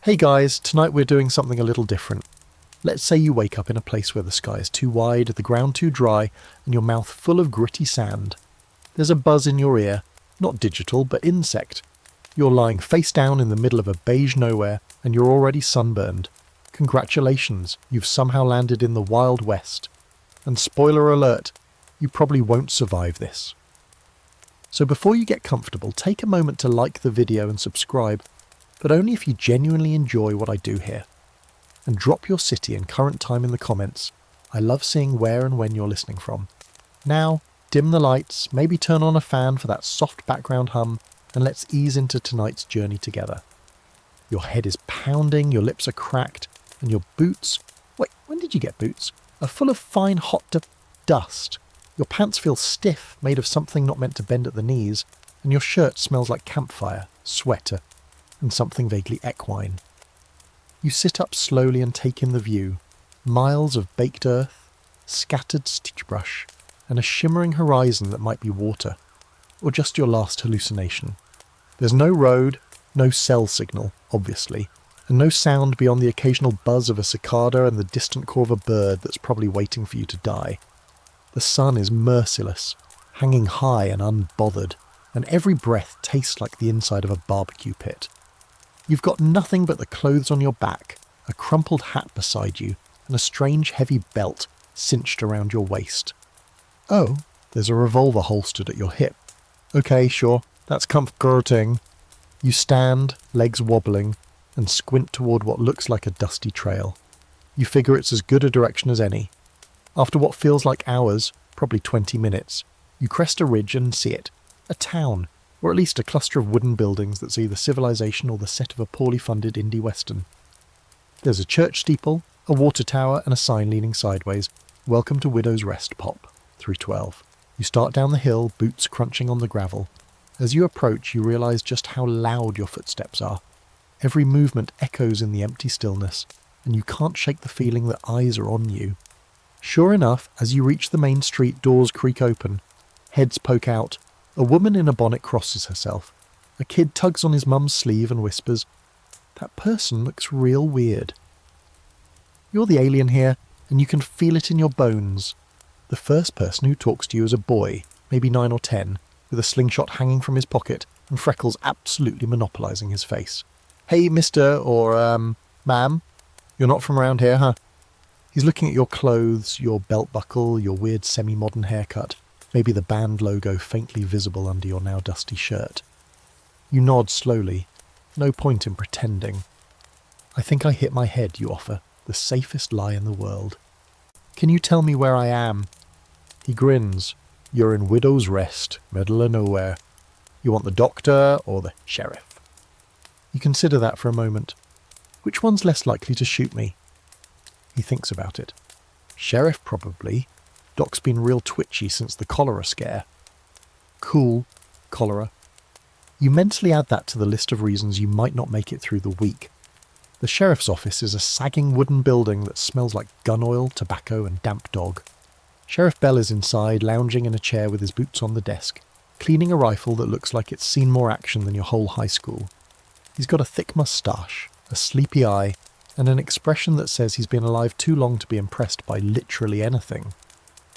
Hey guys, tonight we're doing something a little different. Let's say you wake up in a place where the sky is too wide, the ground too dry, and your mouth full of gritty sand. There's a buzz in your ear, not digital, but insect. You're lying face down in the middle of a beige nowhere, and you're already sunburned. Congratulations, you've somehow landed in the Wild West. And spoiler alert, you probably won't survive this. So before you get comfortable, take a moment to like the video and subscribe, but only if you genuinely enjoy what I do here. And drop your city and current time in the comments. I love seeing where and when you're listening from. Now, dim the lights, maybe turn on a fan for that soft background hum, and let's ease into tonight's journey together. Your head is pounding, your lips are cracked, and your boots... Wait, when did you get boots? Are full of fine hot dust. Your pants feel stiff, made of something not meant to bend at the knees, and your shirt smells like campfire, sweat, and something vaguely equine. You sit up slowly and take in the view. Miles of baked earth, scattered stitch brush, and a shimmering horizon that might be water, or just your last hallucination. There's no road, no cell signal, obviously, and no sound beyond the occasional buzz of a cicada and the distant call of a bird that's probably waiting for you to die. The sun is merciless, hanging high and unbothered, and every breath tastes like the inside of a barbecue pit. You've got nothing but the clothes on your back, a crumpled hat beside you, and a strange heavy belt cinched around your waist. Oh, there's a revolver holstered at your hip. Okay, sure, that's comforting. You stand, legs wobbling, and squint toward what looks like a dusty trail. You figure it's as good a direction as any. After what feels like hours, probably 20 minutes, you crest a ridge and see it. A town, or at least a cluster of wooden buildings that's either civilization or the set of a poorly funded indie western. There's a church steeple, a water tower, and a sign leaning sideways. Welcome to Widow's Rest, Pop. 312. You start down the hill, boots crunching on the gravel. As you approach, you realise just how loud your footsteps are. Every movement echoes in the empty stillness, and you can't shake the feeling that eyes are on you. Sure enough, as you reach the main street, doors creak open. Heads poke out. A woman in a bonnet crosses herself. A kid tugs on his mum's sleeve and whispers, "That person looks real weird." You're the alien here, and you can feel it in your bones. The first person who talks to you is a boy, maybe 9 or 10, with a slingshot hanging from his pocket and freckles absolutely monopolising his face. "Hey, mister," or, "Ma'am, you're not from around here, huh?" He's looking at your clothes, your belt buckle, your weird semi-modern haircut, maybe the band logo faintly visible under your now dusty shirt. You nod slowly. No point in pretending. "I think I hit my head," you offer, the safest lie in the world. "Can you tell me where I am?" He grins. "You're in Widow's Rest, middle of nowhere. You want the doctor or the sheriff?" You consider that for a moment. Which one's less likely to shoot me? He thinks about it. Sheriff, probably. Doc's been real twitchy since the cholera scare. Cool. Cholera. You mentally add that to the list of reasons you might not make it through the week. The sheriff's office is a sagging wooden building that smells like gun oil, tobacco, and damp dog. Sheriff Bell is inside, lounging in a chair with his boots on the desk, cleaning a rifle that looks like it's seen more action than your whole high school. He's got a thick moustache, a sleepy eye, and an expression that says he's been alive too long to be impressed by literally anything.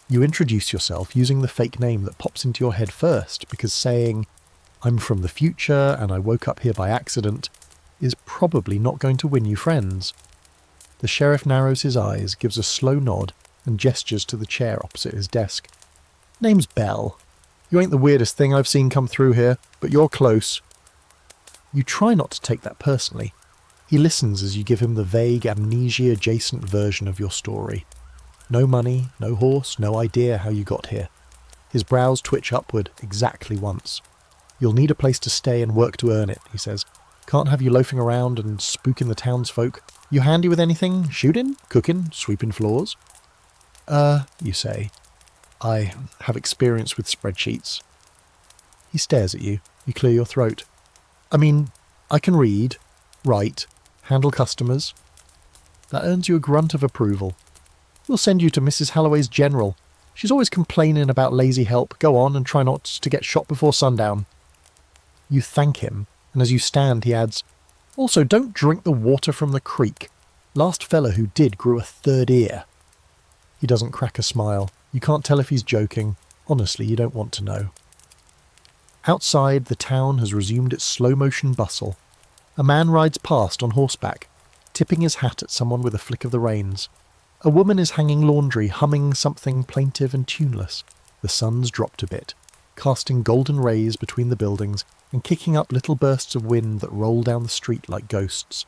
You introduce yourself using the fake name that pops into your head first, because saying, "I'm from the future and I woke up here by accident," is probably not going to win you friends. The sheriff narrows his eyes, gives a slow nod, and gestures to the chair opposite his desk. "Name's Bell. You ain't the weirdest thing I've seen come through here, but you're close." You try not to take that personally. He listens as you give him the vague, amnesia-adjacent version of your story. No money, no horse, no idea how you got here. His brows twitch upward exactly once. "You'll need a place to stay and work to earn it," he says. "Can't have you loafing around and spooking the townsfolk. You handy with anything? Shooting? Cooking? Sweeping floors?" You say. "I have experience with spreadsheets." He stares at you. You clear your throat. "I mean, I can read, write, handle customers." That earns you a grunt of approval. "We'll send you to Mrs. Halloway's general. She's always complaining about lazy help. Go on and try not to get shot before sundown." You thank him, and as you stand he adds, Also, don't drink the water from the creek. Last fella who did grew a third ear. He doesn't crack a smile. You can't tell if he's joking. Honestly, you don't want to know. Outside, the town has resumed its slow-motion bustle. A man rides past on horseback, tipping his hat at someone with a flick of the reins. A woman is hanging laundry, humming something plaintive and tuneless. The sun's dropped a bit, casting golden rays between the buildings and kicking up little bursts of wind that roll down the street like ghosts.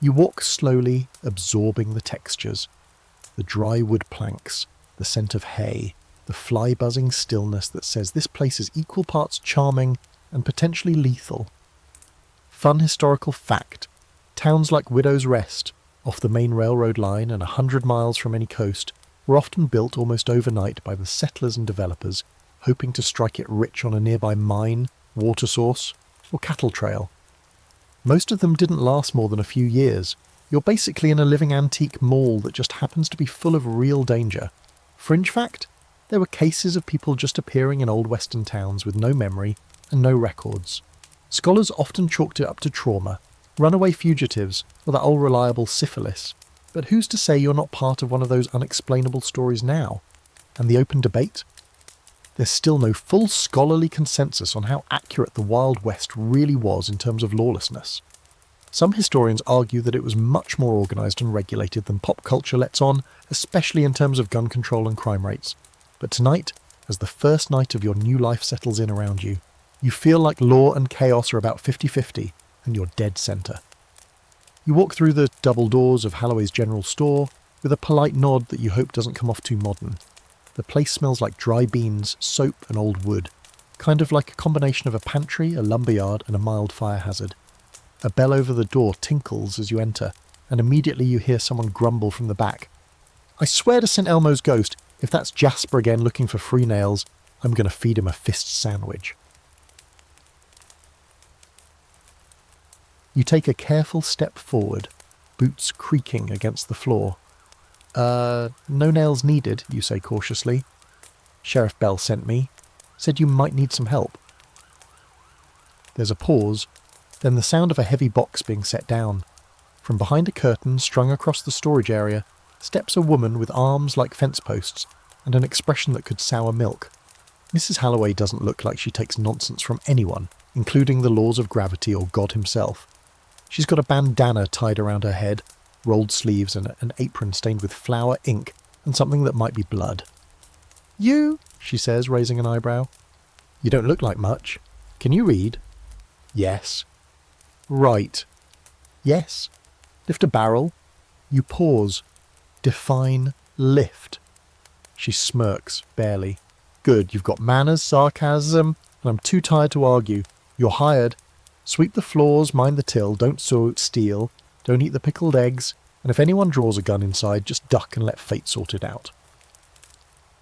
You walk slowly, absorbing the textures. The dry wood planks, the scent of hay, the fly-buzzing stillness that says this place is equal parts charming and potentially lethal. Fun historical fact. Towns like Widow's Rest, off the main railroad line and 100 miles from any coast, were often built almost overnight by the settlers and developers, hoping to strike it rich on a nearby mine, water source, or cattle trail. Most of them didn't last more than a few years. You're basically in a living antique mall that just happens to be full of real danger. Fringe fact? There were cases of people just appearing in old western towns with no memory and no records. Scholars often chalked it up to trauma, runaway fugitives, or that old reliable syphilis. But who's to say you're not part of one of those unexplainable stories now? And the open debate? There's still no full scholarly consensus on how accurate the Wild West really was in terms of lawlessness. Some historians argue that it was much more organised and regulated than pop culture lets on, especially in terms of gun control and crime rates. But tonight, as the first night of your new life settles in around you, you feel like law and chaos are about 50-50, and you're dead centre. You walk through the double doors of Halloway's general store with a polite nod that you hope doesn't come off too modern. The place smells like dry beans, soap and old wood, kind of like a combination of a pantry, a lumberyard and a mild fire hazard. A bell over the door tinkles as you enter, and immediately you hear someone grumble from the back. I swear to St. Elmo's ghost, if that's Jasper again looking for free nails, I'm going to feed him a fist sandwich. You take a careful step forward, boots creaking against the floor. No nails needed, you say cautiously. Sheriff Bell sent me. Said you might need some help. There's a pause, then the sound of a heavy box being set down. From behind a curtain strung across the storage area steps a woman with arms like fence posts and an expression that could sour milk. Mrs. Halloway doesn't look like she takes nonsense from anyone, including the laws of gravity or God himself. She's got a bandana tied around her head, rolled sleeves and an apron stained with flour, ink, and something that might be blood. You, she says, raising an eyebrow. You don't look like much. Can you read? Yes. Right. Yes. Lift a barrel. You pause. Define lift. She smirks, barely. Good, you've got manners, sarcasm, and I'm too tired to argue. You're hired. Sweep the floors, mind the till, don't steal, don't eat the pickled eggs, and if anyone draws a gun inside, just duck and let fate sort it out.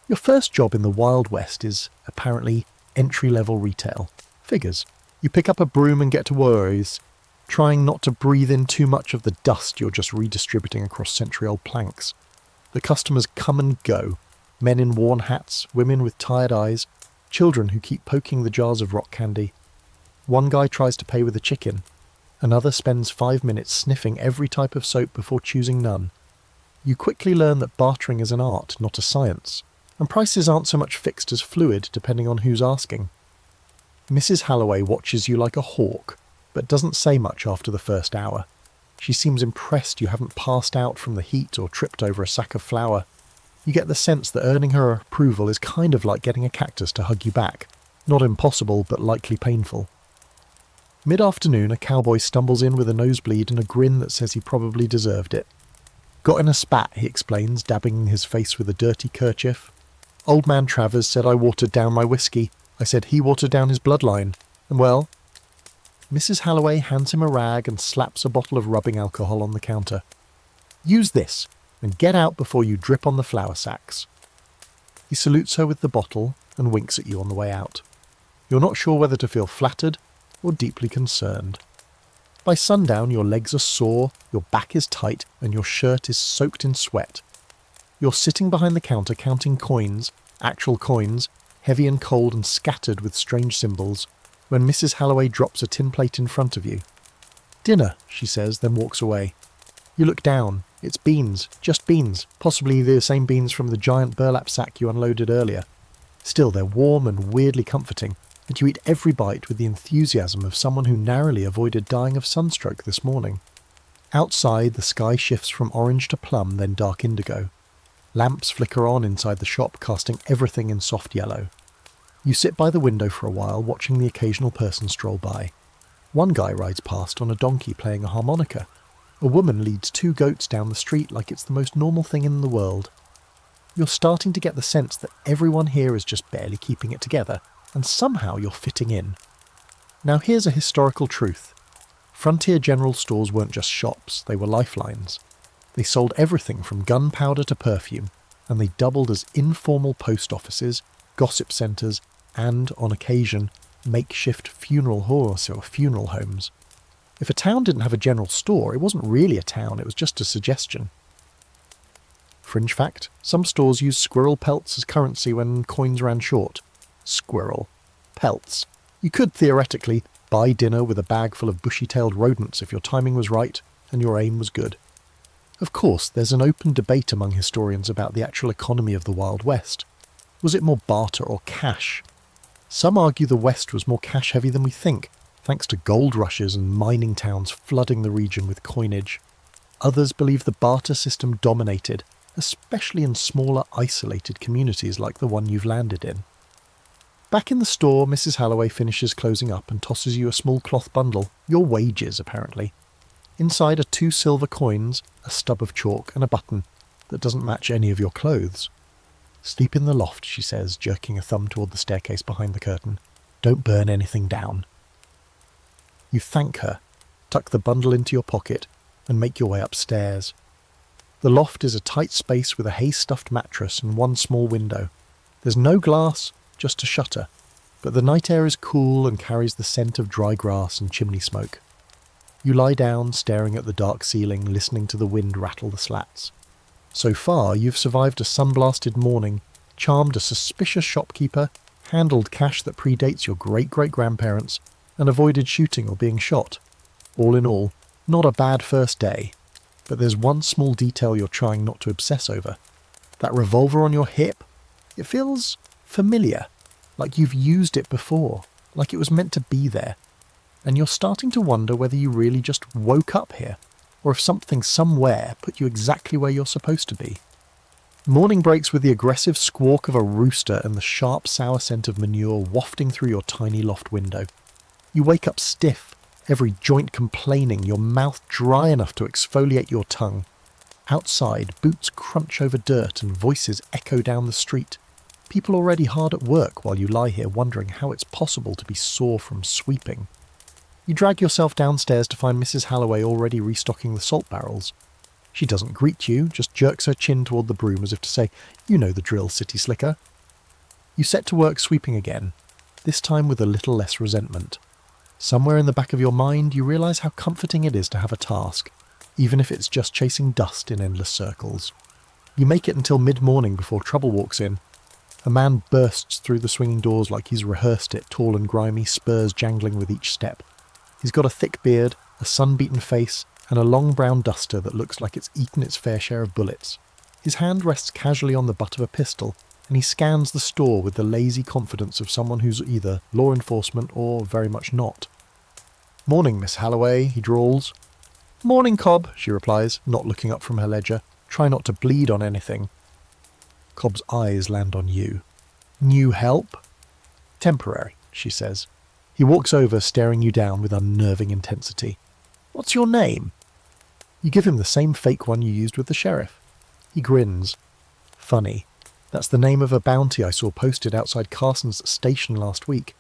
Your first job in the Wild West is, apparently, entry-level retail. Figures. You pick up a broom and get to worries, trying not to breathe in too much of the dust you're just redistributing across century-old planks. The customers come and go. Men in worn hats, women with tired eyes, children who keep poking the jars of rock candy. One guy tries to pay with a chicken. Another spends 5 minutes sniffing every type of soap before choosing none. You quickly learn that bartering is an art, not a science, and prices aren't so much fixed as fluid depending on who's asking. Mrs. Halloway watches you like a hawk, but doesn't say much after the first hour. She seems impressed you haven't passed out from the heat or tripped over a sack of flour. You get the sense that earning her approval is kind of like getting a cactus to hug you back. Not impossible, but likely painful. Mid-afternoon, a cowboy stumbles in with a nosebleed and a grin that says he probably deserved it. Got in a spat, he explains, dabbing his face with a dirty kerchief. Old man Travers said I watered down my whiskey. I said he watered down his bloodline. And well... Mrs. Halloway hands him a rag and slaps a bottle of rubbing alcohol on the counter. Use this, and get out before you drip on the flour sacks. He salutes her with the bottle and winks at you on the way out. You're not sure whether to feel flattered or deeply concerned. By sundown, your legs are sore, your back is tight, and your shirt is soaked in sweat. You're sitting behind the counter counting coins, actual coins, heavy and cold and scattered with strange symbols, when Mrs. Halloway drops a tin plate in front of you. "Dinner," she says, then walks away. You look down. It's beans, just beans, possibly the same beans from the giant burlap sack you unloaded earlier. Still, they're warm and weirdly comforting, and you eat every bite with the enthusiasm of someone who narrowly avoided dying of sunstroke this morning. Outside, the sky shifts from orange to plum, then dark indigo. Lamps flicker on inside the shop, casting everything in soft yellow. You sit by the window for a while, watching the occasional person stroll by. One guy rides past on a donkey playing a harmonica. A woman leads 2 goats down the street like it's the most normal thing in the world. You're starting to get the sense that everyone here is just barely keeping it together, and somehow you're fitting in. Now here's a historical truth. Frontier general stores weren't just shops, they were lifelines. They sold everything from gunpowder to perfume, and they doubled as informal post offices, gossip centres, and, on occasion, makeshift funeral homes. If a town didn't have a general store, it wasn't really a town, it was just a suggestion. Fringe fact, some stores used squirrel pelts as currency when coins ran short. Squirrel. Pelts. You could, theoretically, buy dinner with a bag full of bushy-tailed rodents if your timing was right and your aim was good. Of course, there's an open debate among historians about the actual economy of the Wild West. Was it more barter or cash? Some argue the West was more cash-heavy than we think, thanks to gold rushes and mining towns flooding the region with coinage. Others believe the barter system dominated, especially in smaller, isolated communities like the one you've landed in. Back in the store, Mrs. Halloway finishes closing up and tosses you a small cloth bundle, your wages apparently. Inside are 2 silver coins, a stub of chalk, and a button that doesn't match any of your clothes. "Sleep in the loft," she says, jerking a thumb toward the staircase behind the curtain. "Don't burn anything down." You thank her, tuck the bundle into your pocket, and make your way upstairs. The loft is a tight space with a hay-stuffed mattress and 1 small window. There's no glass, just a shutter, but the night air is cool and carries the scent of dry grass and chimney smoke. You lie down, staring at the dark ceiling, listening to the wind rattle the slats. So far, you've survived a sun-blasted morning, charmed a suspicious shopkeeper, handled cash that predates your great-great-grandparents, and avoided shooting or being shot. All in all, not a bad first day. But there's one small detail you're trying not to obsess over. That revolver on your hip, it feels familiar, like you've used it before, like it was meant to be there. And you're starting to wonder whether you really just woke up here, or if something somewhere put you exactly where you're supposed to be. Morning breaks with the aggressive squawk of a rooster and the sharp, sour scent of manure wafting through your tiny loft window. You wake up stiff, every joint complaining, your mouth dry enough to exfoliate your tongue. Outside, boots crunch over dirt and voices echo down the street. People already hard at work while you lie here wondering how it's possible to be sore from sweeping. You drag yourself downstairs to find Mrs. Halloway already restocking the salt barrels. She doesn't greet you, just jerks her chin toward the broom as if to say, "You know the drill, City Slicker." You set to work sweeping again, this time with a little less resentment. Somewhere in the back of your mind, you realise how comforting it is to have a task, even if it's just chasing dust in endless circles. You make it until mid-morning before trouble walks in. A man bursts through the swinging doors like he's rehearsed it, tall and grimy, spurs jangling with each step. He's got a thick beard, a sun-beaten face, and a long brown duster that looks like it's eaten its fair share of bullets. His hand rests casually on the butt of a pistol, and he scans the store with the lazy confidence of someone who's either law enforcement or very much not. "Morning, Miss Halloway," he drawls. "Morning, Cobb," she replies, not looking up from her ledger. "Try not to bleed on anything." Cobb's eyes land on you. "New help?" "Temporary," she says. He walks over, staring you down with unnerving intensity. "What's your name?" You give him the same fake one you used with the sheriff. He grins. "Funny. That's the name of a bounty I saw posted outside Carson's station last week.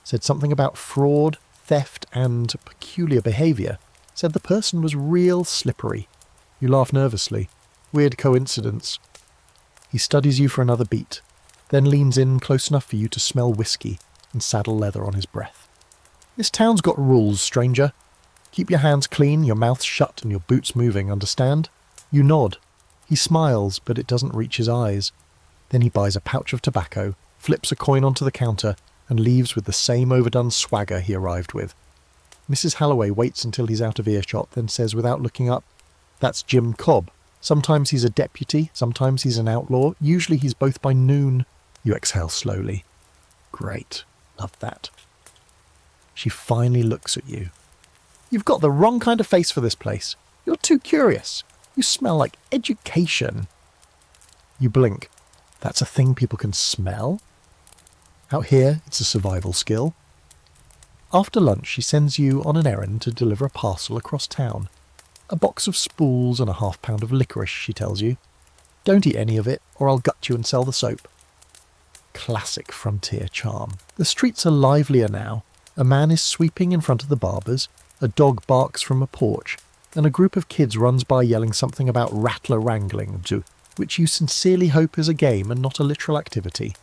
Said something about fraud, theft, and peculiar behaviour. Said the person was real slippery." You laugh nervously. Weird coincidence. He studies you for another beat, then leans in close enough for you to smell whiskey and saddle leather on his breath. "This town's got rules, stranger. Keep your hands clean, your mouth shut, and your boots moving, understand?" You nod. He smiles, but it doesn't reach his eyes. Then he buys a pouch of tobacco, flips a coin onto the counter, and leaves with the same overdone swagger he arrived with. Mrs. Halloway waits until he's out of earshot, then says without looking up, "That's Jim Cobb. Sometimes he's a deputy, sometimes he's an outlaw, usually he's both by noon." You exhale slowly. Great. Love that. She finally looks at you. "You've got the wrong kind of face for this place. You're too curious. You smell like education." You blink. That's a thing people can smell? Out here, it's a survival skill. After lunch, she sends you on an errand to deliver a parcel across town. A box of spools and a half-pound of licorice, she tells you. "Don't eat any of it, or I'll gut you and sell the soap." Classic frontier charm. The streets are livelier now. A man is sweeping in front of the barber's, a dog barks from a porch, and a group of kids runs by yelling something about rattler wrangling, which you sincerely hope is a game and not a literal activity.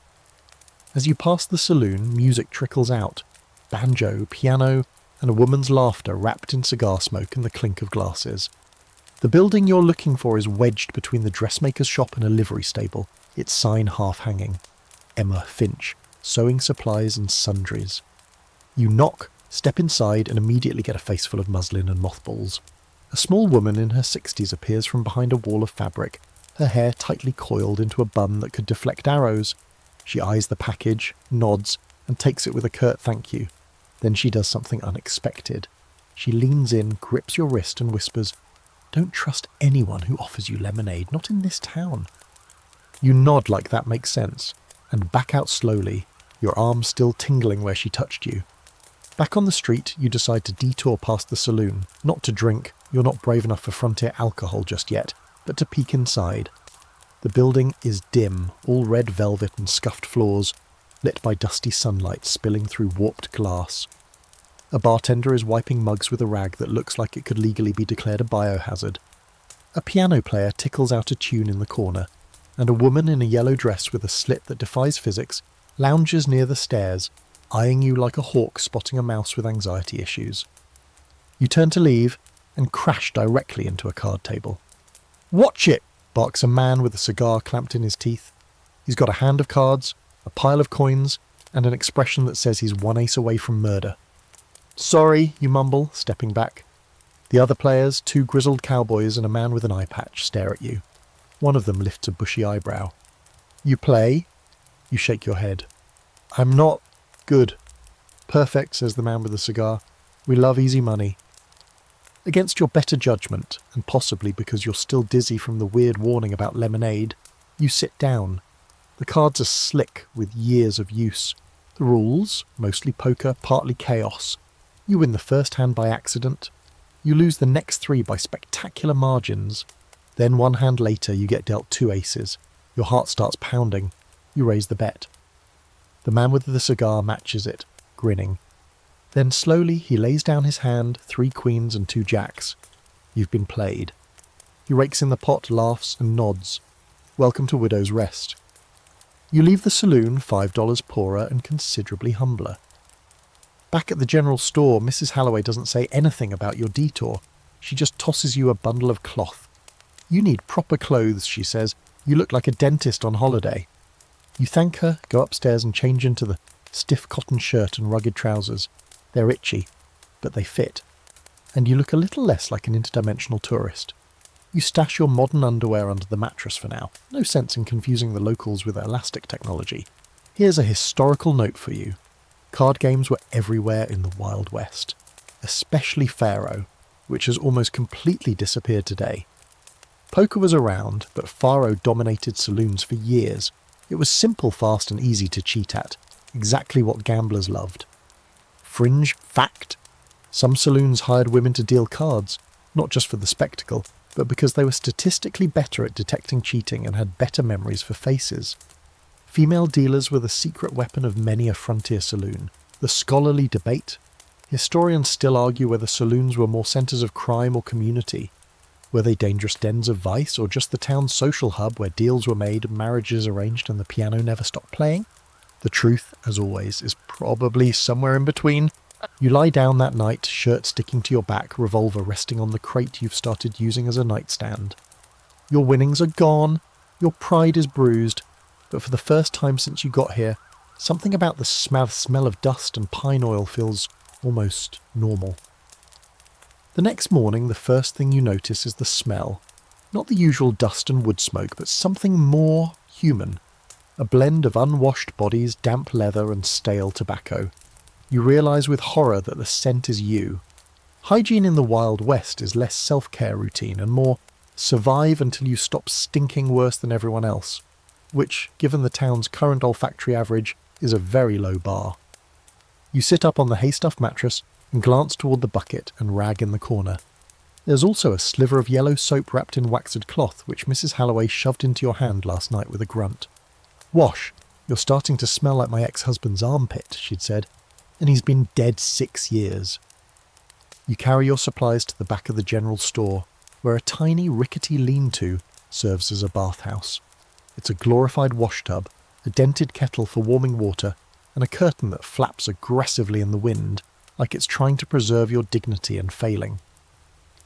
As you pass the saloon, music trickles out. Banjo, piano, and a woman's laughter wrapped in cigar smoke and the clink of glasses. The building you're looking for is wedged between the dressmaker's shop and a livery stable, its sign half-hanging. Emma Finch, sewing supplies and sundries. You knock, step inside, and immediately get a face full of muslin and mothballs. A small woman in her 60s appears from behind a wall of fabric, her hair tightly coiled into a bun that could deflect arrows. She eyes the package, nods, and takes it with a curt thank you. Then she does something unexpected. She leans in, grips your wrist, and whispers, "Don't trust anyone who offers you lemonade, not in this town." You nod like that makes sense, and back out slowly, your arm still tingling where she touched you. Back on the street, you decide to detour past the saloon, not to drink, you're not brave enough for frontier alcohol just yet, but to peek inside. The building is dim, all red velvet and scuffed floors, lit by dusty sunlight spilling through warped glass. A bartender is wiping mugs with a rag that looks like it could legally be declared a biohazard. A piano player tickles out a tune in the corner, and a woman in a yellow dress with a slit that defies physics lounges near the stairs, eyeing you like a hawk spotting a mouse with anxiety issues. You turn to leave and crash directly into a card table. "Watch it!" barks a man with a cigar clamped in his teeth. He's got a hand of cards, a pile of coins, and an expression that says he's one ace away from murder. "Sorry," you mumble, stepping back. The other players, two grizzled cowboys and a man with an eye patch, stare at you. One of them lifts a bushy eyebrow. "You play?" You shake your head. "I'm not good." "Perfect," says the man with the cigar. "We love easy money." Against your better judgment, and possibly because you're still dizzy from the weird warning about lemonade, you sit down. The cards are slick with years of use. The rules, mostly poker, partly chaos. You win the first hand by accident. You lose the next three by spectacular margins. Then one hand later you get dealt two aces. Your heart starts pounding. You raise the bet. The man with the cigar matches it, grinning. Then slowly he lays down his hand, 3 queens and 2 jacks. You've been played. He rakes in the pot, laughs and nods. Welcome to Widow's Rest. You leave the saloon $5 poorer and considerably humbler. Back at the general store, Mrs. Halloway doesn't say anything about your detour. She just tosses you a bundle of cloth. "You need proper clothes," she says. "You look like a dentist on holiday." You thank her, go upstairs and change into the stiff cotton shirt and rugged trousers. They're itchy, but they fit. And you look a little less like an interdimensional tourist. You stash your modern underwear under the mattress for now. No sense in confusing the locals with elastic technology. Here's a historical note for you. Card games were everywhere in the Wild West, especially Faro, which has almost completely disappeared today. Poker was around, but Faro dominated saloons for years. It was simple, fast and easy to cheat at, exactly what gamblers loved. Fringe fact: some saloons hired women to deal cards, not just for the spectacle, but because they were statistically better at detecting cheating and had better memories for faces. Female dealers were the secret weapon of many a frontier saloon. The scholarly debate: historians still argue whether saloons were more centres of crime or community. Were they dangerous dens of vice, or just the town's social hub where deals were made, marriages arranged, and the piano never stopped playing? The truth, as always, is probably somewhere in between. You lie down that night, shirt sticking to your back, revolver resting on the crate you've started using as a nightstand. Your winnings are gone, your pride is bruised, but for the first time since you got here, something about the smell of dust and pine oil feels almost normal. The next morning, the first thing you notice is the smell. Not the usual dust and wood smoke, but something more human. A blend of unwashed bodies, damp leather and stale tobacco. You realise with horror that the scent is you. Hygiene in the Wild West is less self-care routine and more survive until you stop stinking worse than everyone else, which, given the town's current olfactory average, is a very low bar. You sit up on the hay-stuffed mattress and glance toward the bucket and rag in the corner. There's also a sliver of yellow soap wrapped in waxed cloth which Mrs. Halloway shoved into your hand last night with a grunt. "Wash, you're starting to smell like my ex-husband's armpit," she'd said, "and he's been dead 6 years." You carry your supplies to the back of the general store, where a tiny rickety lean-to serves as a bathhouse. It's a glorified washtub, a dented kettle for warming water, and a curtain that flaps aggressively in the wind, like it's trying to preserve your dignity and failing.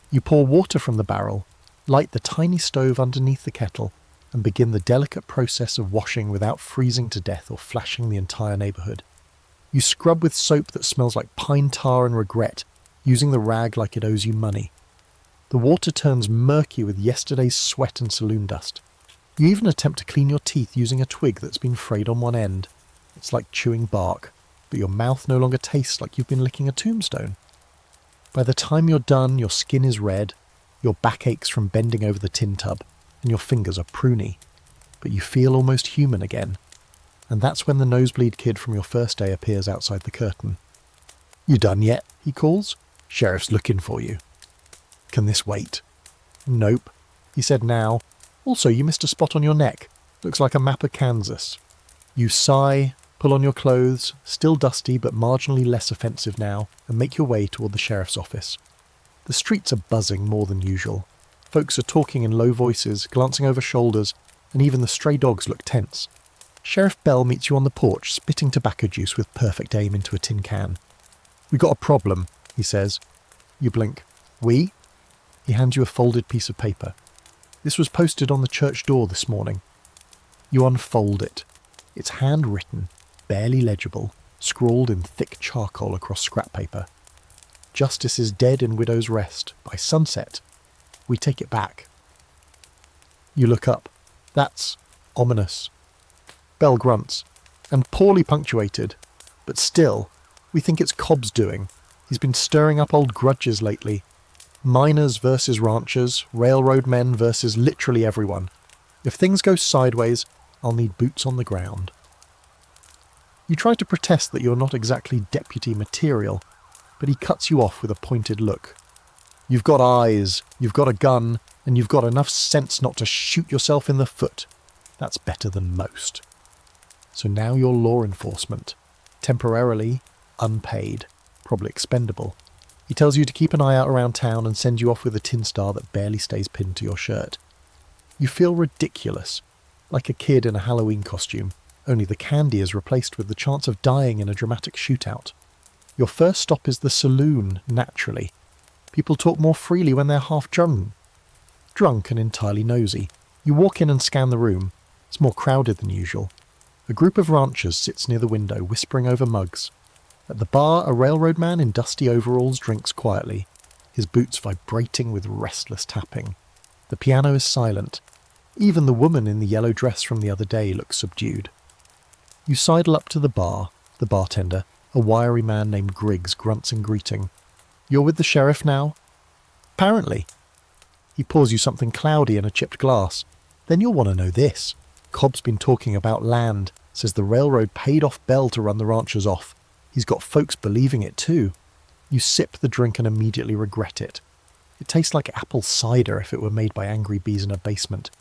You pour water from the barrel, light the tiny stove underneath the kettle, and begin the delicate process of washing without freezing to death or flashing the entire neighbourhood. You scrub with soap that smells like pine tar and regret, using the rag like it owes you money. The water turns murky with yesterday's sweat and saloon dust. You even attempt to clean your teeth using a twig that's been frayed on one end. It's like chewing bark, but your mouth no longer tastes like you've been licking a tombstone. By the time you're done, your skin is red, your back aches from bending over the tin tub, and your fingers are pruny. But you feel almost human again. And that's when the nosebleed kid from your first day appears outside the curtain. "You done yet?" he calls. "Sheriff's looking for you." "Can this wait?" "Nope," he said now. "Also, you missed a spot on your neck. Looks like a map of Kansas." You sigh, pull on your clothes, still dusty but marginally less offensive now, and make your way toward the sheriff's office. The streets are buzzing more than usual. Folks are talking in low voices, glancing over shoulders, and even the stray dogs look tense. Sheriff Bell meets you on the porch, spitting tobacco juice with perfect aim into a tin can. "We got a problem," he says. You blink. "We?" He hands you a folded piece of paper. "This was posted on the church door this morning." You unfold it. It's handwritten, barely legible, scrawled in thick charcoal across scrap paper. "Justice is dead in widow's rest. By sunset, we take it back." You look up. That's ominous. Bell grunts. "And poorly punctuated. But still, we think it's Cobb's doing. He's been stirring up old grudges lately. Miners versus ranchers, railroad men versus literally everyone. If things go sideways, I'll need boots on the ground." You try to protest that you're not exactly deputy material, but he cuts you off with a pointed look. "You've got eyes, you've got a gun, and you've got enough sense not to shoot yourself in the foot. That's better than most. So now you're law enforcement. Temporarily, unpaid, probably expendable. He tells you to keep an eye out around town and sends you off with a tin star that barely stays pinned to your shirt. You feel ridiculous, like a kid in a Halloween costume, only the candy is replaced with the chance of dying in a dramatic shootout. Your first stop is the saloon, naturally. People talk more freely when they're half drunk. Drunk and entirely nosy. You walk in and scan the room. It's more crowded than usual. A group of ranchers sits near the window, whispering over mugs. At the bar, a railroad man in dusty overalls drinks quietly, his boots vibrating with restless tapping. The piano is silent. Even the woman in the yellow dress from the other day looks subdued. You sidle up to the bar. The bartender, a wiry man named Griggs, grunts in greeting. "You're with the sheriff now?" "Apparently." He pours you something cloudy in a chipped glass. "Then you'll want to know this. Cobb's been talking about land, says the railroad paid off Bell to run the ranchers off. He's got folks believing it too." You sip the drink and immediately regret it. It tastes like apple cider if it were made by angry bees in a basement.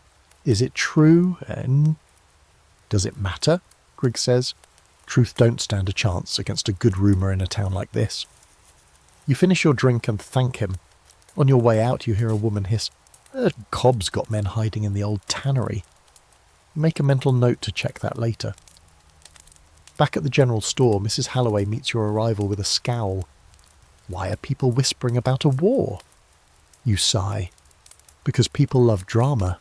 Is it true? And does it matter? Griggs says. Truth don't stand a chance against a good rumour in a town like this. You finish your drink and thank him. On your way out you hear a woman hiss, "Cobb's got men hiding in the old tannery." Make a mental note to check that later. Back at the general store, Mrs. Halloway meets your arrival with a scowl. Why are people whispering about a war? You sigh. Because people love drama.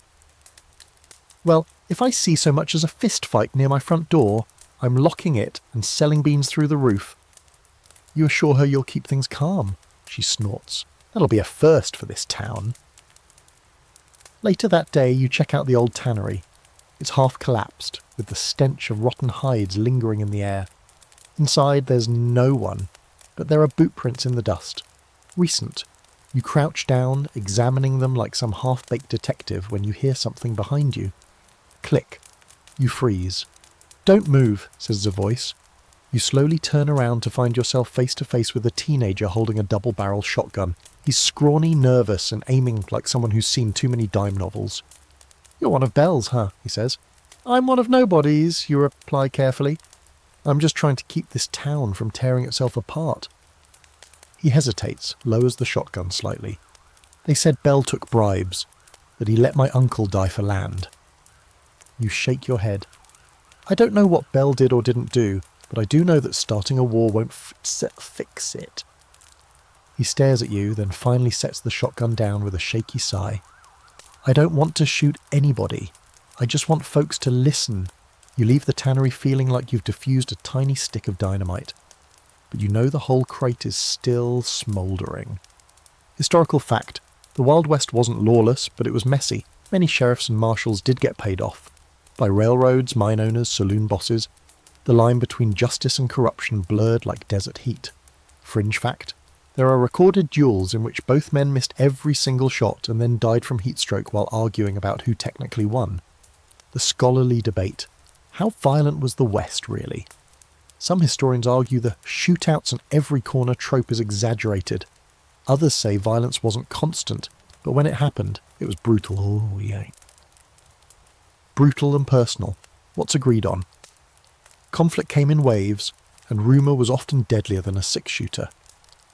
Well, if I see so much as a fist fight near my front door, I'm locking it and selling beans through the roof. You assure her you'll keep things calm. She snorts. That'll be a first for this town. Later that day, you check out the old tannery. It's half collapsed, with the stench of rotten hides lingering in the air. Inside, there's no one, but there are boot prints in the dust. Recent. You crouch down, examining them like some half-baked detective when you hear something behind you. Click. You freeze. "Don't move," says the voice. You slowly turn around to find yourself face to face with a teenager holding a double-barrel shotgun. He's scrawny, nervous, and aiming like someone who's seen too many dime novels. "You're one of Belle's, huh?" he says. "I'm one of nobody's," you reply carefully. "I'm just trying to keep this town from tearing itself apart." He hesitates, lowers the shotgun slightly. "They said Belle took bribes, that he let my uncle die for land." You shake your head. "I don't know what Belle did or didn't do, but I do know that starting a war won't fix it." He stares at you, then finally sets the shotgun down with a shaky sigh. "I don't want to shoot anybody. I just want folks to listen." You leave the tannery feeling like you've defused a tiny stick of dynamite. But you know the whole crate is still smouldering. Historical fact, the Wild West wasn't lawless, but it was messy. Many sheriffs and marshals did get paid off. By railroads, mine owners, saloon bosses. The line between justice and corruption blurred like desert heat. Fringe fact, there are recorded duels in which both men missed every single shot and then died from heatstroke while arguing about who technically won. The scholarly debate. How violent was the West, really? Some historians argue the shootouts in every corner trope is exaggerated. Others say violence wasn't constant, but when it happened, it was brutal. Oh, yeah. Brutal and personal. What's agreed on? Conflict came in waves, and rumour was often deadlier than a six-shooter.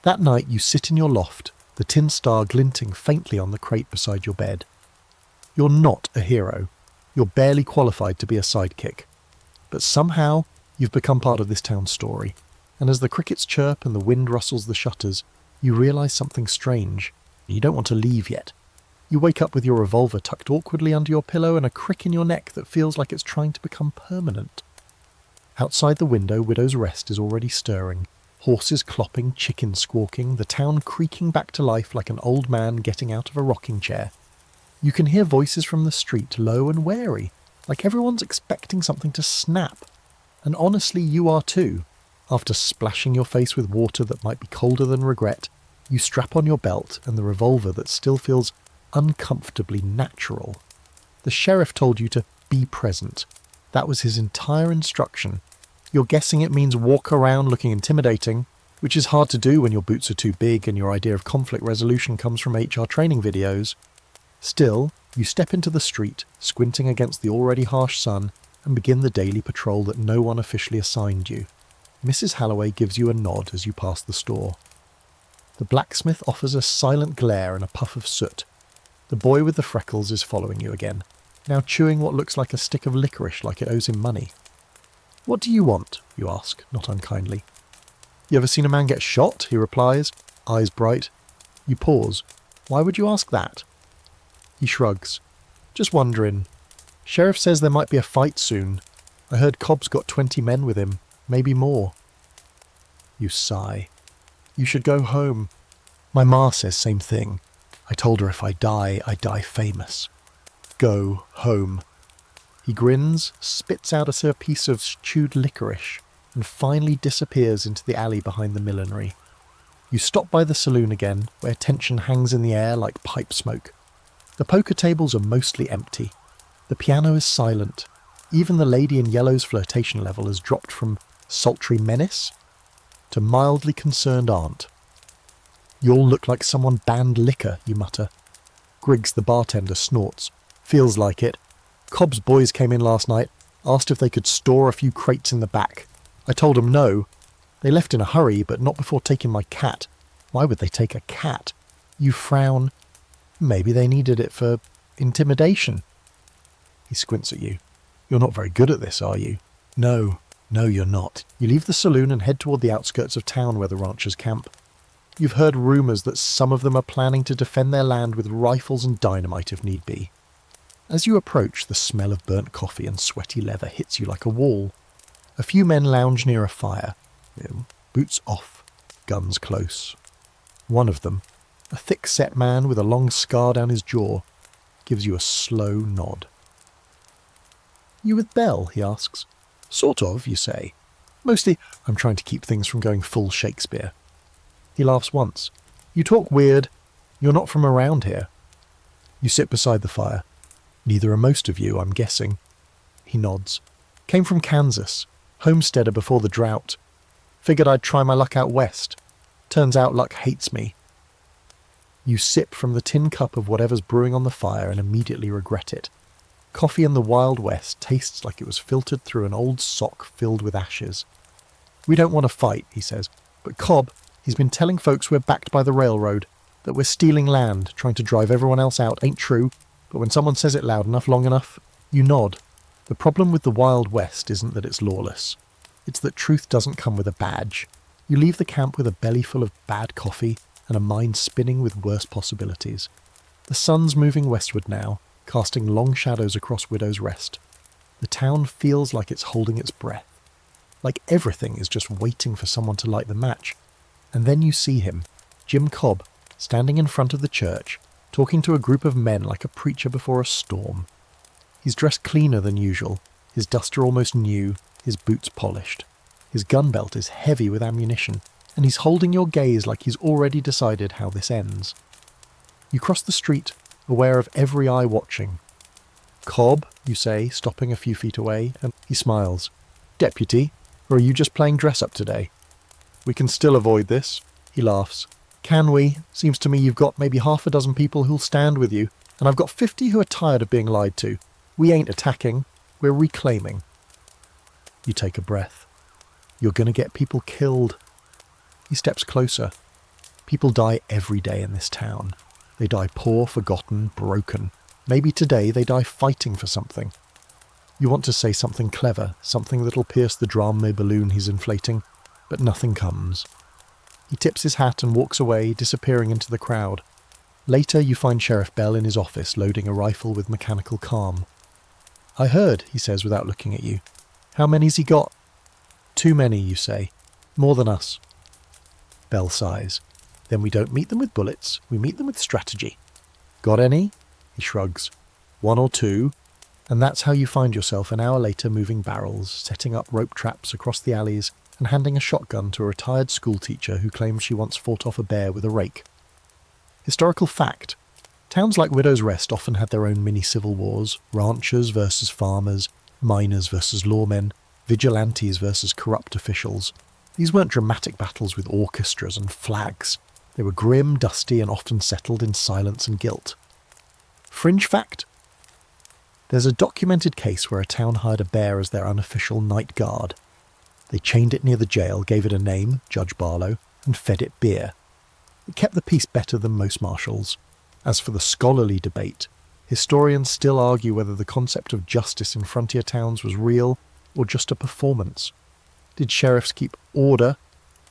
That night you sit in your loft, the tin star glinting faintly on the crate beside your bed. You're not a hero. You're barely qualified to be a sidekick. But somehow, you've become part of this town's story, and as the crickets chirp and the wind rustles the shutters, you realise something strange. You don't want to leave yet. You wake up with your revolver tucked awkwardly under your pillow and a crick in your neck that feels like it's trying to become permanent. Outside the window, Widow's Rest is already stirring. Horses clopping, chickens squawking, the town creaking back to life like an old man getting out of a rocking chair. You can hear voices from the street, low and wary, like everyone's expecting something to snap. And honestly, you are too. After splashing your face with water that might be colder than regret, you strap on your belt and the revolver that still feels uncomfortably natural. The sheriff told you to be present. That was his entire instruction. You're guessing it means walk around looking intimidating, which is hard to do when your boots are too big and your idea of conflict resolution comes from HR training videos. Still, you step into the street, squinting against the already harsh sun, and begin the daily patrol that no one officially assigned you. Mrs. Halloway gives you a nod as you pass the store. The blacksmith offers a silent glare and a puff of soot. The boy with the freckles is following you again, now chewing what looks like a stick of licorice like it owes him money. "What do you want?" you ask, not unkindly. "You ever seen a man get shot?" he replies, eyes bright. You pause. Why would you ask that? He shrugs. "Just wondering. Sheriff says there might be a fight soon. I heard Cobb's got 20 men with him, maybe more." You sigh. "You should go home. My ma says same thing. I told her if I die famous. Go home." He grins, spits out a piece of chewed licorice, and finally disappears into the alley behind the millinery. You stop by the saloon again, where tension hangs in the air like pipe smoke. The poker tables are mostly empty. The piano is silent. Even the lady in yellow's flirtation level has dropped from sultry menace to mildly concerned aunt. "You'll look like someone banned liquor," you mutter. Griggs, the bartender, snorts. "Feels like it. Cobb's boys came in last night, asked if they could store a few crates in the back. I told them no. They left in a hurry, but not before taking my cat. Why would they take a cat?" You frown. "Maybe they needed it for intimidation." He squints at you. "You're not very good at this, are you?" No, you're not. You leave the saloon and head toward the outskirts of town where the ranchers camp. You've heard rumours that some of them are planning to defend their land with rifles and dynamite if need be. As you approach, the smell of burnt coffee and sweaty leather hits you like a wall. A few men lounge near a fire, boots off, guns close. One of them, A thick-set man with a long scar down his jaw gives you a slow nod. "You with Belle?" he asks. "Sort of," you say. "Mostly, I'm trying to keep things from going full Shakespeare." He laughs once. "You talk weird. You're not from around here." You sit beside the fire. "Neither are most of you, I'm guessing." He nods. "Came from Kansas. Homesteader before the drought. Figured I'd try my luck out west. Turns out luck hates me." You sip from the tin cup of whatever's brewing on the fire and immediately regret it. Coffee in the Wild West tastes like it was filtered through an old sock filled with ashes. "We don't want to fight," he says, "but Cobb, he's been telling folks we're backed by the railroad, that we're stealing land, trying to drive everyone else out. Ain't true, but when someone says it loud enough, long enough, you nod. The problem with the Wild West isn't that it's lawless. It's that truth doesn't come with a badge. You leave the camp with a belly full of bad coffee and a mind spinning with worse possibilities. The sun's moving westward now, casting long shadows across Widow's Rest. The town feels like it's holding its breath. Like everything is just waiting for someone to light the match. And then you see him, Jim Cobb, standing in front of the church, talking to a group of men like a preacher before a storm. He's dressed cleaner than usual, his duster almost new, his boots polished. His gun belt is heavy with ammunition, and he's holding your gaze like he's already decided how this ends. You cross the street, aware of every eye watching. "Cobb," you say, stopping a few feet away, and he smiles. "Deputy, or are you just playing dress-up today?" "We can still avoid this," he laughs. "Can we? Seems to me you've got maybe half a dozen people who'll stand with you, and I've got 50 who are tired of being lied to. We ain't attacking, we're reclaiming." You take a breath. You're going to get people killed. He steps closer. People die every day in this town. They die poor, forgotten, broken. Maybe today they die fighting for something. You want to say something clever, something that'll pierce the drama balloon he's inflating, but nothing comes. He tips his hat and walks away, disappearing into the crowd. Later you find Sheriff Bell in his office, loading a rifle with mechanical calm. "I heard," he says without looking at you. "How many's he got?" "Too many," you say. "More than us." Bell sighs. "Then we don't meet them with bullets, we meet them with strategy." "Got any?" He shrugs. "One or two." And that's how you find yourself an hour later moving barrels, setting up rope traps across the alleys, and handing a shotgun to a retired schoolteacher who claims she once fought off a bear with a rake. Historical fact. Towns like Widow's Rest often had their own mini-civil wars, ranchers versus farmers, miners versus lawmen, vigilantes versus corrupt officials. These weren't dramatic battles with orchestras and flags. They were grim, dusty, and often settled in silence and guilt. Fringe fact. There's a documented case where a town hired a bear as their unofficial night guard. They chained it near the jail, gave it a name, Judge Barlow, and fed it beer. It kept the peace better than most marshals. As for the scholarly debate, historians still argue whether the concept of justice in frontier towns was real or just a performance. Did sheriffs keep order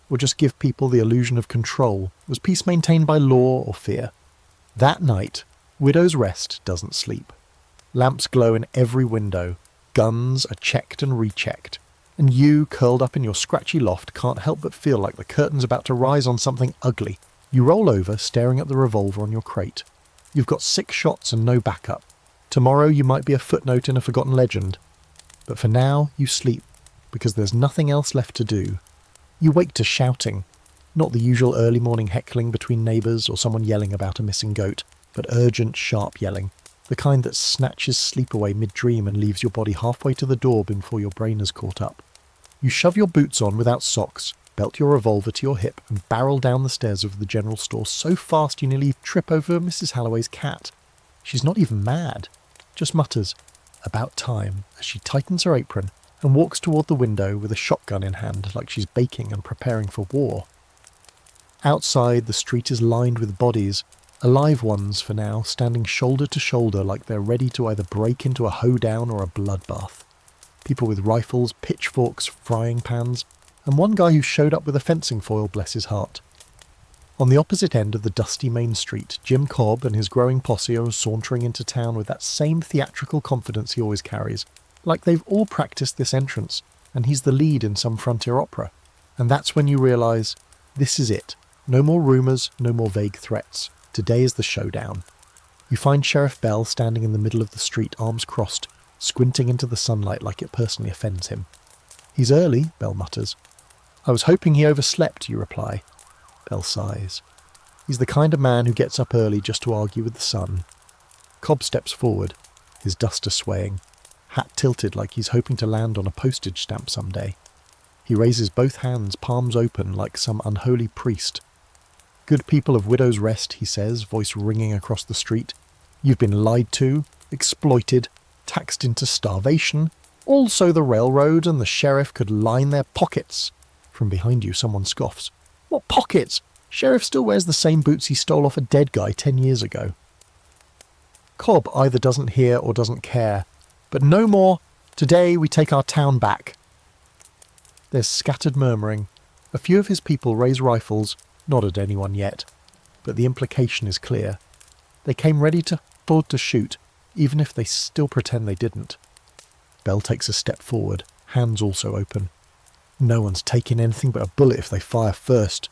or just give people the illusion of control? Was peace maintained by law or fear? That night, Widow's Rest doesn't sleep. Lamps glow in every window, guns are checked and rechecked, and you, curled up in your scratchy loft, can't help but feel like the curtain's about to rise on something ugly. You roll over, staring at the revolver on your crate. You've got 6 shots and no backup. Tomorrow you might be a footnote in a forgotten legend. But for now, you sleep, because there's nothing else left to do. You wake to shouting. Not the usual early morning heckling between neighbours or someone yelling about a missing goat, but urgent, sharp yelling. The kind that snatches sleep away mid-dream and leaves your body halfway to the door before your brain has caught up. You shove your boots on without socks, belt your revolver to your hip, and barrel down the stairs of the general store so fast you nearly trip over Mrs. Halloway's cat. She's not even mad, just mutters, "About time," as she tightens her apron and walks toward the window with a shotgun in hand like she's baking and preparing for war. Outside, the street is lined with bodies, alive ones for now, standing shoulder to shoulder like they're ready to either break into a hoedown or a bloodbath. People with rifles, pitchforks, frying pans, and one guy who showed up with a fencing foil, bless his heart. On the opposite end of the dusty main street, Jim Cobb and his growing posse are sauntering into town with that same theatrical confidence he always carries, like they've all practiced this entrance, and he's the lead in some frontier opera. And that's when you realise, this is it. No more rumours, no more vague threats. Today is the showdown. You find Sheriff Bell standing in the middle of the street, arms crossed, squinting into the sunlight like it personally offends him. "He's early," Bell mutters. "I was hoping he overslept," you reply. Bell sighs. He's the kind of man who gets up early just to argue with the sun. Cobb steps forward, his duster swaying, hat tilted like he's hoping to land on a postage stamp someday. He raises both hands, palms open like some unholy priest. "Good people of Widow's Rest," he says, voice ringing across the street. "You've been lied to, exploited, taxed into starvation. Also the railroad and the sheriff could line their pockets." From behind you, someone scoffs. "What pockets? Sheriff still wears the same boots he stole off a dead guy 10 years ago." Cobb either doesn't hear or doesn't care. "But no more. Today we take our town back." There's scattered murmuring. A few of his people raise rifles, not at anyone yet. But the implication is clear. They came ready to shoot, even if they still pretend they didn't. Bell takes a step forward, hands also open. "No one's taking anything but a bullet if they fire first.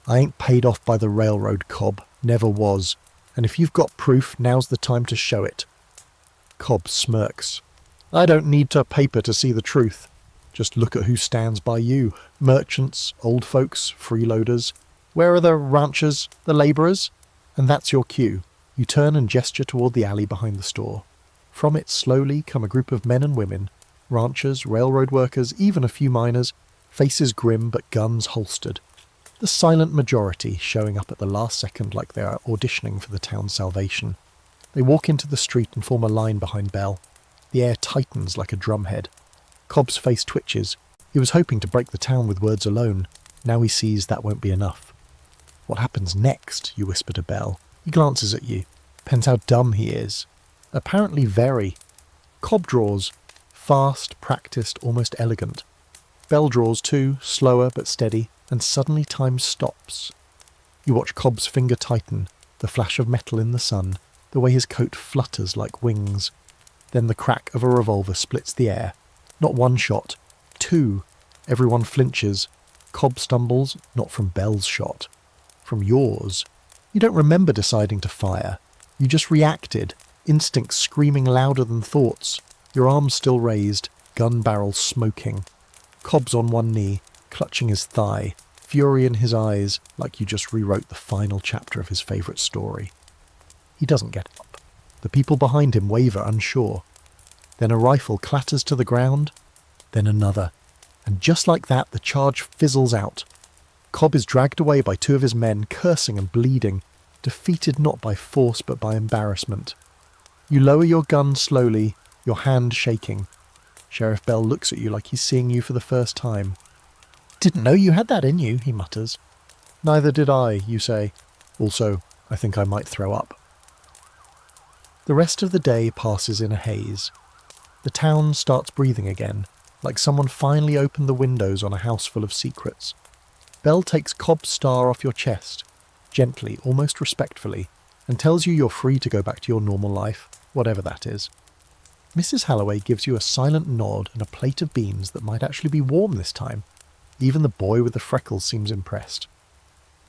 I ain't paid off by the railroad, Cobb. Never was. And if you've got proof, now's the time to show it." Cobb smirks. "I don't need to paper to see the truth. Just look at who stands by you. Merchants, old folks, freeloaders. Where are the ranchers, the labourers?" And that's your cue. You turn and gesture toward the alley behind the store. From it slowly come a group of men and women, ranchers, railroad workers, even a few miners, faces grim but guns holstered. The silent majority showing up at the last second like they are auditioning for the town's salvation. They walk into the street and form a line behind Bell. The air tightens like a drumhead. Cobb's face twitches. He was hoping to break the town with words alone. Now he sees that won't be enough. "What happens next?" you whisper to Bell. He glances at you. Depends how dumb he is. Apparently very. Cobb draws. Fast, practiced, almost elegant. Bell draws too, slower but steady, and suddenly time stops. You watch Cobb's finger tighten, the flash of metal in the sun, the way his coat flutters like wings. Then the crack of a revolver splits the air. Not one shot, two. Everyone flinches. Cobb stumbles, not from Bell's shot. From yours. You don't remember deciding to fire. You just reacted, instincts screaming louder than thoughts, your arms still raised, gun barrel smoking. Cobb's on one knee, clutching his thigh, fury in his eyes, like you just rewrote the final chapter of his favourite story. He doesn't get up. The people behind him waver, unsure. Then a rifle clatters to the ground, then another. And just like that, the charge fizzles out. Cobb is dragged away by two of his men, cursing and bleeding, defeated not by force but by embarrassment. You lower your gun slowly, your hand shaking. Sheriff Bell looks at you like he's seeing you for the first time. "Didn't know you had that in you," he mutters. "Neither did I," you say. "Also, I think I might throw up." The rest of the day passes in a haze. The town starts breathing again, like someone finally opened the windows on a house full of secrets. Bell takes Cobb's star off your chest, gently, almost respectfully, and tells you you're free to go back to your normal life, whatever that is. Mrs. Halloway gives you a silent nod and a plate of beans that might actually be warm this time. Even the boy with the freckles seems impressed.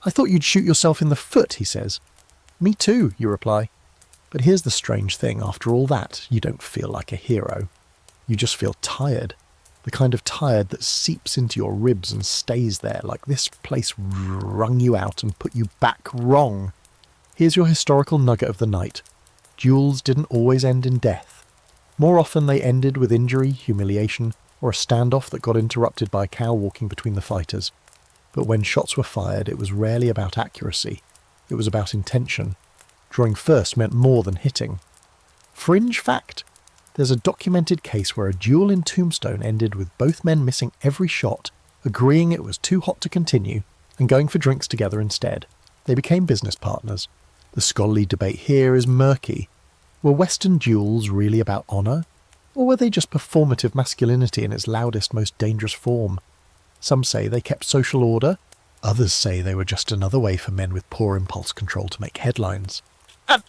"I thought you'd shoot yourself in the foot," he says. "Me too," you reply. But here's the strange thing, after all that, you don't feel like a hero. You just feel tired. The kind of tired that seeps into your ribs and stays there, like this place wrung you out and put you back wrong. Here's your historical nugget of the night. Duels didn't always end in death. More often they ended with injury, humiliation, or a standoff that got interrupted by a cow walking between the fighters. But when shots were fired, it was rarely about accuracy. It was about intention. Drawing first meant more than hitting. Fringe fact. There's a documented case where a duel in Tombstone ended with both men missing every shot, agreeing it was too hot to continue, and going for drinks together instead. They became business partners. The scholarly debate here is murky. Were Western duels really about honour? Or were they just performative masculinity in its loudest, most dangerous form? Some say they kept social order. Others say they were just another way for men with poor impulse control to make headlines.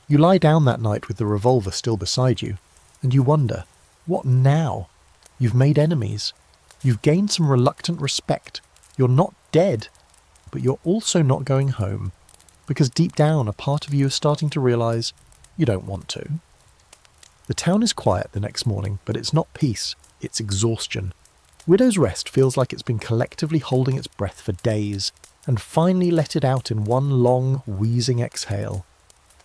You lie down that night with the revolver still beside you, and you wonder, what now? You've made enemies. You've gained some reluctant respect. You're not dead. but you're also not going home, because deep down a part of you is starting to realise you don't want to. The town is quiet the next morning, but it's not peace, it's exhaustion. Widow's Rest feels like it's been collectively holding its breath for days, and finally let it out in one long, wheezing exhale.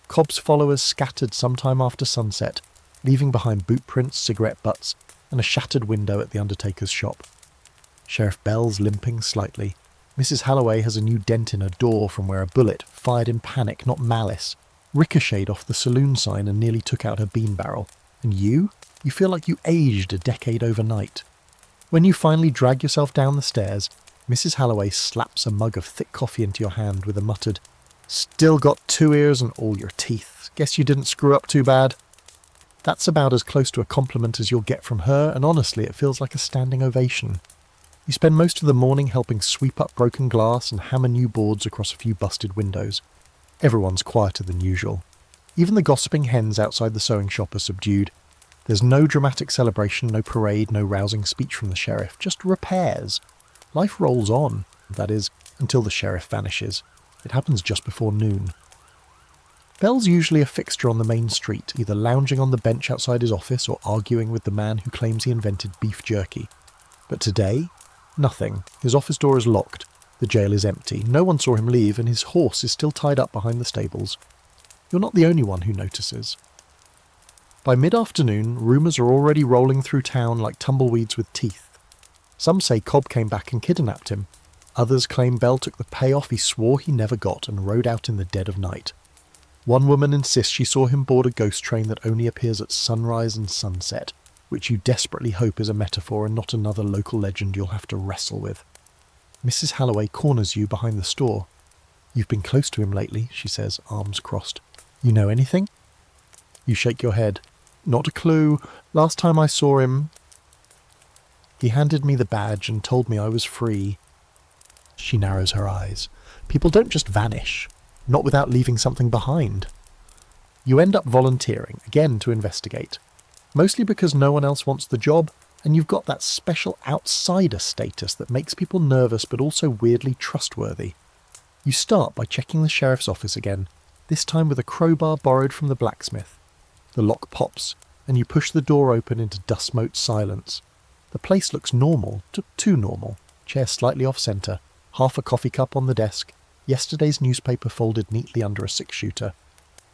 Cobb's followers scattered sometime after sunset, leaving behind boot prints, cigarette butts, and a shattered window at the undertaker's shop. Sheriff Bell's limping slightly. Mrs. Halloway has a new dent in her door from where a bullet, fired in panic, not malice, ricocheted off the saloon sign and nearly took out her bean barrel. And you feel like you aged a decade overnight. When you finally drag yourself down the stairs, Mrs. Halloway slaps a mug of thick coffee into your hand with a muttered, "Still got 2 ears and all your teeth. Guess you didn't screw up too bad." That's about as close to a compliment as you'll get from her, and honestly it feels like a standing ovation. You spend most of the morning helping sweep up broken glass and hammer new boards across a few busted windows. Everyone's quieter than usual. Even the gossiping hens outside the sewing shop are subdued. There's no dramatic celebration, no parade, no rousing speech from the sheriff, just repairs. Life rolls on, that is, until the sheriff vanishes. It happens just before noon. Bell's usually a fixture on the main street, either lounging on the bench outside his office or arguing with the man who claims he invented beef jerky. But today, nothing. His office door is locked. The jail is empty. No one saw him leave, and his horse is still tied up behind the stables. You're not the only one who notices. By mid-afternoon, rumours are already rolling through town like tumbleweeds with teeth. Some say Cobb came back and kidnapped him. Others claim Bell took the payoff he swore he never got and rode out in the dead of night. One woman insists she saw him board a ghost train that only appears at sunrise and sunset, which you desperately hope is a metaphor and not another local legend you'll have to wrestle with. Mrs. Halloway corners you behind the store. "You've been close to him lately," she says, arms crossed. "You know anything?" You shake your head. "Not a clue. Last time I saw him, he handed me the badge and told me I was free." She narrows her eyes. People don't just vanish, not without leaving something behind. You end up volunteering, again to investigate. Mostly because no one else wants the job, and you've got that special outsider status that makes people nervous but also weirdly trustworthy. You start by checking the sheriff's office again, this time with a crowbar borrowed from the blacksmith. The lock pops, and you push the door open into dust-mote silence. The place looks normal, too normal. Chair slightly off-centre, half a coffee cup on the desk, yesterday's newspaper folded neatly under a six-shooter.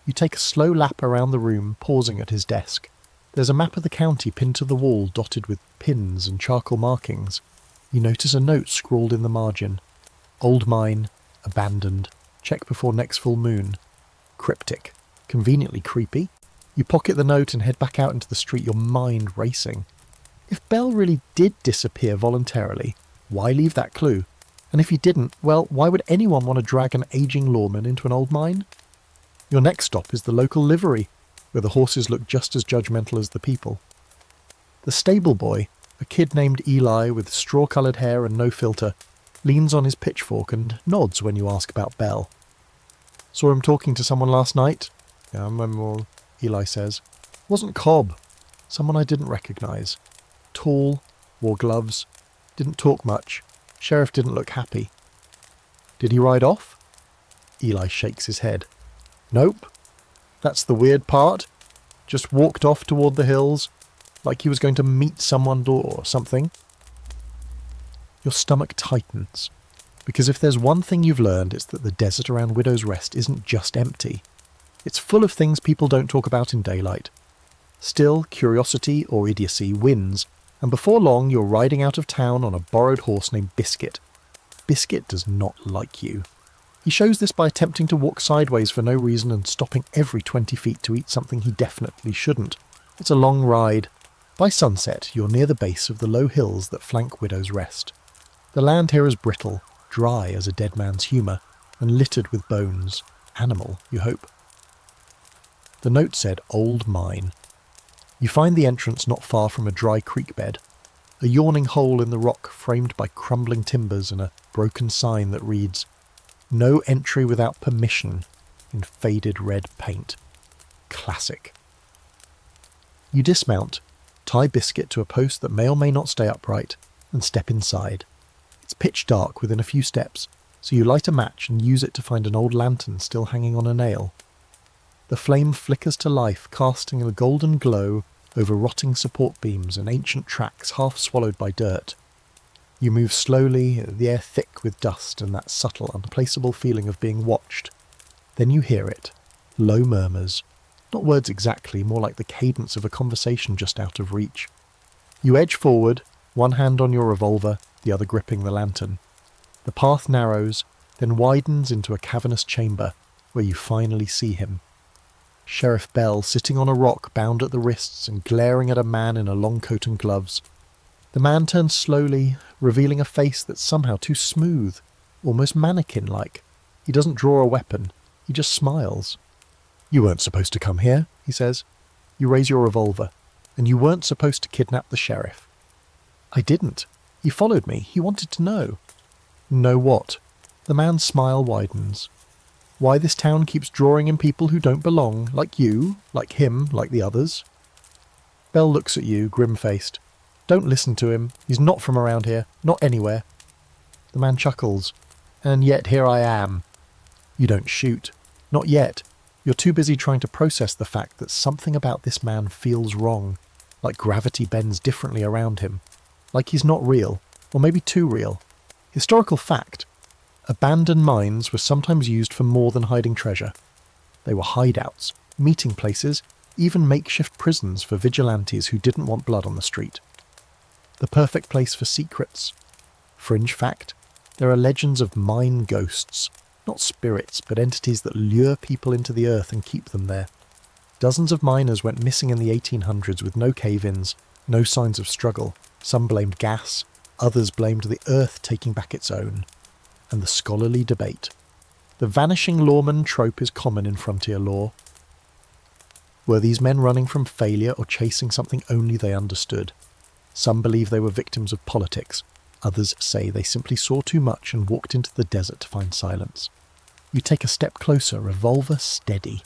You take a slow lap around the room, pausing at his desk. There's a map of the county pinned to the wall, dotted with pins and charcoal markings. You notice a note scrawled in the margin. Old mine, abandoned, check before next full moon. Cryptic. Conveniently creepy. You pocket the note and head back out into the street, your mind racing. If Bell really did disappear voluntarily, why leave that clue? And if he didn't, well, why would anyone want to drag an aging lawman into an old mine? Your next stop is the local livery, where the horses look just as judgmental as the people. The stable boy, a kid named Eli with straw-coloured hair and no filter, leans on his pitchfork and nods when you ask about Bell. "Saw him talking to someone last night?" "Yeah, I remember," Eli says. "Wasn't Cobb. Someone I didn't recognise. Tall, wore gloves, didn't talk much. Sheriff didn't look happy." "Did he ride off?" Eli shakes his head. "Nope. That's the weird part. Just walked off toward the hills, like he was going to meet someone or something." Your stomach tightens, because if there's one thing you've learned, it's that the desert around Widow's Rest isn't just empty. It's full of things people don't talk about in daylight. Still, curiosity or idiocy wins, and before long you're riding out of town on a borrowed horse named Biscuit. Biscuit does not like you. He shows this by attempting to walk sideways for no reason and stopping every 20 feet to eat something he definitely shouldn't. It's a long ride. By sunset, you're near the base of the low hills that flank Widow's Rest. The land here is brittle, dry as a dead man's humour, and littered with bones. Animal, you hope. The note said Old Mine. You find the entrance not far from a dry creek bed, a yawning hole in the rock framed by crumbling timbers and a broken sign that reads, "No entry without permission," in faded red paint. Classic. You dismount, tie Biscuit to a post that may or may not stay upright, and step inside. It's pitch dark within a few steps, so you light a match and use it to find an old lantern still hanging on a nail. The flame flickers to life, casting a golden glow over rotting support beams and ancient tracks half swallowed by dirt. You move slowly, the air thick with dust and that subtle, unplaceable feeling of being watched. Then you hear it. Low murmurs. Not words exactly, more like the cadence of a conversation just out of reach. You edge forward, one hand on your revolver, the other gripping the lantern. The path narrows, then widens into a cavernous chamber, where you finally see him. Sheriff Bell sitting on a rock bound at the wrists and glaring at a man in a long coat and gloves. The man turns slowly, revealing a face that's somehow too smooth, almost mannequin-like. He doesn't draw a weapon, he just smiles. "You weren't supposed to come here," he says. You raise your revolver, and you weren't supposed to kidnap the sheriff. "I didn't. He followed me, he wanted to know." "Know what?" The man's smile widens. "Why this town keeps drawing in people who don't belong, like you, like him, like the others." Bell looks at you, grim-faced. "Don't listen to him. He's not from around here. Not anywhere." The man chuckles. "And yet here I am." You don't shoot. Not yet. You're too busy trying to process the fact that something about this man feels wrong. Like gravity bends differently around him. Like he's not real. Or maybe too real. Historical fact. Abandoned mines were sometimes used for more than hiding treasure. They were hideouts, meeting places, even makeshift prisons for vigilantes who didn't want blood on the street. The perfect place for secrets. Fringe fact, there are legends of mine ghosts, not spirits, but entities that lure people into the earth and keep them there. Dozens of miners went missing in the 1800s with no cave-ins, no signs of struggle. Some blamed gas, others blamed the earth taking back its own. And the scholarly debate. The vanishing lawman trope is common in frontier lore. Were these men running from failure or chasing something only they understood? Some believe they were victims of politics. Others say they simply saw too much and walked into the desert to find silence. You take a step closer, revolver steady.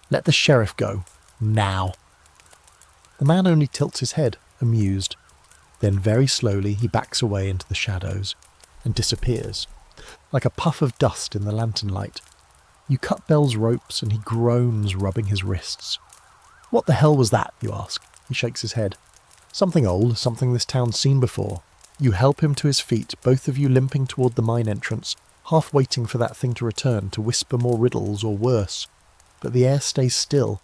Let the sheriff go. Now. The man only tilts his head, amused. Then very slowly he backs away into the shadows and disappears, like a puff of dust in the lantern light. You cut Bell's ropes and he groans, rubbing his wrists. "What the hell was that?" you ask. He shakes his head. "Something old, something this town's seen before." You help him to his feet, both of you limping toward the mine entrance, half waiting for that thing to return to whisper more riddles or worse. But the air stays still.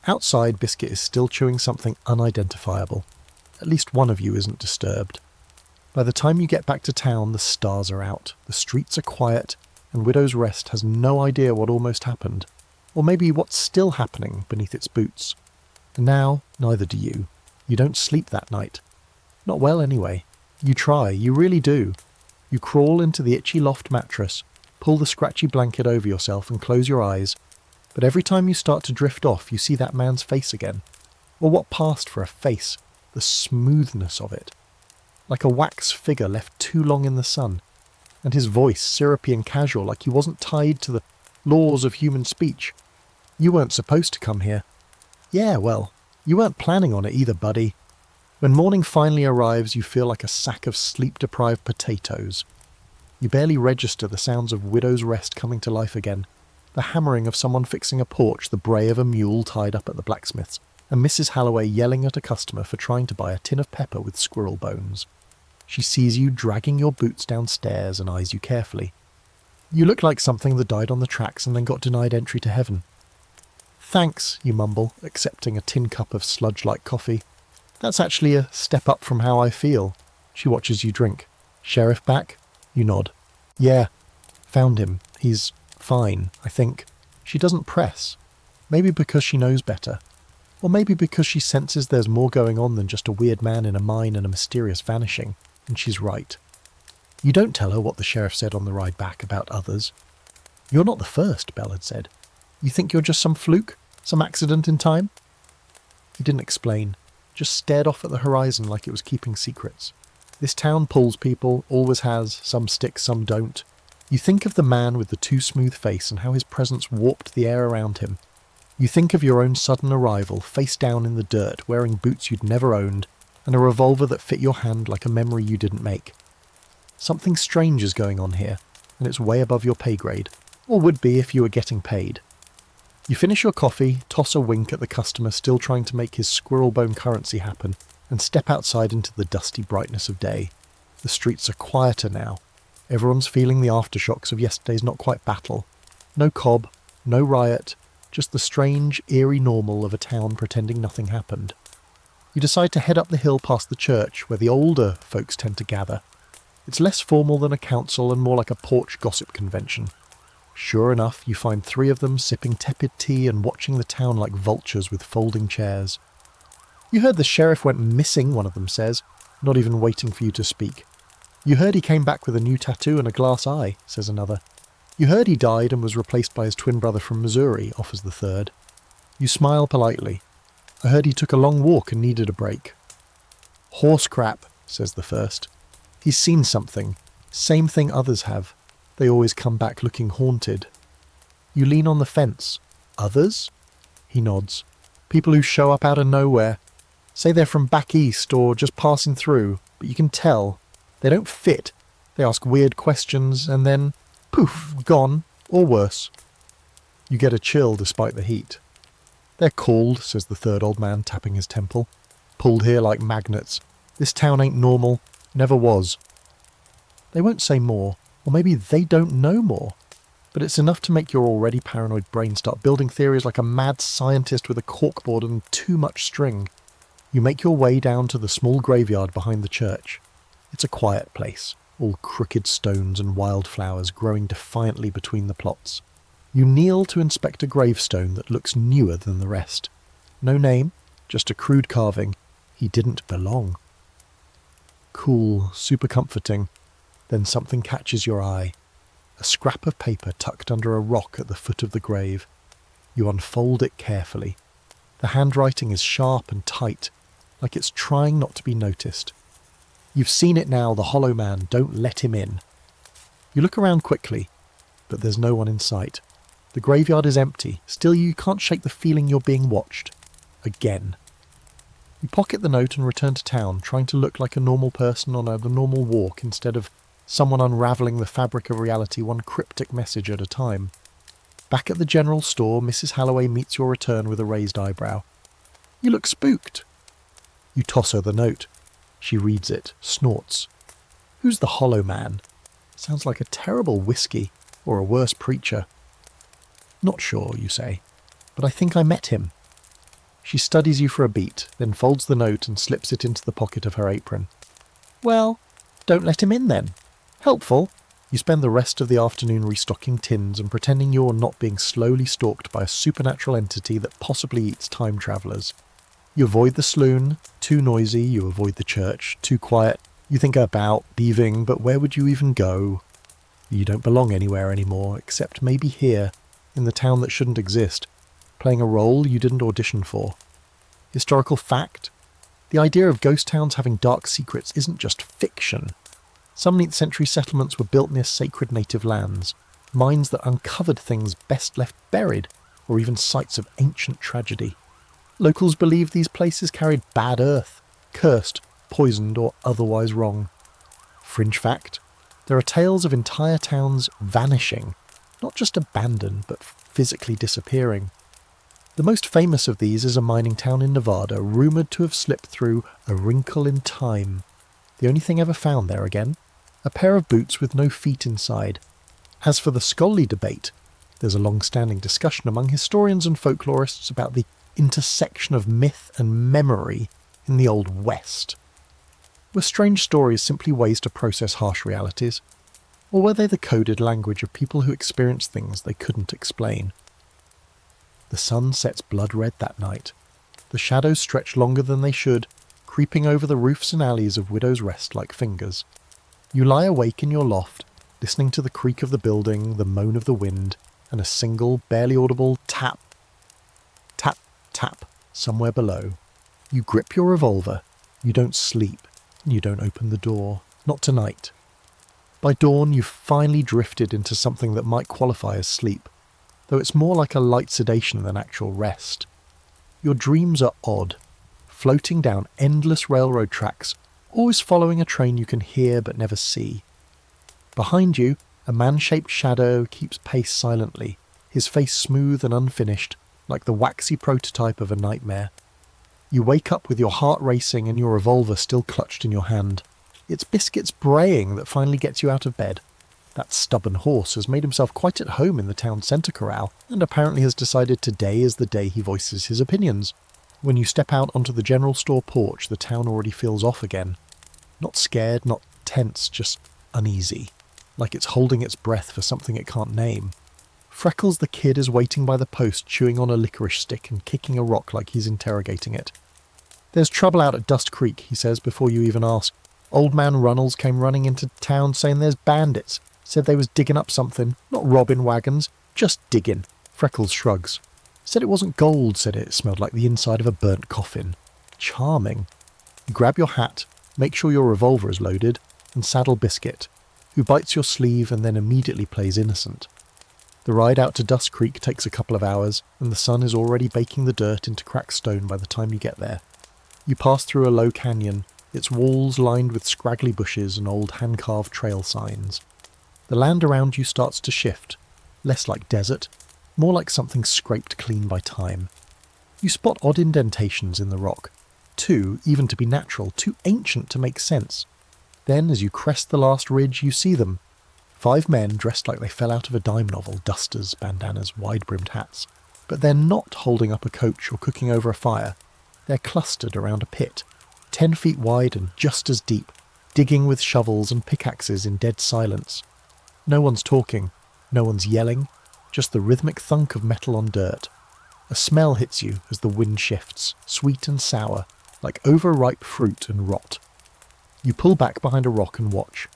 Outside, Biscuit is still chewing something unidentifiable. At least one of you isn't disturbed. By the time you get back to town, the stars are out, the streets are quiet, and Widow's Rest has no idea what almost happened, or maybe what's still happening beneath its boots. And now, neither do you. You don't sleep that night. Not well, anyway. You try, you really do. You crawl into the itchy loft mattress, pull the scratchy blanket over yourself and close your eyes, but every time you start to drift off, you see that man's face again. Or what passed for a face, the smoothness of it. Like a wax figure left too long in the sun, and his voice syrupy and casual like he wasn't tied to the laws of human speech. "You weren't supposed to come here." "Yeah, well, you weren't planning on it either, buddy." When morning finally arrives, you feel like a sack of sleep-deprived potatoes. You barely register the sounds of Widow's Rest coming to life again, the hammering of someone fixing a porch, the bray of a mule tied up at the blacksmith's, and Mrs. Halloway yelling at a customer for trying to buy a tin of pepper with squirrel bones. She sees you dragging your boots downstairs and eyes you carefully. You look like something that died on the tracks and then got denied entry to heaven. "Thanks," you mumble, accepting a tin cup of sludge-like coffee. "That's actually a step up from how I feel." She watches you drink. "Sheriff back?" You nod. "Yeah. Found him. He's fine, I think." She doesn't press. Maybe because she knows better. Or maybe because she senses there's more going on than just a weird man in a mine and a mysterious vanishing. And she's right. You don't tell her what the sheriff said on the ride back about others. "You're not the first," Bell had said. "You think you're just some fluke? Some accident in time?" He didn't explain. Just stared off at the horizon like it was keeping secrets. This town pulls people, always has, some stick, some don't. You think of the man with the too smooth face and how his presence warped the air around him. You think of your own sudden arrival, face down in the dirt, wearing boots you'd never owned, and a revolver that fit your hand like a memory you didn't make. Something strange is going on here. and it's way above your pay grade, or would be if you were getting paid. You finish your coffee, toss a wink at the customer still trying to make his squirrel bone currency happen, and step outside into the dusty brightness of day. The streets are quieter now. Everyone's feeling the aftershocks of yesterday's not-quite battle. No Cobb, no riot, just the strange, eerie normal of a town pretending nothing happened. You decide to head up the hill past the church, where the older folks tend to gather. It's less formal than a council and more like a porch gossip convention. Sure enough, you find 3 of them sipping tepid tea and watching the town like vultures with folding chairs. "You heard the sheriff went missing," one of them says, not even waiting for you to speak. "You heard he came back with a new tattoo and a glass eye," says another. "You heard he died and was replaced by his twin brother from Missouri," offers the third. You smile politely. "I heard he took a long walk and needed a break." "Horse crap," says the first. "He's seen something. Same thing others have. They always come back looking haunted." You lean on the fence. "Others?" He nods. "People who show up out of nowhere. Say they're from back east or just passing through, but you can tell. They don't fit. They ask weird questions and then, poof, gone, or worse." You get a chill despite the heat. "They're called," says the third old man, tapping his temple. "Pulled here like magnets. This town ain't normal. Never was." They won't say more, or maybe they don't know more. But it's enough to make your already paranoid brain start building theories like a mad scientist with a corkboard and too much string. You make your way down to the small graveyard behind the church. It's a quiet place, all crooked stones and wildflowers growing defiantly between the plots. You kneel to inspect a gravestone that looks newer than the rest. No name, just a crude carving. He didn't belong. Cool, super comforting. Then something catches your eye. A scrap of paper tucked under a rock at the foot of the grave. You unfold it carefully. The handwriting is sharp and tight, like it's trying not to be noticed. You've seen it now, the hollow man, don't let him in. You look around quickly, but there's no one in sight. The graveyard is empty, still you can't shake the feeling you're being watched. Again. You pocket the note and return to town, trying to look like a normal person on a normal walk instead of someone unravelling the fabric of reality one cryptic message at a time. Back at the general store, Mrs. Halloway meets your return with a raised eyebrow. "You look spooked." You toss her the note. She reads it, snorts. "Who's the hollow man? Sounds like a terrible whiskey, or a worse preacher." "Not sure," you say, "but I think I met him." She studies you for a beat, then folds the note and slips it into the pocket of her apron. "Well, don't let him in then. Helpful." You spend the rest of the afternoon restocking tins and pretending you're not being slowly stalked by a supernatural entity that possibly eats time travellers. You avoid the saloon, too noisy. You avoid the church, too quiet. You think about leaving, but where would you even go? You don't belong anywhere anymore, except maybe here, in the town that shouldn't exist, playing a role you didn't audition for. Historical fact? The idea of ghost towns having dark secrets isn't just fiction. Some 9th century settlements were built near sacred native lands, mines that uncovered things best left buried, or even sites of ancient tragedy. Locals believed these places carried bad earth, cursed, poisoned, or otherwise wrong. Fringe fact? There are tales of entire towns vanishing, not just abandoned, but physically disappearing. The most famous of these is a mining town in Nevada, rumoured to have slipped through a wrinkle in time. The only thing ever found there again? A pair of boots with no feet inside. As for the scholarly debate, there's a long-standing discussion among historians and folklorists about the intersection of myth and memory in the Old West. Were strange stories simply ways to process harsh realities? Or were they the coded language of people who experienced things they couldn't explain? The sun sets blood red that night. The shadows stretch longer than they should, creeping over the roofs and alleys of Widow's Rest like fingers. You lie awake in your loft, listening to the creak of the building, the moan of the wind, and a single, barely audible tap, tap, tap somewhere below. You grip your revolver. You don't sleep. You don't open the door. Not tonight. By dawn, you've finally drifted into something that might qualify as sleep, though it's more like a light sedation than actual rest. Your dreams are odd, floating down endless railroad tracks, always following a train you can hear but never see. Behind you, A man-shaped shadow keeps pace silently, his face smooth and unfinished, like the waxy prototype of a nightmare. You wake up with your heart racing and your revolver still clutched in your hand. It's Biscuit's braying that finally gets you out of bed. That stubborn horse has made himself quite at home in the town centre corral, and apparently has decided today is the day he voices his opinions. When you step out onto the general store porch, the town already feels off again. Not scared, not tense, just uneasy. Like it's holding its breath for something it can't name. Freckles the kid is waiting by the post, chewing on a licorice stick and kicking a rock like he's interrogating it. "There's trouble out at Dust Creek," he says before you even ask. "Old man Runnels came running into town saying there's bandits. Said they was digging up something, not robbing wagons, just digging." Freckles shrugs. "Said it wasn't gold," said it smelled like the inside of a burnt coffin. Charming. You grab your hat, make sure your revolver is loaded, and saddle Biscuit, who bites your sleeve and then immediately plays innocent. The ride out to Dust Creek takes a couple of hours, and the sun is already baking the dirt into cracked stone by the time you get there. You pass through a low canyon, its walls lined with scraggly bushes and old hand-carved trail signs. The land around you starts to shift, less like desert, more like something scraped clean by time. You spot odd indentations in the rock, too, even to be natural, too ancient to make sense. Then, as you crest the last ridge, you see them. 5 men dressed like they fell out of a dime novel, dusters, bandanas, wide-brimmed hats. But they're not holding up a coach or cooking over a fire. They're clustered around a pit, 10 feet wide and just as deep, digging with shovels and pickaxes in dead silence. No one's talking, no one's yelling, just the rhythmic thunk of metal on dirt. A smell hits you as the wind shifts, sweet and sour, like overripe fruit and rot. You pull back behind a rock and watch.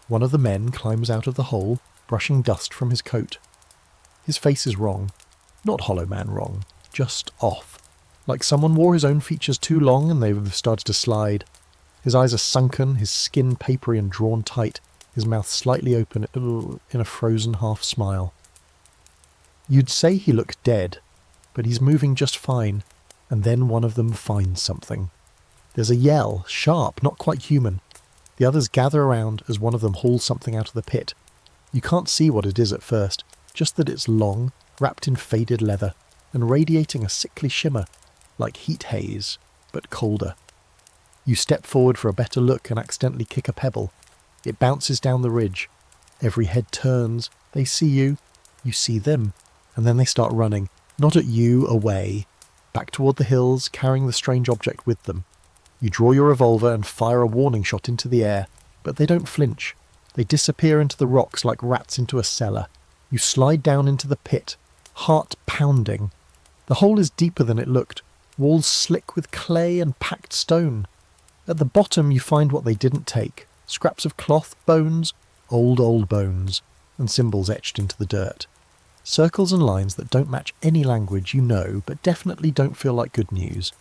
One of the men climbs out of the hole, brushing dust from his coat. His face is wrong. Not Hollow Man wrong, just off. Like someone wore his own features too long and they've started to slide. His eyes are sunken, his skin papery and drawn tight, his mouth slightly open in a frozen half smile. You'd say he looked dead, but he's moving just fine, and then one of them finds something. There's a yell, sharp, not quite human. The others gather around as one of them hauls something out of the pit. You can't see what it is at first, just that it's long, wrapped in faded leather, and radiating a sickly shimmer, like heat haze, but colder. You step forward for a better look and accidentally kick a pebble. It bounces down the ridge. Every head turns, they see you see them, and then they start running, not at you, away, back toward the hills, carrying the strange object with them. You draw your revolver and fire a warning shot into the air, but they don't flinch. They disappear into the rocks like rats into a cellar. You slide down into the pit, heart pounding. The hole is deeper than it looked, walls slick with clay and packed stone. At the bottom you find what they didn't take, scraps of cloth, bones, old bones, and symbols etched into the dirt. Circles and lines that don't match any language you know, but definitely don't feel like good news.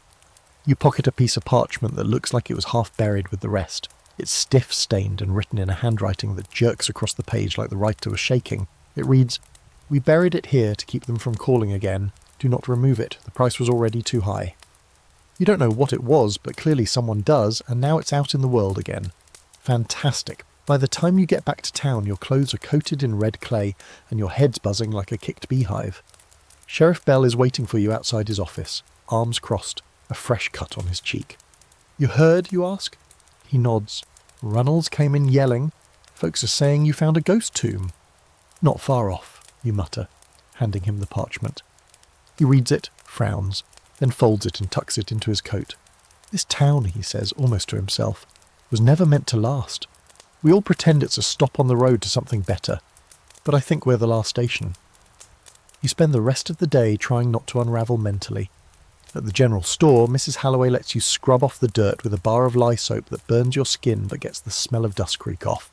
You pocket a piece of parchment that looks like it was half buried with the rest. It's stiff-stained and written in a handwriting that jerks across the page like the writer was shaking. It reads, "We buried it here to keep them from calling again. Do not remove it. The price was already too high." You don't know what it was, but clearly someone does, and now it's out in the world again. Fantastic. By the time you get back to town, your clothes are coated in red clay, and your head's buzzing like a kicked beehive. Sheriff Bell is waiting for you outside his office, arms crossed, a fresh cut on his cheek. "You heard, you ask?" He nods. "Runnels came in yelling. Folks are saying you found a ghost tomb." "Not far off," you mutter, handing him the parchment. He reads it, frowns, then folds it and tucks it into his coat. "This town," he says, almost to himself, "was never meant to last. We all pretend it's a stop on the road to something better, but I think we're the last station." You spend the rest of the day trying not to unravel mentally. At the general store, Mrs. Halloway lets you scrub off the dirt with a bar of lye soap that burns your skin but gets the smell of Dust Creek off.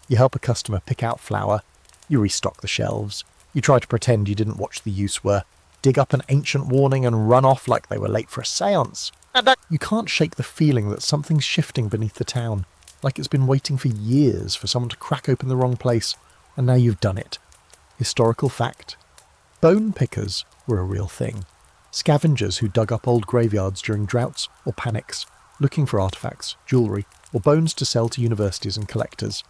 You help a customer pick out flour. You restock the shelves. You try to pretend you didn't watch the use were, dig up an ancient warning and run off like they were late for a séance. You can't shake the feeling that something's shifting beneath the town, like it's been waiting for years for someone to crack open the wrong place, and now you've done it. Historical fact. Bone pickers were a real thing. Scavengers who dug up old graveyards during droughts or panics, looking for artefacts, jewellery, or bones to sell to universities and collectors.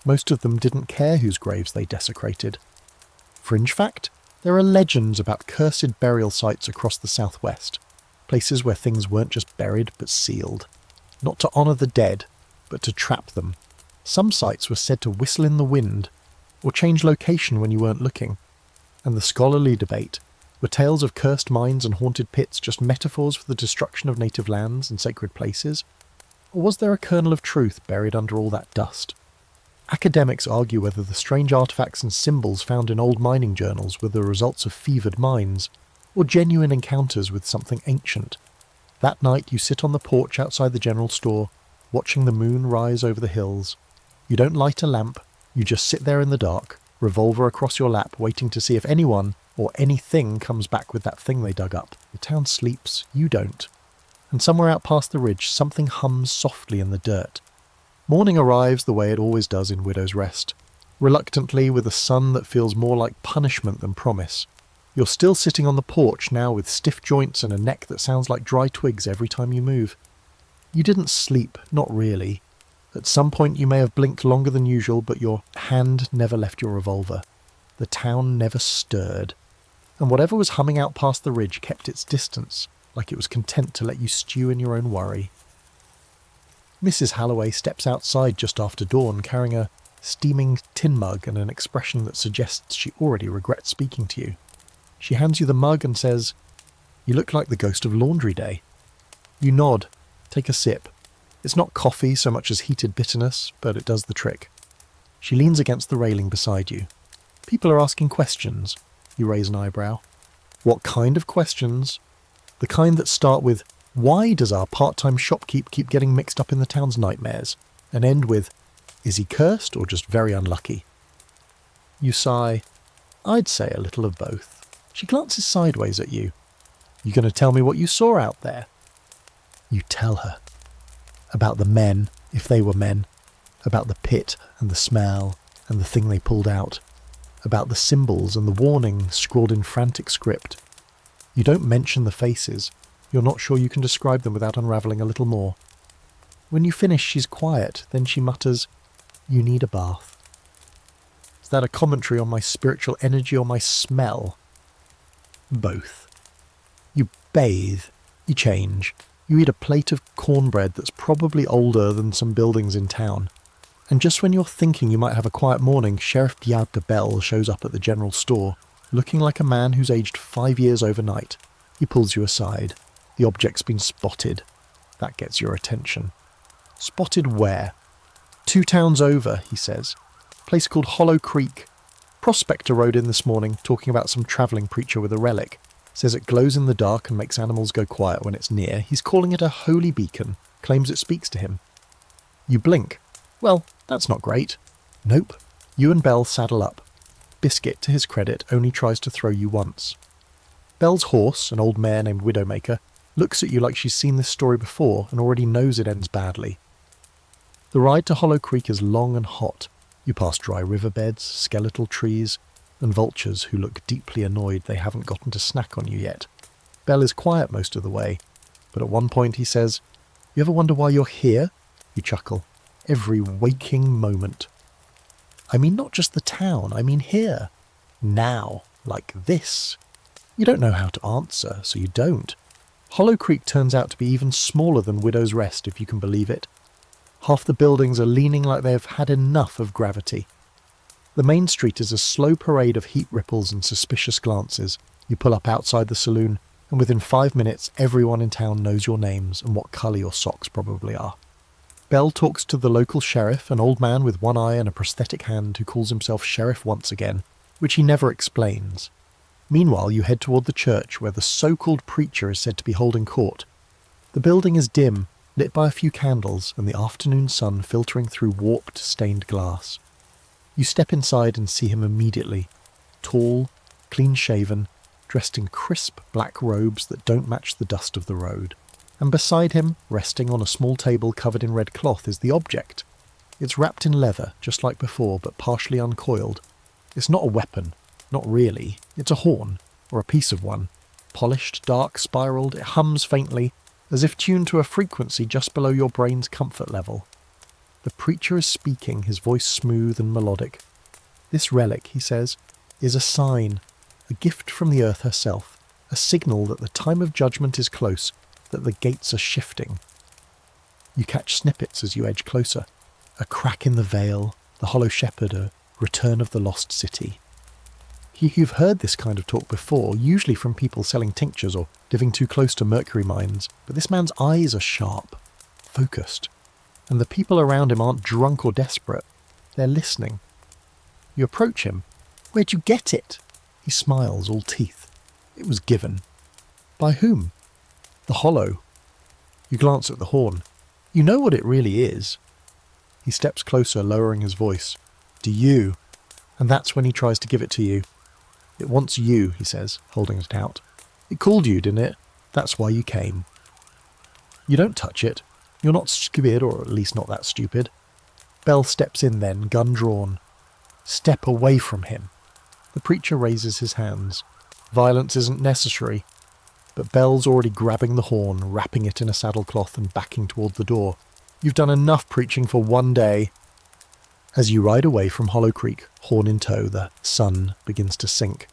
Most of them didn't care whose graves they desecrated. Fringe fact, there are legends about cursed burial sites across the southwest, places where things weren't just buried but sealed. Not to honour the dead, but to trap them. Some sites were said to whistle in the wind, or change location when you weren't looking. And the scholarly debate, were tales of cursed mines and haunted pits just metaphors for the destruction of native lands and sacred places? Or was there a kernel of truth buried under all that dust? Academics argue whether the strange artefacts and symbols found in old mining journals were the results of fevered mines, or genuine encounters with something ancient. That night you sit on the porch outside the general store, watching the moon rise over the hills. You don't light a lamp, you just sit there in the dark, revolver across your lap, waiting to see if anyone or anything comes back with that thing they dug up. The town sleeps, you don't. And somewhere out past the ridge, something hums softly in the dirt. Morning arrives the way it always does in Widow's Rest, reluctantly with a sun that feels more like punishment than promise. You're still sitting on the porch now with stiff joints and a neck that sounds like dry twigs every time you move. You didn't sleep, not really. At some point you may have blinked longer than usual, but your hand never left your revolver. The town never stirred. And whatever was humming out past the ridge kept its distance, like it was content to let you stew in your own worry. Mrs. Halloway steps outside just after dawn, carrying a steaming tin mug and an expression that suggests she already regrets speaking to you. She hands you the mug and says, "You look like the ghost of laundry day." You nod, take a sip. It's not coffee so much as heated bitterness, but it does the trick. She leans against the railing beside you. People are asking questions. You raise an eyebrow. What kind of questions? The kind that start with, "Why does our part-time shopkeep keep getting mixed up in the town's nightmares?" and end with, "Is he cursed or just very unlucky?" You sigh. "I'd say a little of both." She glances sideways at you. "You going to tell me what you saw out there?" You tell her. About the men, if they were men. About the pit and the smell and the thing they pulled out. About the symbols and the warning scrawled in frantic script. You don't mention the faces. You're not sure you can describe them without unravelling a little more. When you finish, she's quiet. Then she mutters, "You need a bath." Is that a commentary on my spiritual energy or my smell? Both. You bathe. You change. You eat a plate of cornbread that's probably older than some buildings in town. And just when you're thinking you might have a quiet morning, Sheriff Diablo Bell shows up at the general store, looking like a man who's aged 5 years overnight. He pulls you aside. The object's been spotted. That gets your attention. Spotted where? 2 towns over, he says. Place called Hollow Creek. Prospector rode in this morning, talking about some travelling preacher with a relic. Says it glows in the dark and makes animals go quiet when it's near. He's calling it a holy beacon. Claims it speaks to him. You blink. Well, that's not great. Nope. You and Bell saddle up. Biscuit, to his credit, only tries to throw you once. Bell's horse, an old mare named Widowmaker, looks at you like she's seen this story before and already knows it ends badly. The ride to Hollow Creek is long and hot. You pass dry riverbeds, skeletal trees, and vultures who look deeply annoyed they haven't gotten to snack on you yet. Bell is quiet most of the way, but at one point he says, "You ever wonder why you're here?" You chuckle. "Every waking moment." "I mean not just the town, I mean here. Now, like this." You don't know how to answer, so you don't. Hollow Creek turns out to be even smaller than Widow's Rest, if you can believe it. Half the buildings are leaning like they have had enough of gravity. The main street is a slow parade of heat ripples and suspicious glances. You pull up outside the saloon, and within 5 minutes everyone in town knows your names and what colour your socks probably are. Bell talks to the local sheriff, an old man with one eye and a prosthetic hand who calls himself Sheriff once again, which he never explains. Meanwhile, you head toward the church where the so-called preacher is said to be holding court. The building is dim, lit by a few candles and the afternoon sun filtering through warped, stained glass. You step inside and see him immediately. Tall, clean-shaven, dressed in crisp black robes that don't match the dust of the road. And beside him, resting on a small table covered in red cloth, is the object. It's wrapped in leather, just like before, but partially uncoiled. It's not a weapon. Not really. It's a horn, or a piece of one. Polished, dark, spiraled, it hums faintly, as if tuned to a frequency just below your brain's comfort level. The preacher is speaking, his voice smooth and melodic. This relic, he says, is a sign, a gift from the earth herself, a signal that the time of judgment is close, that the gates are shifting. You catch snippets as you edge closer. A crack in the veil, the hollow shepherd, a return of the lost city. You've heard this kind of talk before, usually from people selling tinctures or living too close to mercury mines, but this man's eyes are sharp, focused, and the people around him aren't drunk or desperate. They're listening. You approach him. Where'd you get it? He smiles, all teeth. It was given. By whom? The hollow. You glance at the horn. You know what it really is. He steps closer, lowering his voice. Do you? And that's when he tries to give it to you. It wants you, he says, holding it out. It called you, didn't it? That's why you came. You don't touch it. You're not stupid, or at least not that stupid. Bell steps in then, gun drawn. Step away from him. The preacher raises his hands. Violence isn't necessary. But Bell's already grabbing the horn, wrapping it in a saddlecloth and backing toward the door. You've done enough preaching for one day. As you ride away from Hollow Creek, horn in tow, the sun begins to sink.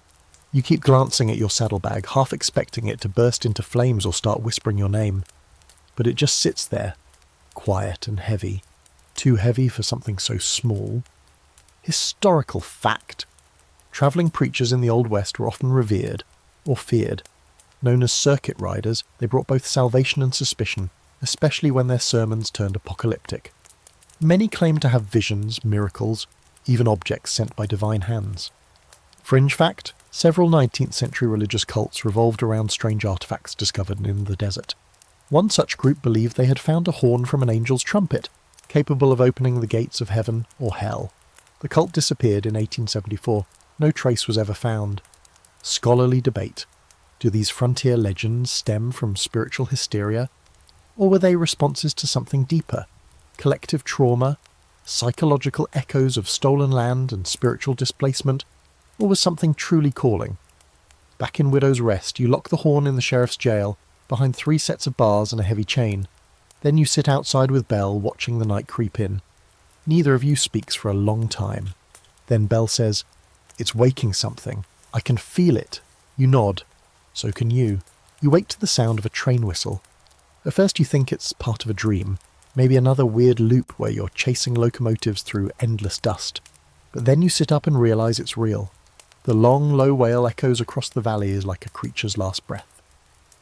You keep glancing at your saddlebag, half expecting it to burst into flames or start whispering your name. But it just sits there, quiet and heavy. Too heavy for something so small. Historical fact. Travelling preachers in the Old West were often revered, or feared. Known as circuit riders, they brought both salvation and suspicion, especially when their sermons turned apocalyptic. Many claim to have visions, miracles, even objects sent by divine hands. Fringe fact, several 19th century religious cults revolved around strange artifacts discovered in the desert. One such group believed they had found a horn from an angel's trumpet, capable of opening the gates of heaven or hell. The cult disappeared in 1874. No trace was ever found. Scholarly debate. Do these frontier legends stem from spiritual hysteria? Or were they responses to something deeper? Collective trauma? Psychological echoes of stolen land and spiritual displacement? Or was something truly calling? Back in Widow's Rest, you lock the horn in the sheriff's jail, behind 3 sets of bars and a heavy chain. Then you sit outside with Bell, watching the night creep in. Neither of you speaks for a long time. Then Bell says, "It's waking something. I can feel it." You nod. So can you. You wake to the sound of a train whistle. At first you think it's part of a dream, maybe another weird loop where you're chasing locomotives through endless dust. But then you sit up and realise it's real. The long, low wail echoes across the valley like a creature's last breath.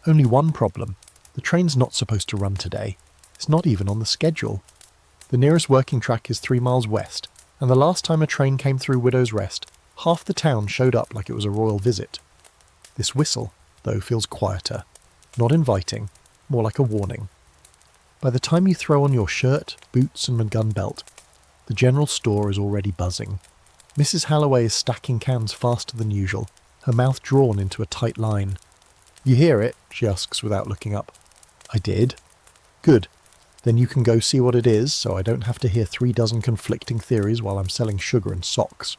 Only one problem. The train's not supposed to run today. It's not even on the schedule. The nearest working track is 3 miles west, and the last time a train came through Widow's Rest, half the town showed up like it was a royal visit. This whistle, though, feels quieter. Not inviting, more like a warning. By the time you throw on your shirt, boots and gun belt, the general store is already buzzing. Mrs. Halloway is stacking cans faster than usual, her mouth drawn into a tight line. "You hear it?" she asks without looking up. "I did." "Good. Then you can go see what it is, so I don't have to hear 36 conflicting theories while I'm selling sugar and socks."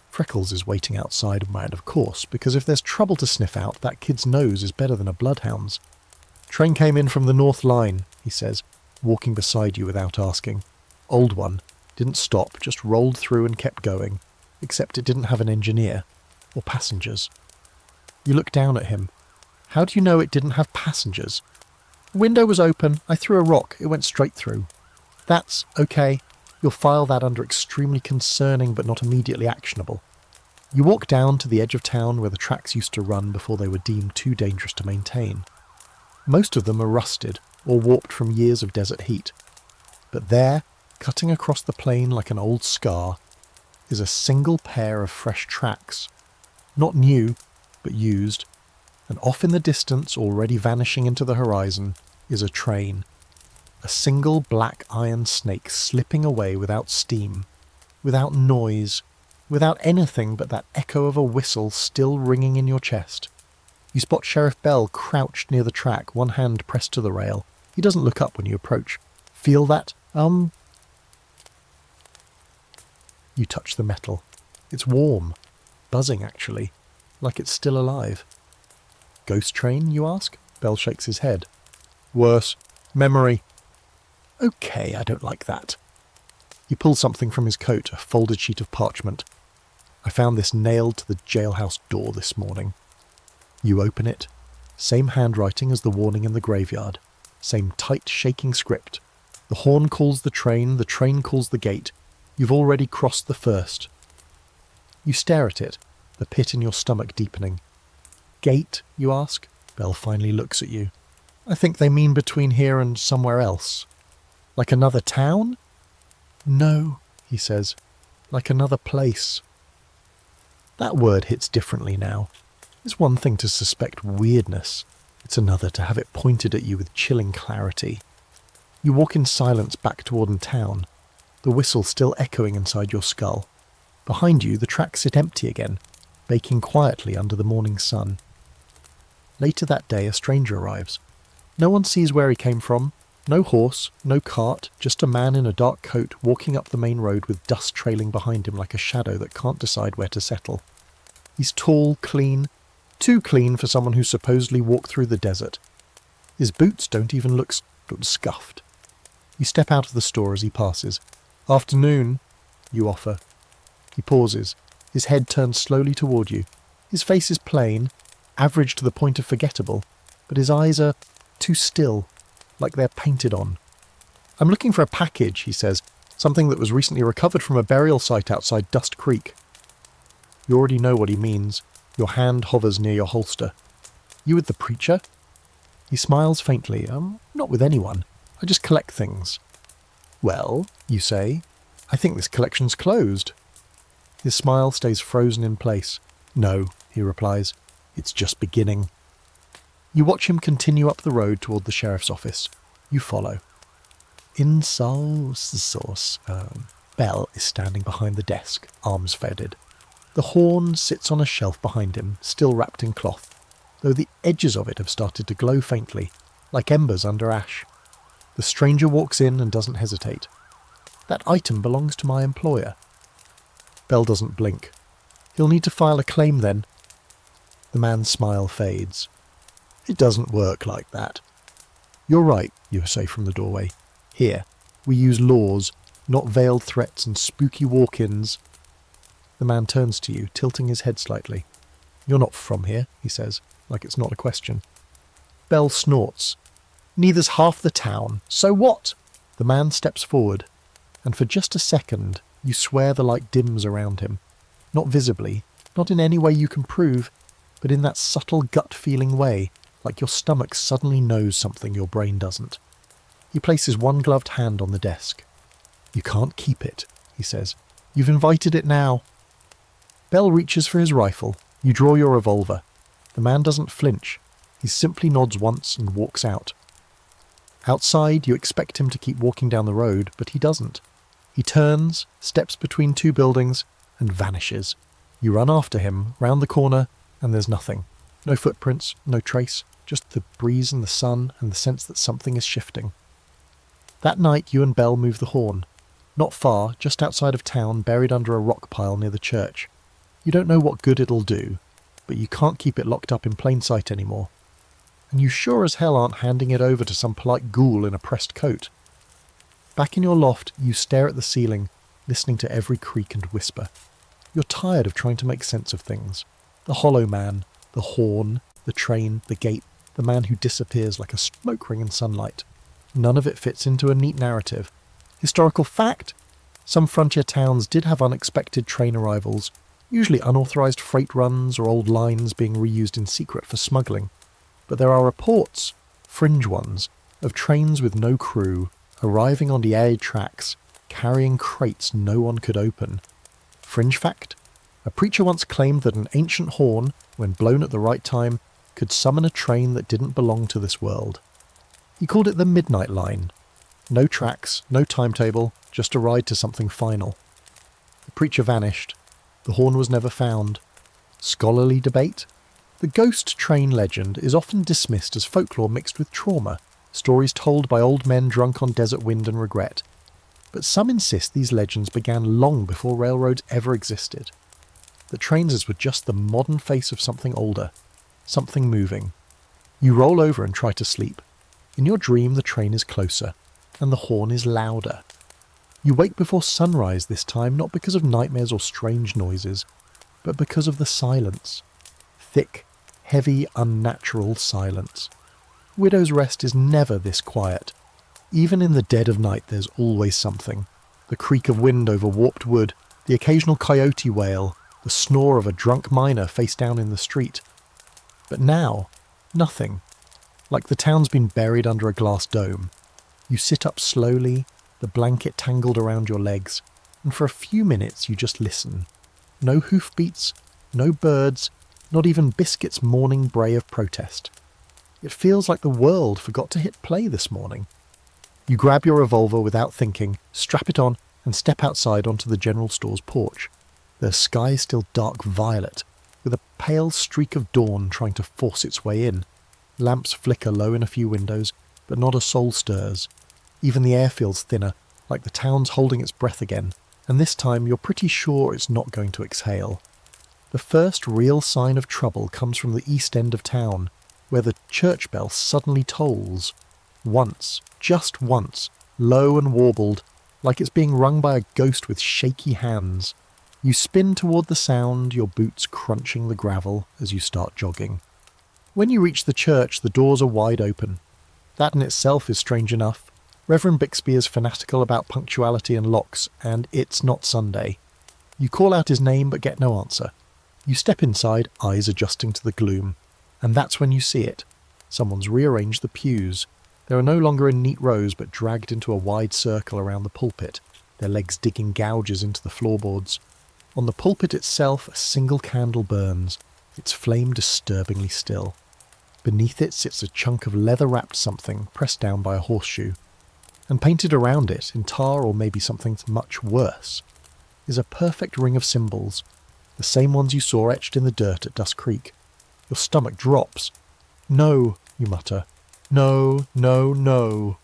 Freckles is waiting outside, mad of course, because if there's trouble to sniff out, that kid's nose is better than a bloodhound's. "Train came in from the North Line," he says, walking beside you without asking. "Old one. Didn't stop, just rolled through and kept going. Except it didn't have an engineer. Or passengers." You look down at him. "How do you know it didn't have passengers?" "The window was open. I threw a rock. It went straight through." "That's okay. You'll file that under extremely concerning but not immediately actionable." You walk down to the edge of town where the tracks used to run before they were deemed too dangerous to maintain. Most of them are rusted or warped from years of desert heat. But there, cutting across the plain like an old scar, is a single pair of fresh tracks. Not new, but used. And off in the distance, already vanishing into the horizon, is a train. A single black iron snake slipping away without steam, without noise, without anything but that echo of a whistle still ringing in your chest. You spot Sheriff Bell crouched near the track, one hand pressed to the rail. He doesn't look up when you approach. "Feel that? You touch the metal. It's warm. Buzzing, actually. Like it's still alive. "Ghost train, you ask?" Bell shakes his head. "Worse. Memory." Okay, I don't like that. He pulls something from his coat, a folded sheet of parchment. I found this nailed to the jailhouse door this morning. You open it. Same handwriting as the warning in the graveyard. Same tight, shaking script. The horn calls the train calls the gate. You've already crossed the first. You stare at it, the pit in your stomach deepening. Gate, you ask? Belle finally looks at you. I think they mean between here and somewhere else. Like another town? No, he says. Like another place. That word hits differently now. It's one thing to suspect weirdness. It's another to have it pointed at you with chilling clarity. You walk in silence back toward town, the whistle still echoing inside your skull. Behind you, the tracks sit empty again, baking quietly under the morning sun. Later that day, a stranger arrives. No one sees where he came from. No horse, no cart, just a man in a dark coat walking up the main road with dust trailing behind him like a shadow that can't decide where to settle. He's tall, clean, too clean for someone who supposedly walked through the desert. His boots don't even look scuffed. You step out of the store as he passes. Afternoon, you offer. He pauses, his head turns slowly toward you. His face is plain, average to the point of forgettable, but his eyes are too still, like they're painted on. I'm looking for a package, he says, something that was recently recovered from a burial site outside Dust Creek. You already know what he means. Your hand hovers near your holster. You with the preacher? He smiles faintly. Not with anyone. I just collect things. Well, you say, I think this collection's closed. His smile stays frozen in place. No, he replies, it's just beginning. You watch him continue up the road toward the sheriff's office. You follow. Belle is standing behind the desk, arms folded. The horn sits on a shelf behind him, still wrapped in cloth, though the edges of it have started to glow faintly, like embers under ash. The stranger walks in and doesn't hesitate. That item belongs to my employer. Belle doesn't blink. He'll need to file a claim then. The man's smile fades. It doesn't work like that. You're right, you say from the doorway. Here, we use laws, not veiled threats and spooky walk-ins. The man turns to you, tilting his head slightly. You're not from here, he says, like it's not a question. Belle snorts. Neither's half the town. So what? The man steps forward, and for just a second, you swear the light dims around him. Not visibly, not in any way you can prove, but in that subtle gut-feeling way, like your stomach suddenly knows something your brain doesn't. He places one gloved hand on the desk. You can't keep it, he says. You've invited it now. Belle reaches for his rifle. You draw your revolver. The man doesn't flinch. He simply nods once and walks out. Outside, you expect him to keep walking down the road, but he doesn't. He turns, steps between two buildings, and vanishes. You run after him, round the corner, and there's nothing. No footprints, no trace, just the breeze and the sun and the sense that something is shifting. That night, you and Belle move the horn. Not far, just outside of town, buried under a rock pile near the church. You don't know what good it'll do, but you can't keep it locked up in plain sight anymore. And you sure as hell aren't handing it over to some polite ghoul in a pressed coat. Back in your loft, you stare at the ceiling, listening to every creak and whisper. You're tired of trying to make sense of things. The hollow man, the horn, the train, the gate, the man who disappears like a smoke ring in sunlight. None of it fits into a neat narrative. Historical fact? Some frontier towns did have unexpected train arrivals, usually unauthorized freight runs or old lines being reused in secret for smuggling. But there are reports, fringe ones, of trains with no crew, arriving on the air tracks, carrying crates no one could open. Fringe fact? A preacher once claimed that an ancient horn, when blown at the right time, could summon a train that didn't belong to this world. He called it the Midnight Line. No tracks, no timetable, just a ride to something final. The preacher vanished. The horn was never found. Scholarly debate? The ghost train legend is often dismissed as folklore mixed with trauma, stories told by old men drunk on desert wind and regret. But some insist these legends began long before railroads ever existed. That trains were just the modern face of something older, something moving. You roll over and try to sleep. In your dream, the train is closer, and the horn is louder. You wake before sunrise this time, not because of nightmares or strange noises, but because of the silence. Thick, heavy, unnatural silence. Widow's Rest is never this quiet. Even in the dead of night there's always something. The creak of wind over warped wood, the occasional coyote wail, the snore of a drunk miner face down in the street. But now, nothing. Like the town's been buried under a glass dome. You sit up slowly, the blanket tangled around your legs, and for a few minutes you just listen. No hoofbeats, no birds, not even Biscuit's morning bray of protest. It feels like the world forgot to hit play this morning. You grab your revolver without thinking, strap it on, and step outside onto the general store's porch. The sky is still dark violet, with a pale streak of dawn trying to force its way in. Lamps flicker low in a few windows, but not a soul stirs. Even the air feels thinner, like the town's holding its breath again, and this time you're pretty sure it's not going to exhale. The first real sign of trouble comes from the east end of town, where the church bell suddenly tolls. Once, just once, low and warbled, like it's being rung by a ghost with shaky hands. You spin toward the sound, your boots crunching the gravel as you start jogging. When you reach the church, the doors are wide open. That in itself is strange enough. Reverend Bixby is fanatical about punctuality and locks, and it's not Sunday. You call out his name but get no answer. You step inside, eyes adjusting to the gloom, and that's when you see it. Someone's rearranged the pews. They are no longer in neat rows but dragged into a wide circle around the pulpit, their legs digging gouges into the floorboards. On the pulpit itself, a single candle burns, its flame disturbingly still. Beneath it sits a chunk of leather-wrapped something pressed down by a horseshoe. And painted around it, in tar or maybe something much worse, is a perfect ring of symbols, the same ones you saw etched in the dirt at Dusk Creek. Your stomach drops. No, you mutter. No, no, no.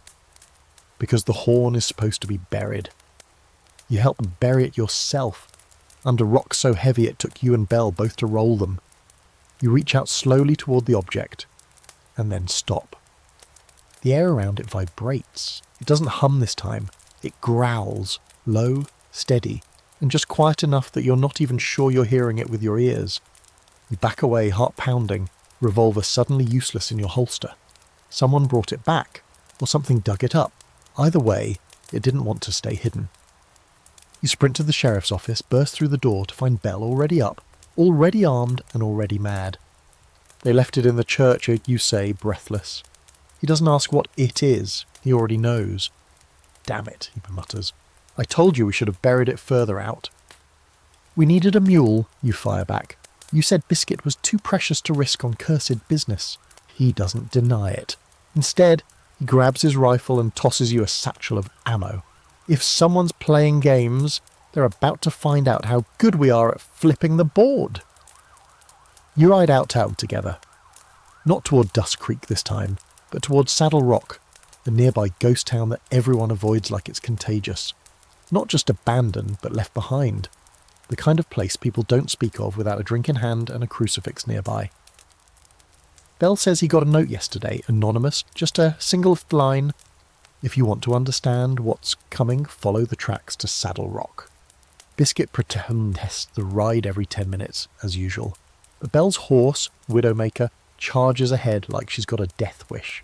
Because the horn is supposed to be buried. You help bury it yourself, under rocks so heavy it took you and Belle both to roll them. You reach out slowly toward the object, and then stop. The air around it vibrates. It doesn't hum this time. It growls, low, steady, and just quiet enough that you're not even sure you're hearing it with your ears. You back away, heart pounding, revolver suddenly useless in your holster. Someone brought it back, or something dug it up. Either way, it didn't want to stay hidden. You sprint to the sheriff's office, burst through the door to find Belle already up, already armed and already mad. They left it in the church, you say, breathless. He doesn't ask what it is. He already knows. Damn it, he mutters. I told you we should have buried it further out. We needed a mule, you fire back. You said Biscuit was too precious to risk on cursed business. He doesn't deny it. Instead, he grabs his rifle and tosses you a satchel of ammo. If someone's playing games, they're about to find out how good we are at flipping the board. You ride out town together. Not toward Dusk Creek this time, but towards Saddle Rock, the nearby ghost town that everyone avoids like it's contagious. Not just abandoned, but left behind. The kind of place people don't speak of without a drink in hand and a crucifix nearby. Belle says he got a note yesterday, anonymous, just a single line. If you want to understand what's coming, follow the tracks to Saddle Rock. Biscuit protests the ride every 10 minutes, as usual. But Belle's horse, Widowmaker, charges ahead like she's got a death wish.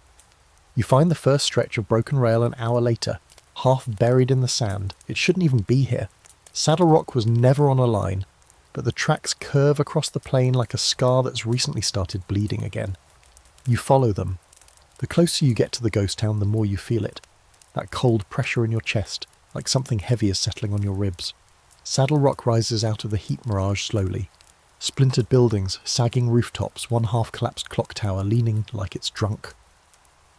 You find the first stretch of broken rail an hour later, half buried in the sand. It shouldn't even be here. Saddle Rock was never on a line, but the tracks curve across the plain like a scar that's recently started bleeding again. You follow them. The closer you get to the ghost town, the more you feel it. That cold pressure in your chest, like something heavy is settling on your ribs. Saddle Rock rises out of the heat mirage slowly. Splintered buildings, sagging rooftops, one half-collapsed clock tower leaning like it's drunk.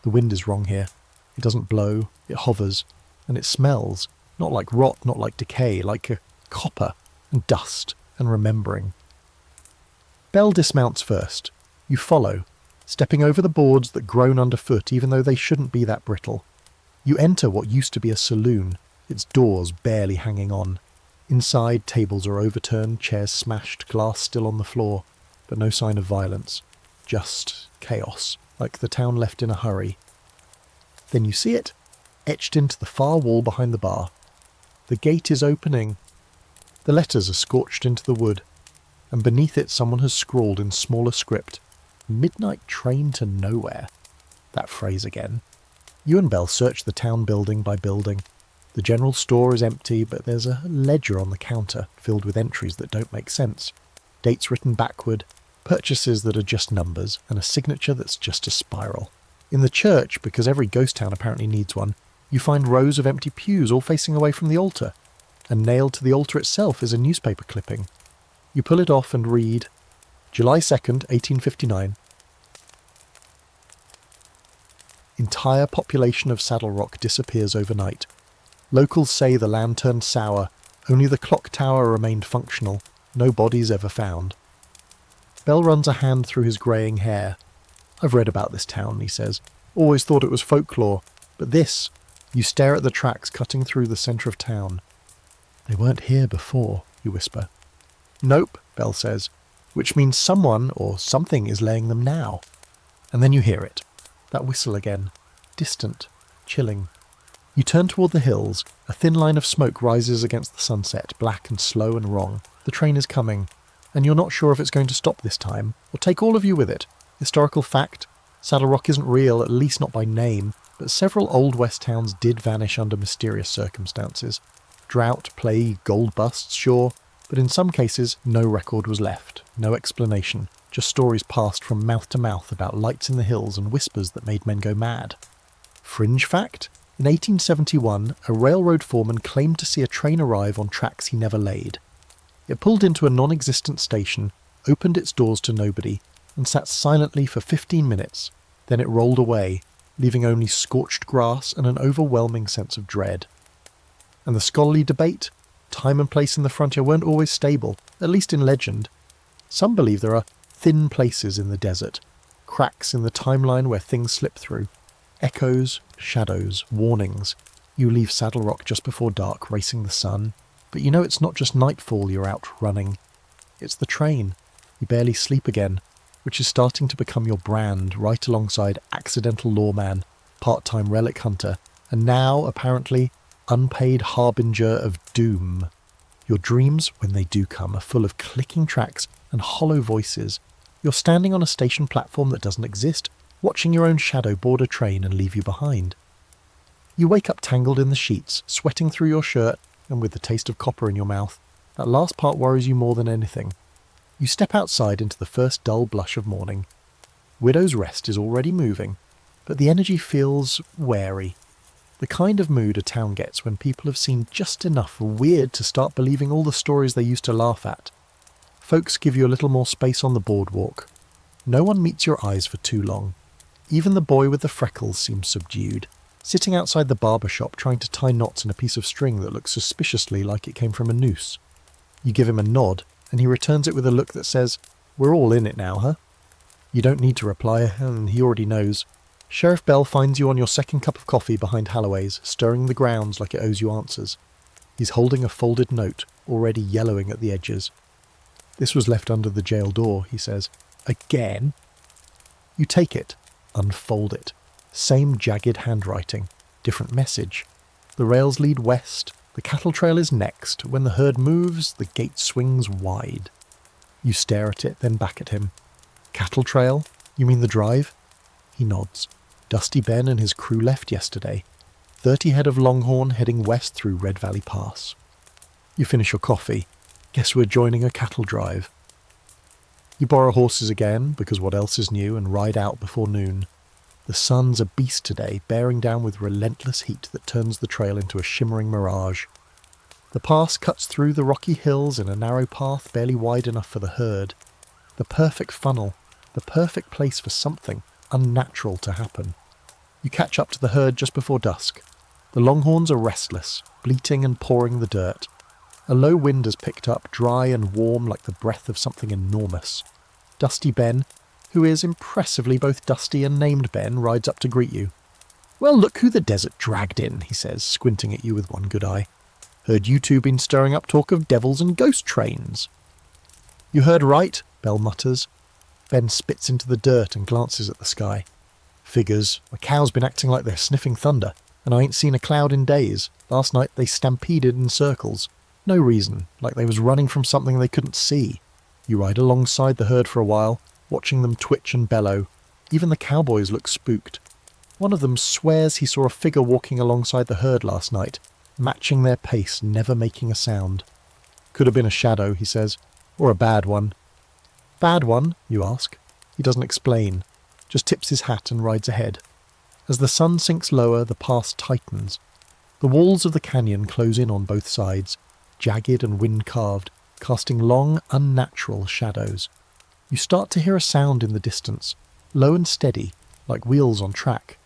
The wind is wrong here. It doesn't blow, it hovers, and it smells, not like rot, not like decay, like a copper and dust and remembering. Belle dismounts first. You follow, stepping over the boards that groan underfoot even though they shouldn't be that brittle. You enter what used to be a saloon, its doors barely hanging on. Inside, tables are overturned, chairs smashed, glass still on the floor, but no sign of violence. Just chaos, like the town left in a hurry. Then you see it. etched into the far wall behind the bar. The gate is opening. The letters are scorched into the wood, and beneath it someone has scrawled in smaller script, "Midnight train to nowhere." That phrase again. You and Belle search the town building by building. The general store is empty, but there's a ledger on the counter filled with entries that don't make sense. Dates written backward, purchases that are just numbers, and a signature that's just a spiral. In the church, because every ghost town apparently needs one, you find rows of empty pews all facing away from the altar, and nailed to the altar itself is a newspaper clipping. You pull it off and read, July 2nd, 1859. Entire population of Saddle Rock disappears overnight. Locals say the land turned sour, only the clock tower remained functional, no bodies ever found. Bell runs a hand through his greying hair. "I've read about this town," he says. "Always thought it was folklore, but this..." You stare at the tracks cutting through the centre of town. "They weren't here before," you whisper. "Nope," Bell says, "which means someone or something is laying them now." And then you hear it. That whistle again. Distant. Chilling. You turn toward the hills. A thin line of smoke rises against the sunset, black and slow and wrong. The train is coming, and you're not sure if it's going to stop this time, or take all of you with it. Historical fact, Saddle Rock isn't real, at least not by name, but several Old West towns did vanish under mysterious circumstances. Drought, plague, gold busts, sure, but in some cases no record was left, no explanation, just stories passed from mouth to mouth about lights in the hills and whispers that made men go mad. Fringe fact? In 1871, a railroad foreman claimed to see a train arrive on tracks he never laid. It pulled into a non-existent station, opened its doors to nobody, and sat silently for 15 minutes. Then it rolled away, leaving only scorched grass and an overwhelming sense of dread. And the scholarly debate? Time and place in the frontier weren't always stable, at least in legend. Some believe there are thin places in the desert, cracks in the timeline where things slip through. Echoes, shadows, warnings. You leave Saddle Rock just before dark, racing the sun, but you know it's not just nightfall you're out running. It's the train. You barely sleep again, which is starting to become your brand, right alongside accidental lawman, part-time relic hunter, and now, apparently, unpaid harbinger of doom. Your dreams, when they do come, are full of clicking tracks and hollow voices. You're standing on a station platform that doesn't exist, watching your own shadow board a train and leave you behind. You wake up tangled in the sheets, sweating through your shirt and with the taste of copper in your mouth. That last part worries you more than anything. You step outside into the first dull blush of morning. Widow's Rest is already moving, but the energy feels wary. The kind of mood a town gets when people have seen just enough weird to start believing all the stories they used to laugh at. Folks give you a little more space on the boardwalk. No one meets your eyes for too long. Even the boy with the freckles seems subdued, sitting outside the barber shop trying to tie knots in a piece of string that looks suspiciously like it came from a noose. You give him a nod, and he returns it with a look that says, "We're all in it now, huh?" You don't need to reply, and he already knows. Sheriff Bell finds you on your second cup of coffee behind Halloway's, stirring the grounds like it owes you answers. He's holding a folded note, already yellowing at the edges. "This was left under the jail door," he says. "Again?" You take it, unfold it. Same jagged handwriting, different message. The rails lead west, the cattle trail is next. When the herd moves, the gate swings wide. You stare at it, then back at him. "Cattle trail? You mean the drive?" He nods. Dusty Ben and his crew left yesterday. 30 head of Longhorn heading west through Red Valley Pass. You finish your coffee. Guess we're joining a cattle drive. You borrow horses again, because what else is new, and ride out before noon. The sun's a beast today, bearing down with relentless heat that turns the trail into a shimmering mirage. The pass cuts through the rocky hills in a narrow path barely wide enough for the herd. The perfect funnel, the perfect place for something unnatural to happen. You catch up to the herd just before dusk. The Longhorns are restless, bleating and pawing the dirt. A low wind has picked up, dry and warm like the breath of something enormous. Dusty Ben, who is impressively both dusty and named Ben, rides up to greet you. "Well, look who the desert dragged in," he says, squinting at you with one good eye. "Heard you two been stirring up talk of devils and ghost trains." "You heard right," Bell mutters. Ben spits into the dirt and glances at the sky. "Figures. My cow's been acting like they're sniffing thunder. And I ain't seen a cloud in days. Last night they stampeded in circles. No reason, like they was running from something they couldn't see. You ride alongside the herd for a while, watching them twitch and bellow. Even the cowboys look spooked. One of them swears he saw a figure walking alongside the herd last night, matching their pace, never making a sound. Could have been a shadow, he says, or a bad one. Bad one, you ask. He doesn't explain, just tips his hat and rides ahead. As the sun sinks lower, the pass tightens. The walls of the canyon close in on both sides, jagged and wind-carved, casting long, unnatural shadows. You start to hear a sound in the distance, low and steady, like wheels on track.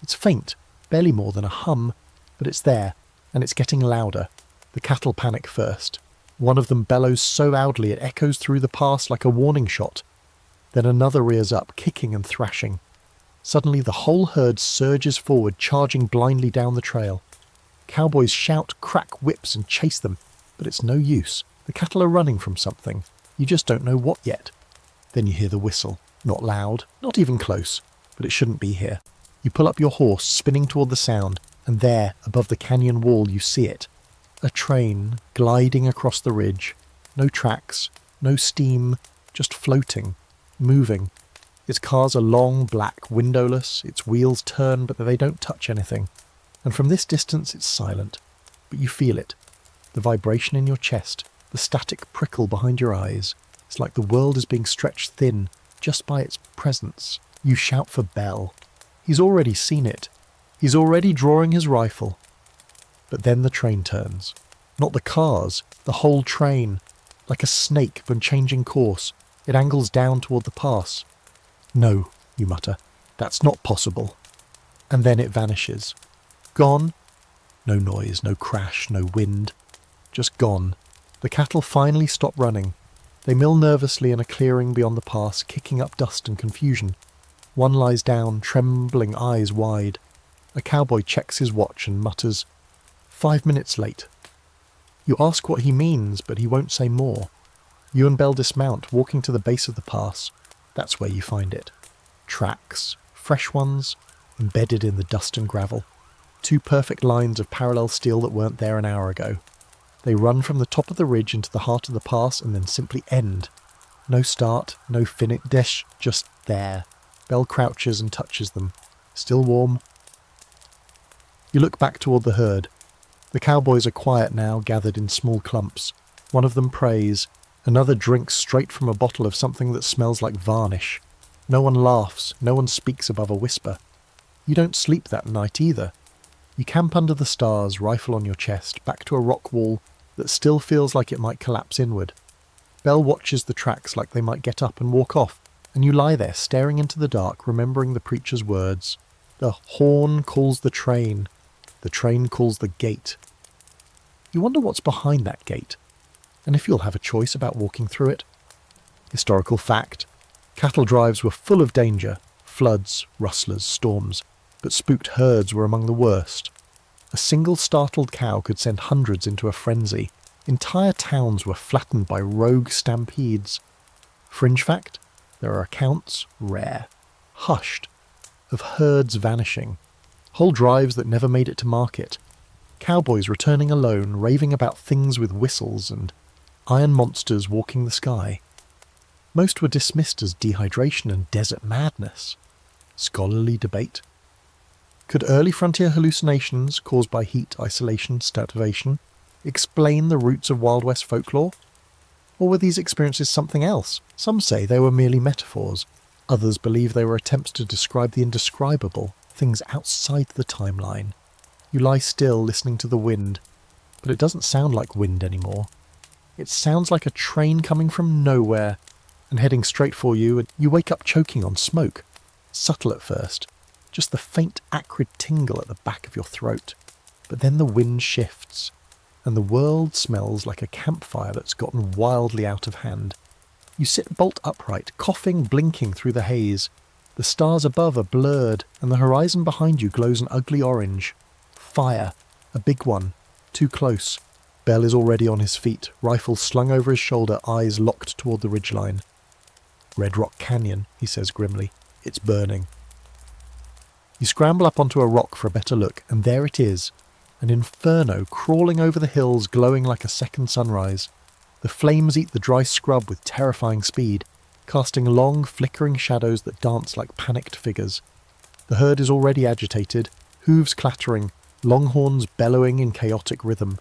It's faint, barely more than a hum, but it's there, and it's getting louder. The cattle panic first. One of them bellows so loudly it echoes through the pass like a warning shot. Then another rears up, kicking and thrashing. Suddenly the whole herd surges forward, charging blindly down the trail. Cowboys shout, crack whips and chase them, but it's no use. The cattle are running from something. You just don't know what yet. Then you hear the whistle. Not loud, not even close, but it shouldn't be here. You pull up your horse, spinning toward the sound, and there, above the canyon wall, you see it. A train gliding across the ridge. No tracks, no steam, just floating, moving. Its cars are long, black, windowless, its wheels turn but they don't touch anything. And from this distance it's silent, but you feel it. The vibration in your chest, the static prickle behind your eyes. It's like the world is being stretched thin just by its presence. You shout for Bell. He's already seen it. He's already drawing his rifle. But then the train turns. Not the cars, the whole train. Like a snake when changing course, it angles down toward the pass. No, you mutter, that's not possible. And then it vanishes. Gone. No noise, no crash, no wind. Just gone. The cattle finally stop running. They mill nervously in a clearing beyond the pass, kicking up dust and confusion. One lies down, trembling eyes wide. A cowboy checks his watch and mutters, 5 minutes late. You ask what he means, but he won't say more. You and Bell dismount, walking to the base of the pass. That's where you find it. Tracks, fresh ones, embedded in the dust and gravel. 2 perfect lines of parallel steel that weren't there an hour ago. They run from the top of the ridge into the heart of the pass and then simply end. No start, no finish, just there. Bell crouches and touches them. Still warm. You look back toward the herd. The cowboys are quiet now, gathered in small clumps. One of them prays. Another drinks straight from a bottle of something that smells like varnish. No one laughs, no one speaks above a whisper. You don't sleep that night either. You camp under the stars, rifle on your chest, back to a rock wall that still feels like it might collapse inward. Bell watches the tracks like they might get up and walk off, and you lie there staring into the dark, remembering the preacher's words. The horn calls the train calls the gate. You wonder what's behind that gate, and if you'll have a choice about walking through it. Historical fact. Cattle drives were full of danger, floods, rustlers, storms, but spooked herds were among the worst. A single startled cow could send hundreds into a frenzy. Entire towns were flattened by rogue stampedes. Fringe fact, there are accounts, rare, hushed, of herds vanishing. Whole drives that never made it to market. Cowboys returning alone, raving about things with whistles and iron monsters walking the sky. Most were dismissed as dehydration and desert madness. Scholarly debate. Could early frontier hallucinations caused by heat, isolation, starvation explain the roots of Wild West folklore? Or were these experiences something else? Some say they were merely metaphors. Others believe they were attempts to describe the indescribable, things outside the timeline. You lie still listening to the wind, but it doesn't sound like wind anymore. It sounds like a train coming from nowhere and heading straight for you, and you wake up choking on smoke. Subtle at first, just the faint acrid tingle at the back of your throat. But then the wind shifts, and the world smells like a campfire that's gotten wildly out of hand. You sit bolt upright, coughing, blinking through the haze. The stars above are blurred, and the horizon behind you glows an ugly orange. Fire. A big one. Too close. Bell is already on his feet, rifle slung over his shoulder, eyes locked toward the ridgeline. Red Rock Canyon, he says grimly. It's burning. You scramble up onto a rock for a better look, and there it is, an inferno crawling over the hills, glowing like a second sunrise. The flames eat the dry scrub with terrifying speed, casting long, flickering shadows that dance like panicked figures. The herd is already agitated, hooves clattering, longhorns bellowing in chaotic rhythm.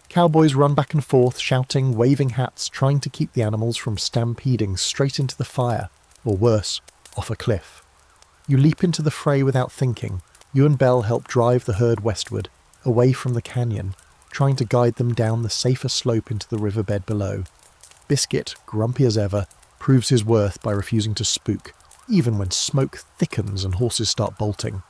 Cowboys run back and forth, shouting, waving hats, trying to keep the animals from stampeding straight into the fire, or worse, off a cliff. You leap into the fray without thinking. You and Belle help drive the herd westward, away from the canyon, trying to guide them down the safer slope into the riverbed below. Biscuit, grumpy as ever, proves his worth by refusing to spook, even when smoke thickens and horses start bolting.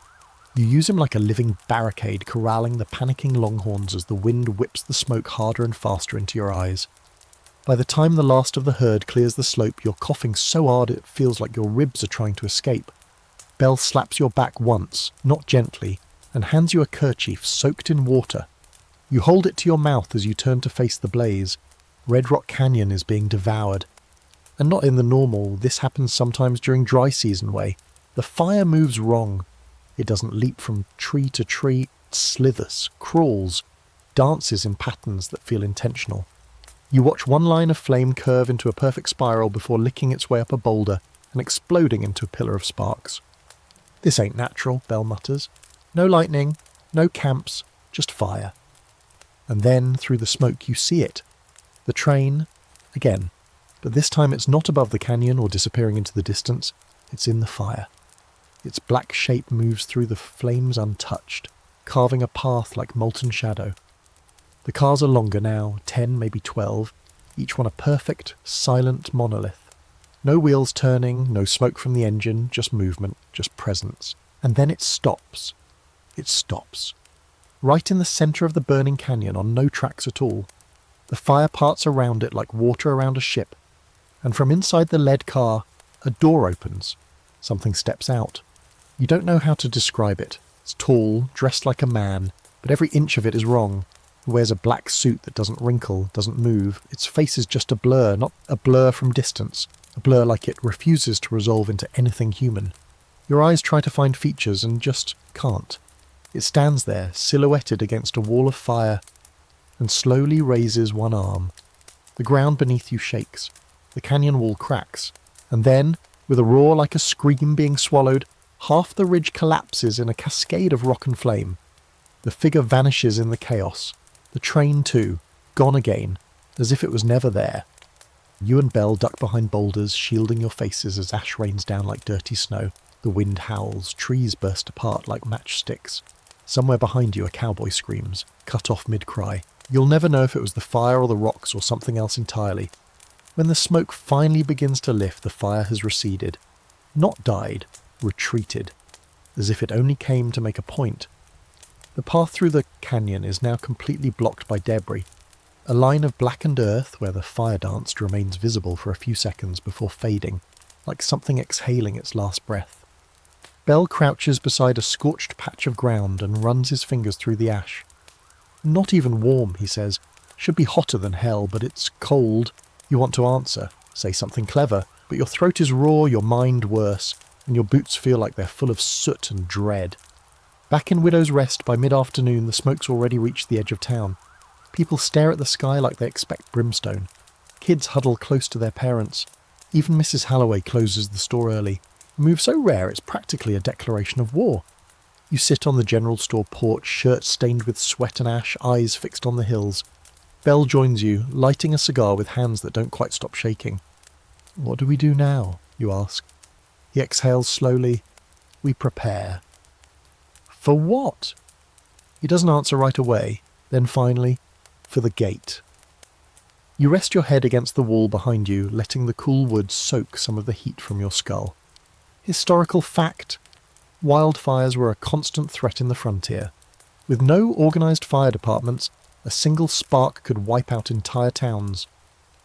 You use him like a living barricade, corralling the panicking longhorns as the wind whips the smoke harder and faster into your eyes. By the time the last of the herd clears the slope, you're coughing so hard it feels like your ribs are trying to escape. Belle slaps your back once, not gently, and hands you a kerchief soaked in water. You hold it to your mouth as you turn to face the blaze. Red Rock Canyon is being devoured. And not in the normal, this happens sometimes during dry season way. The fire moves wrong. It doesn't leap from tree to tree, it slithers, crawls, dances in patterns that feel intentional. You watch one line of flame curve into a perfect spiral before licking its way up a boulder and exploding into a pillar of sparks. "This ain't natural," Belle mutters. "No lightning, no camps, just fire." And then, through the smoke, you see it. The train, again, but this time it's not above the canyon or disappearing into the distance, it's in the fire. Its black shape moves through the flames untouched, carving a path like molten shadow. The cars are longer now, 10, maybe 12, each one a perfect, silent monolith. No wheels turning, no smoke from the engine, just movement, just presence. And then it stops. It stops. Right in the centre of the burning canyon on no tracks at all. The fire parts around it like water around a ship. And from inside the lead car, a door opens. Something steps out. You don't know how to describe it. It's tall, dressed like a man, but every inch of it is wrong. It wears a black suit that doesn't wrinkle, doesn't move. Its face is just a blur, not a blur from distance. A blur like it refuses to resolve into anything human. Your eyes try to find features and just can't. It stands there, silhouetted against a wall of fire, and slowly raises one arm. The ground beneath you shakes. The canyon wall cracks. And then, with a roar like a scream being swallowed, half the ridge collapses in a cascade of rock and flame. The figure vanishes in the chaos. The train too, gone again, as if it was never there. You and Belle duck behind boulders, shielding your faces as ash rains down like dirty snow. The wind howls, trees burst apart like matchsticks. Somewhere behind you a cowboy screams, cut off mid-cry. You'll never know if it was the fire or the rocks or something else entirely. When the smoke finally begins to lift, the fire has receded. Not died, retreated, as if it only came to make a point. The path through the canyon is now completely blocked by debris. A line of blackened earth where the fire danced remains visible for a few seconds before fading, like something exhaling its last breath. Belle crouches beside a scorched patch of ground and runs his fingers through the ash. "Not even warm," he says. "Should be hotter than hell, but it's cold." You want to answer, say something clever, but your throat is raw, your mind worse, and your boots feel like they're full of soot and dread. Back in Widow's Rest by mid-afternoon, the smoke's already reached the edge of town. People stare at the sky like they expect brimstone. Kids huddle close to their parents. Even Mrs. Halloway closes the store early. A move so rare it's practically a declaration of war. You sit on the general store porch, shirt stained with sweat and ash, eyes fixed on the hills. Belle joins you, lighting a cigar with hands that don't quite stop shaking. "What do we do now?" you ask. He exhales slowly. "We prepare." "For what?" He doesn't answer right away. Then finally, "For the gate." You rest your head against the wall behind you, letting the cool wood soak some of the heat from your skull. Historical fact: wildfires were a constant threat in the frontier. With no organised fire departments, a single spark could wipe out entire towns.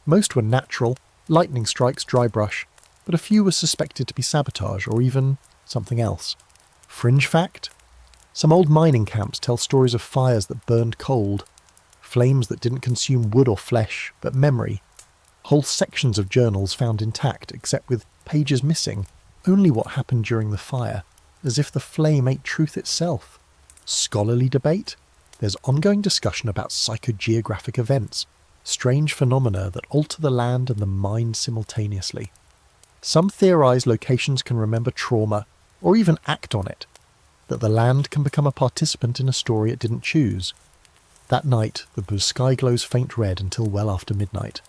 Most were natural, lightning strikes, dry brush, but a few were suspected to be sabotage or even something else. Fringe fact: some old mining camps tell stories of fires that burned cold, flames that didn't consume wood or flesh, but memory. Whole sections of journals found intact, except with pages missing, only what happened during the fire. as if the flame ate truth itself. Scholarly debate? There's ongoing discussion about psychogeographic events, strange phenomena that alter the land and the mind simultaneously. Some theorize locations can remember trauma, or even act on it, that the land can become a participant in a story it didn't choose. That night, the sky glows faint red until well after midnight.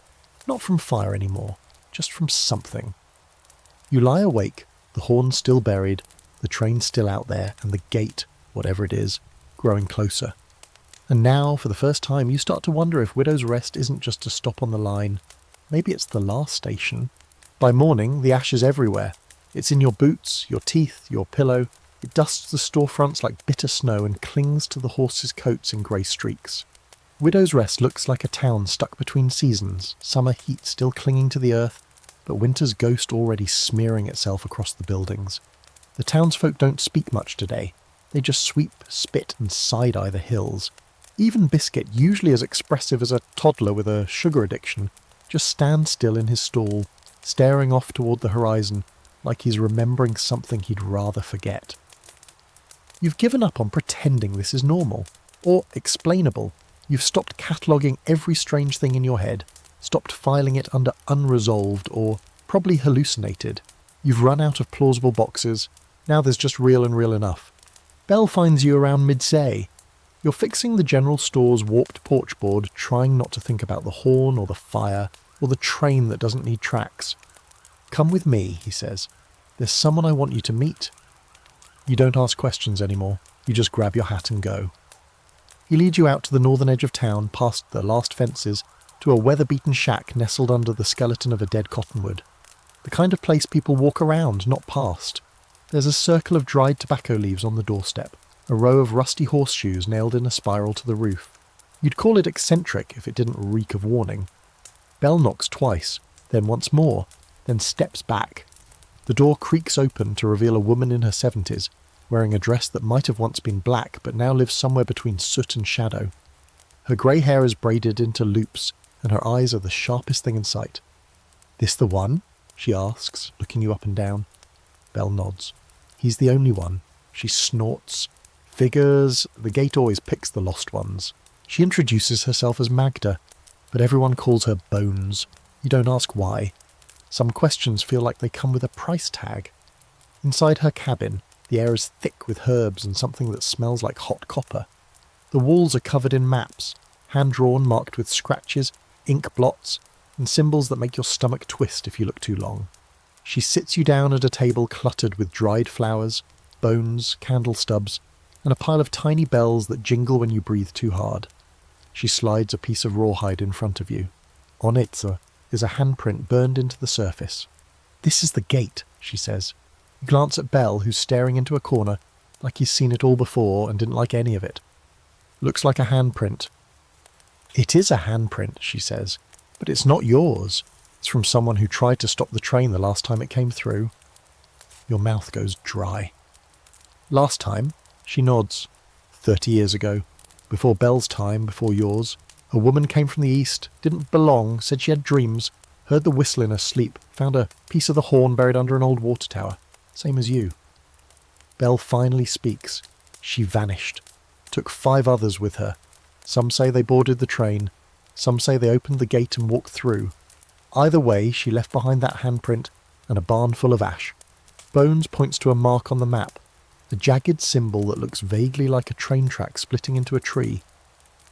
Not from fire anymore, just from something. You lie awake, the horn still buried, the train still out there, and the gate, whatever it is, growing closer. And now, for the first time, you start to wonder if Widow's Rest isn't just a stop on the line. Maybe it's the last station. By morning, the ash is everywhere. It's in your boots, your teeth, your pillow. It dusts the storefronts like bitter snow and clings to the horses' coats in grey streaks. Widow's Rest looks like a town stuck between seasons, summer heat still clinging to the earth, but winter's ghost already smearing itself across the buildings. The townsfolk don't speak much today. They just sweep, spit and side-eye the hills. Even Biscuit, usually as expressive as a toddler with a sugar addiction, just stands still in his stall, staring off toward the horizon like he's remembering something he'd rather forget. You've given up on pretending this is normal, or explainable. You've stopped cataloguing every strange thing in your head, stopped filing it under unresolved or probably hallucinated. You've run out of plausible boxes. Now there's just real and real enough. Belle finds you around midday. You're fixing the general store's warped porch board, trying not to think about the horn or the fire or the train that doesn't need tracks. "Come with me," he says. "There's someone I want you to meet." You don't ask questions anymore. You just grab your hat and go. He leads you out to the northern edge of town, past the last fences, to a weather-beaten shack nestled under the skeleton of a dead cottonwood. The kind of place people walk around, not past. There's a circle of dried tobacco leaves on the doorstep, a row of rusty horseshoes nailed in a spiral to the roof. You'd call it eccentric if it didn't reek of warning. Belle knocks twice, then once more, then steps back. The door creaks open to reveal a woman in her 70s, wearing a dress that might have once been black but now lives somewhere between soot and shadow. Her grey hair is braided into loops, and her eyes are the sharpest thing in sight. "This the one?" she asks, looking you up and down. Belle nods. "He's the only one." She snorts. Figures, the gate always picks the lost ones. She introduces herself as Magda, but everyone calls her Bones. You don't ask why. Some questions feel like they come with a price tag. Inside her cabin, the air is thick with herbs and something that smells like hot copper. The walls are covered in maps, hand-drawn, marked with scratches, ink blots, and symbols that make your stomach twist if you look too long. She sits you down at a table cluttered with dried flowers, bones, candle stubs, and a pile of tiny bells that jingle when you breathe too hard. She slides a piece of rawhide in front of you. On it is a handprint burned into the surface. "This is the gate," she says. You glance at Belle, who's staring into a corner, like he's seen it all before and didn't like any of it. "Looks like a handprint." "It is a handprint," she says, "but it's not yours. It's from someone who tried to stop the train the last time it came through." Your mouth goes dry. "Last time?" She nods. 30 years ago. Before Belle's time, before yours. A woman came from the east, didn't belong, said she had dreams, heard the whistle in her sleep, found a piece of the horn buried under an old water tower. Same as you. Belle finally speaks. She vanished. Took 5 others with her. Some say they boarded the train. Some say they opened the gate and walked through. Either way, she left behind that handprint and a barn full of ash. Bones points to a mark on the map, a jagged symbol that looks vaguely like a train track splitting into a tree.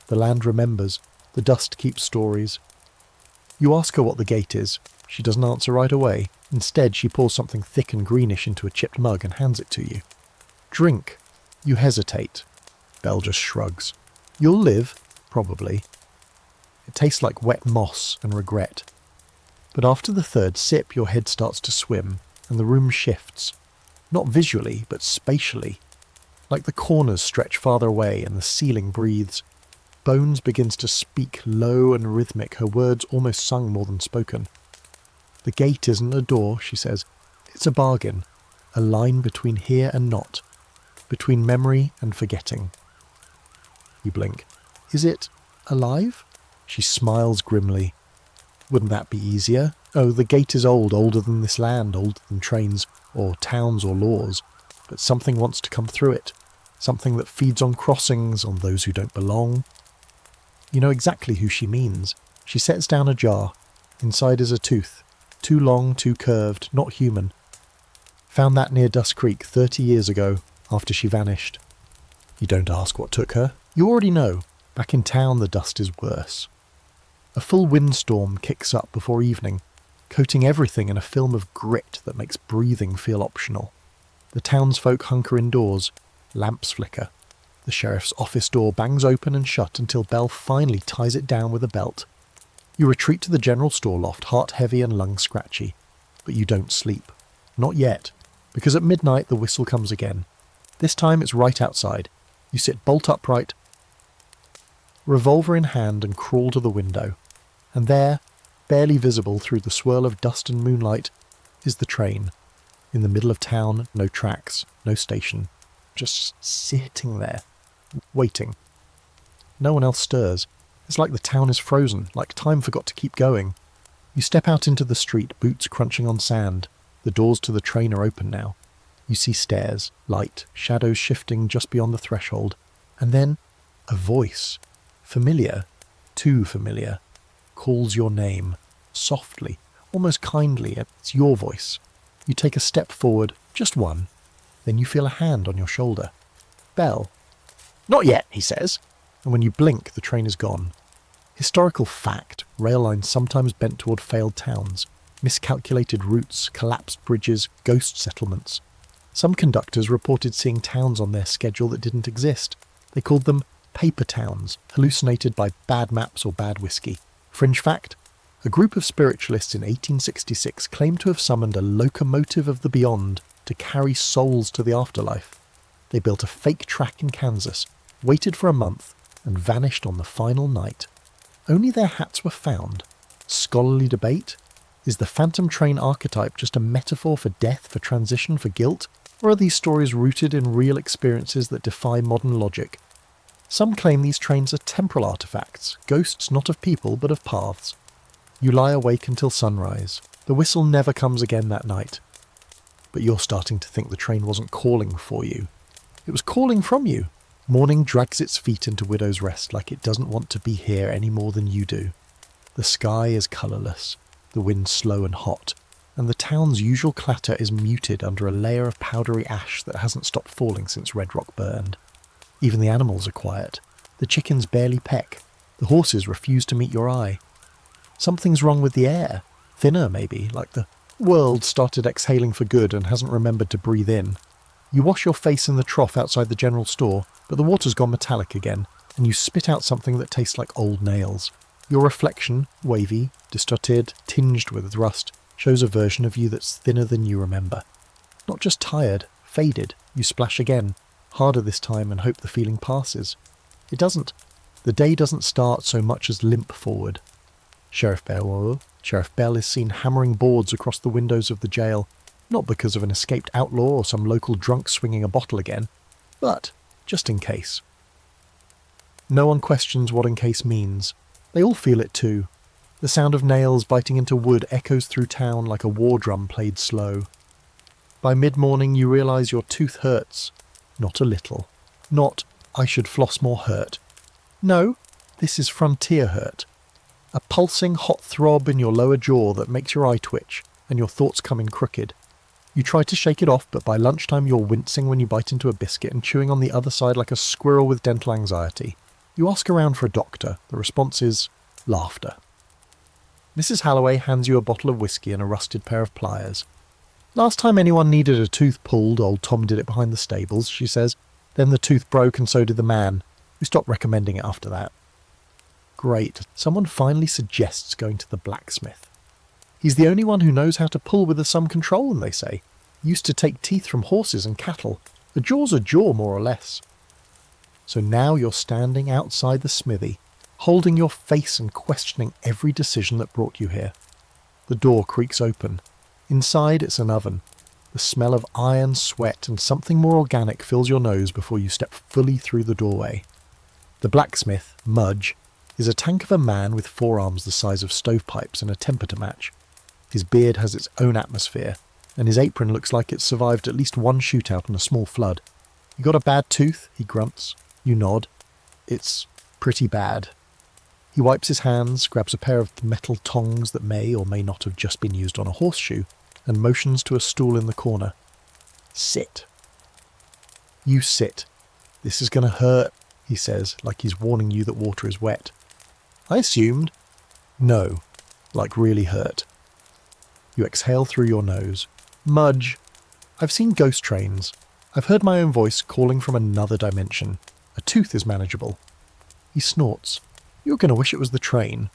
The land remembers. The dust keeps stories. You ask her what the gate is. She doesn't answer right away. Instead, she pours something thick and greenish into a chipped mug and hands it to you. "Drink." You hesitate. Belle just shrugs. "You'll live, probably." It tastes like wet moss and regret. But after the 3rd sip, your head starts to swim, and the room shifts. Not visually, but spatially. Like the corners stretch farther away and the ceiling breathes. Bones begins to speak low and rhythmic, her words almost sung more than spoken. "The gate isn't a door," she says. "It's a bargain. A line between here and not. Between memory and forgetting." You blink. "Is it alive?" She smiles grimly. "Wouldn't that be easier? Oh, the gate is old, older than this land, older than trains, or towns or laws. but something wants to come through it. Something that feeds on crossings, on those who don't belong. You know exactly who she means. She sets down a jar. Inside is a tooth. Too long, too curved, not human. Found that near Dust Creek 30 years ago, after she vanished. You don't ask what took her. You already know. Back in town the dust is worse. A full windstorm kicks up before evening, coating everything in a film of grit that makes breathing feel optional. The townsfolk hunker indoors. Lamps flicker. The sheriff's office door bangs open and shut until Belle finally ties it down with a belt. You retreat to the general store loft, heart heavy and lungs scratchy. But you don't sleep. Not yet, because at midnight the whistle comes again. This time it's right outside. You sit bolt upright, revolver in hand, and crawl to the window. And there, barely visible through the swirl of dust and moonlight, is the train. In the middle of town, no tracks, no station. Just sitting there, waiting. No one else stirs. It's like the town is frozen, like time forgot to keep going. You step out into the street, boots crunching on sand. The doors to the train are open now. You see stairs, light, shadows shifting just beyond the threshold. And then a voice, familiar, too familiar, calls your name, softly, almost kindly. It's your voice. You take a step forward, just one. Then you feel a hand on your shoulder. Belle. Not yet, he says. And when you blink, the train is gone. Historical fact, rail lines sometimes bent toward failed towns, miscalculated routes, collapsed bridges, ghost settlements. Some conductors reported seeing towns on their schedule that didn't exist. They called them paper towns, hallucinated by bad maps or bad whiskey. Fringe fact, a group of spiritualists in 1866 claimed to have summoned a locomotive of the beyond to carry souls to the afterlife. They built a fake track in Kansas, waited for a month, and vanished on the final night. Only their hats were found. Scholarly debate? Is the phantom train archetype just a metaphor for death, for transition, for guilt? Or are these stories rooted in real experiences that defy modern logic? Some claim these trains are temporal artifacts, ghosts not of people but of paths. You lie awake until sunrise. The whistle never comes again that night. But you're starting to think the train wasn't calling for you. It was calling from you. Morning drags its feet into Widow's Rest like it doesn't want to be here any more than you do. The sky is colourless, the wind slow and hot, and the town's usual clatter is muted under a layer of powdery ash that hasn't stopped falling since Red Rock burned. Even the animals are quiet. The chickens barely peck. The horses refuse to meet your eye. Something's wrong with the air. Thinner, maybe, like the world started exhaling for good and hasn't remembered to breathe in. You wash your face in the trough outside the general store, but the water's gone metallic again, and you spit out something that tastes like old nails. Your reflection, wavy, distorted, tinged with rust, shows a version of you that's thinner than you remember. Not just tired, faded. You splash again, harder this time, and hope the feeling passes. It doesn't. The day doesn't start so much as limp forward. Sheriff Belle is seen hammering boards across the windows of the jail, not because of an escaped outlaw or some local drunk swinging a bottle again, but just in case. No one questions what in case means. They all feel it too. The sound of nails biting into wood echoes through town like a war drum played slow. By mid-morning you realise your tooth hurts. Not a little. Not, I should floss more hurt. No, this is frontier hurt. A pulsing hot throb in your lower jaw that makes your eye twitch, and your thoughts come in crooked. You try to shake it off, but by lunchtime you're wincing when you bite into a biscuit and chewing on the other side like a squirrel with dental anxiety. You ask around for a doctor. The response is laughter. Mrs. Halloway hands you a bottle of whiskey and a rusted pair of pliers. Last time anyone needed a tooth pulled, old Tom did it behind the stables, she says. Then the tooth broke and so did the man. We stopped recommending it after that. Great. Someone finally suggests going to the blacksmith. He's the only one who knows how to pull with some control, they say. Used to take teeth from horses and cattle. A jaw's a jaw, more or less. So now you're standing outside the smithy, holding your face and questioning every decision that brought you here. The door creaks open. Inside it's an oven. The smell of iron, sweat, and something more organic fills your nose before you step fully through the doorway. The blacksmith, Mudge, is a tank of a man with forearms the size of stovepipes and a temper to match. His beard has its own atmosphere. and his apron looks like it's survived at least one shootout and a small flood. "You got a bad tooth?" he grunts. You nod. "It's pretty bad." He wipes his hands, grabs a pair of metal tongs that may or may not have just been used on a horseshoe, and motions to a stool in the corner. "Sit." You sit. "This is going to hurt," he says, like he's warning you that water is wet. "I assumed." "No, like really hurt." You exhale through your nose. "Mudge. I've seen ghost trains. I've heard my own voice calling from another dimension. A tooth is manageable." He snorts. "You're going to wish it was the train."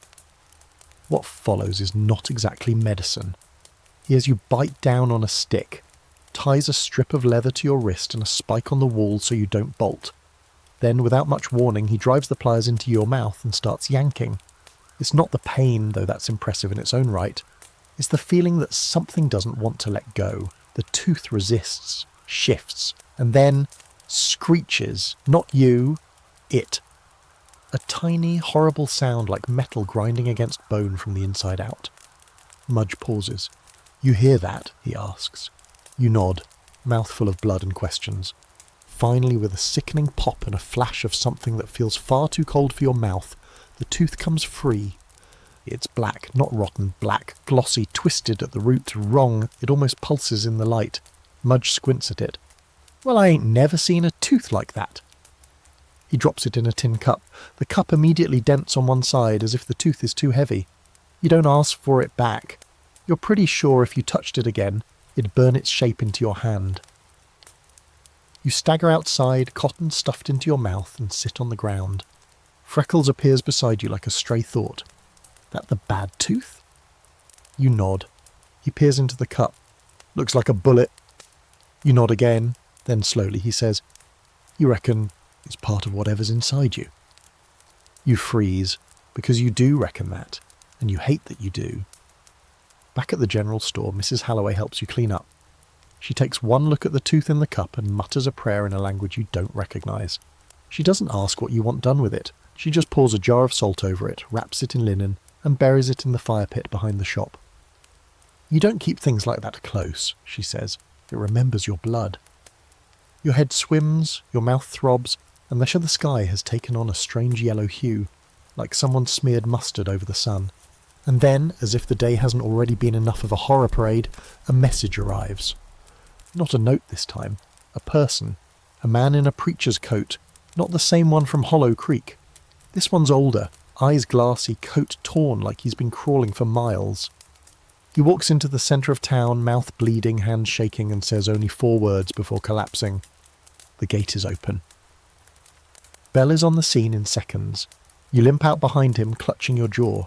What follows is not exactly medicine. He has you bite down on a stick, ties a strip of leather to your wrist and a spike on the wall so you don't bolt. Then, without much warning, he drives the pliers into your mouth and starts yanking. It's not the pain, though that's impressive in its own right. It's the feeling that something doesn't want to let go. The tooth resists, shifts, and then screeches. Not you, it. A tiny, horrible sound like metal grinding against bone from the inside out. Mudge pauses. "You hear that?" he asks. You nod, mouth full of blood and questions. Finally, with a sickening pop and a flash of something that feels far too cold for your mouth, the tooth comes free. It's black, not rotten, black, glossy, twisted at the root, wrong. It almost pulses in the light. Mudge squints at it. "Well, I ain't never seen a tooth like that." He drops it in a tin cup. The cup immediately dents on one side as if the tooth is too heavy. You don't ask for it back. You're pretty sure if you touched it again, it'd burn its shape into your hand. You stagger outside, cotton stuffed into your mouth, and sit on the ground. Freckles appears beside you like a stray thought. "That the bad tooth?" You nod. He peers into the cup. "Looks like a bullet." You nod again. Then slowly he says, "You reckon it's part of whatever's inside you?" You freeze, because you do reckon that, and you hate that you do. Back at the general store, Mrs. Halloway helps you clean up. She takes one look at the tooth in the cup and mutters a prayer in a language you don't recognise. She doesn't ask what you want done with it. She just pours a jar of salt over it, wraps it in linen, and buries it in the fire pit behind the shop. "You don't keep things like that close," she says. "It remembers your blood." Your head swims, your mouth throbs, and the sky has taken on a strange yellow hue, like someone smeared mustard over the sun. And then, as if the day hasn't already been enough of a horror parade, a message arrives. Not a note this time. A person. A man in a preacher's coat. Not the same one from Hollow Creek. This one's older, eyes glassy, coat torn like he's been crawling for miles. He walks into the centre of town, mouth bleeding, hands shaking, and says only 4 words before collapsing. The gate is open. Bell is on the scene in seconds. You limp out behind him, clutching your jaw.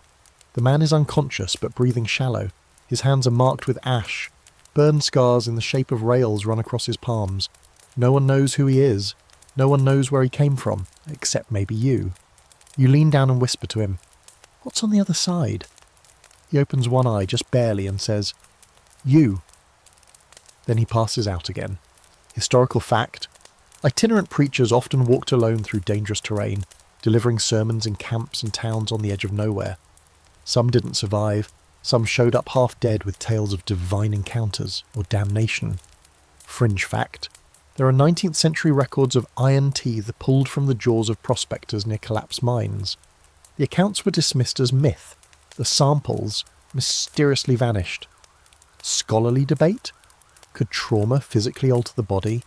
The man is unconscious but breathing shallow. His hands are marked with ash. Burn scars in the shape of rails run across his palms. No one knows who he is. No one knows where he came from, except maybe you. You lean down and whisper to him, "What's on the other side?" He opens one eye just barely and says, "You." Then he passes out again. Historical fact. Itinerant preachers often walked alone through dangerous terrain, delivering sermons in camps and towns on the edge of nowhere. Some didn't survive. Some showed up half dead with tales of divine encounters or damnation. Fringe fact. There are 19th century records of iron teeth pulled from the jaws of prospectors near collapsed mines. The accounts were dismissed as myth. The samples mysteriously vanished. Scholarly debate? Could trauma physically alter the body?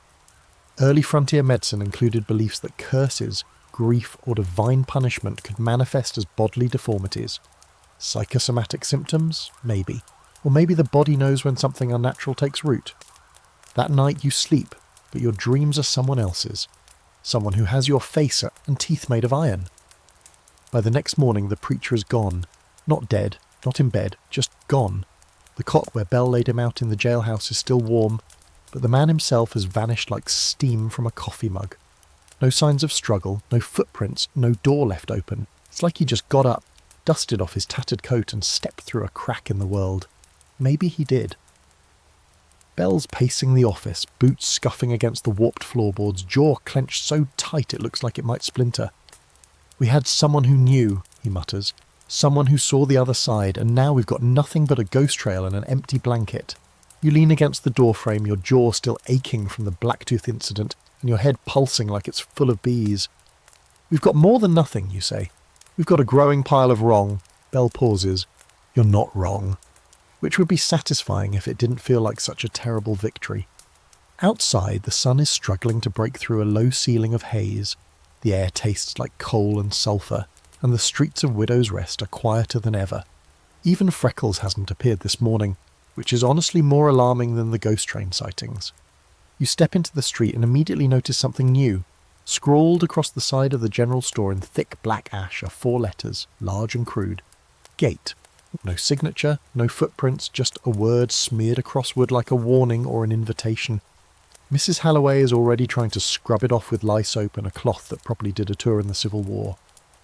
Early frontier medicine included beliefs that curses, grief, or divine punishment could manifest as bodily deformities. Psychosomatic symptoms? Maybe. Or maybe the body knows when something unnatural takes root. That night you sleep, but your dreams are someone else's. Someone who has your face and teeth made of iron. By the next morning the preacher is gone. Not dead, not in bed, just gone. The cot where Bell laid him out in the jailhouse is still warm, but the man himself has vanished like steam from a coffee mug. No signs of struggle, no footprints, no door left open. It's like he just got up, dusted off his tattered coat and stepped through a crack in the world. Maybe he did. Bell's pacing the office, boots scuffing against the warped floorboards, jaw clenched so tight it looks like it might splinter. "We had someone who knew," he mutters. "Someone who saw the other side, and now we've got nothing but a ghost trail and an empty blanket." You lean against the doorframe, your jaw still aching from the Blacktooth incident, and your head pulsing like it's full of bees. We've got more than nothing, you say. We've got a growing pile of wrong. Belle pauses. You're not wrong. Which would be satisfying if it didn't feel like such a terrible victory. Outside, the sun is struggling to break through a low ceiling of haze. The air tastes like coal and sulphur, and the streets of Widow's Rest are quieter than ever. Even Freckles hasn't appeared this morning, which is honestly more alarming than the ghost train sightings. You step into the street and immediately notice something new. Scrawled across the side of the general store in thick black ash are 4 letters, large and crude. Gate. No signature, no footprints, just a word smeared across wood like a warning or an invitation. Mrs. Halloway is already trying to scrub it off with lye soap and a cloth that probably did a tour in the Civil War.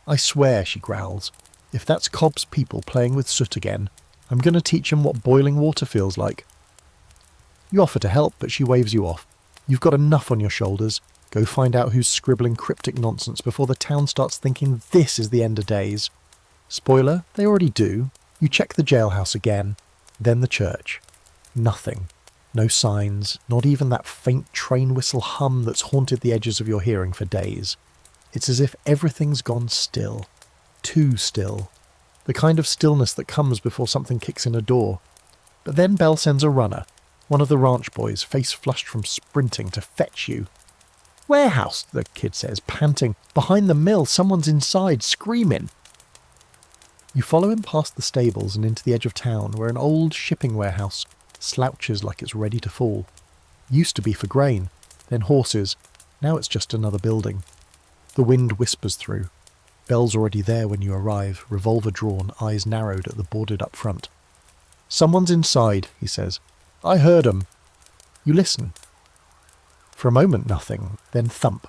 I swear, she growls, if that's Cobb's people playing with soot again, I'm going to teach 'em what boiling water feels like. You offer to help, but she waves you off. You've got enough on your shoulders. Go find out who's scribbling cryptic nonsense before the town starts thinking this is the end of days. Spoiler, they already do. You check the jailhouse again, then the church. Nothing. No signs, not even that faint train whistle hum that's haunted the edges of your hearing for days. It's as if everything's gone still. Too still. The kind of stillness that comes before something kicks in a door. But then Belle sends a runner, one of the ranch boys, face flushed from sprinting, to fetch you. "Warehouse," the kid says, panting. "Behind the mill, someone's inside, screaming." You follow him past the stables and into the edge of town, where an old shipping warehouse slouches like it's ready to fall. Used to be for grain, then horses, now it's just another building. The wind whispers through. Belle's already there when you arrive, revolver drawn, eyes narrowed at the boarded up front. "Someone's inside," he says. "I heard 'em." You listen. For a moment nothing, then thump.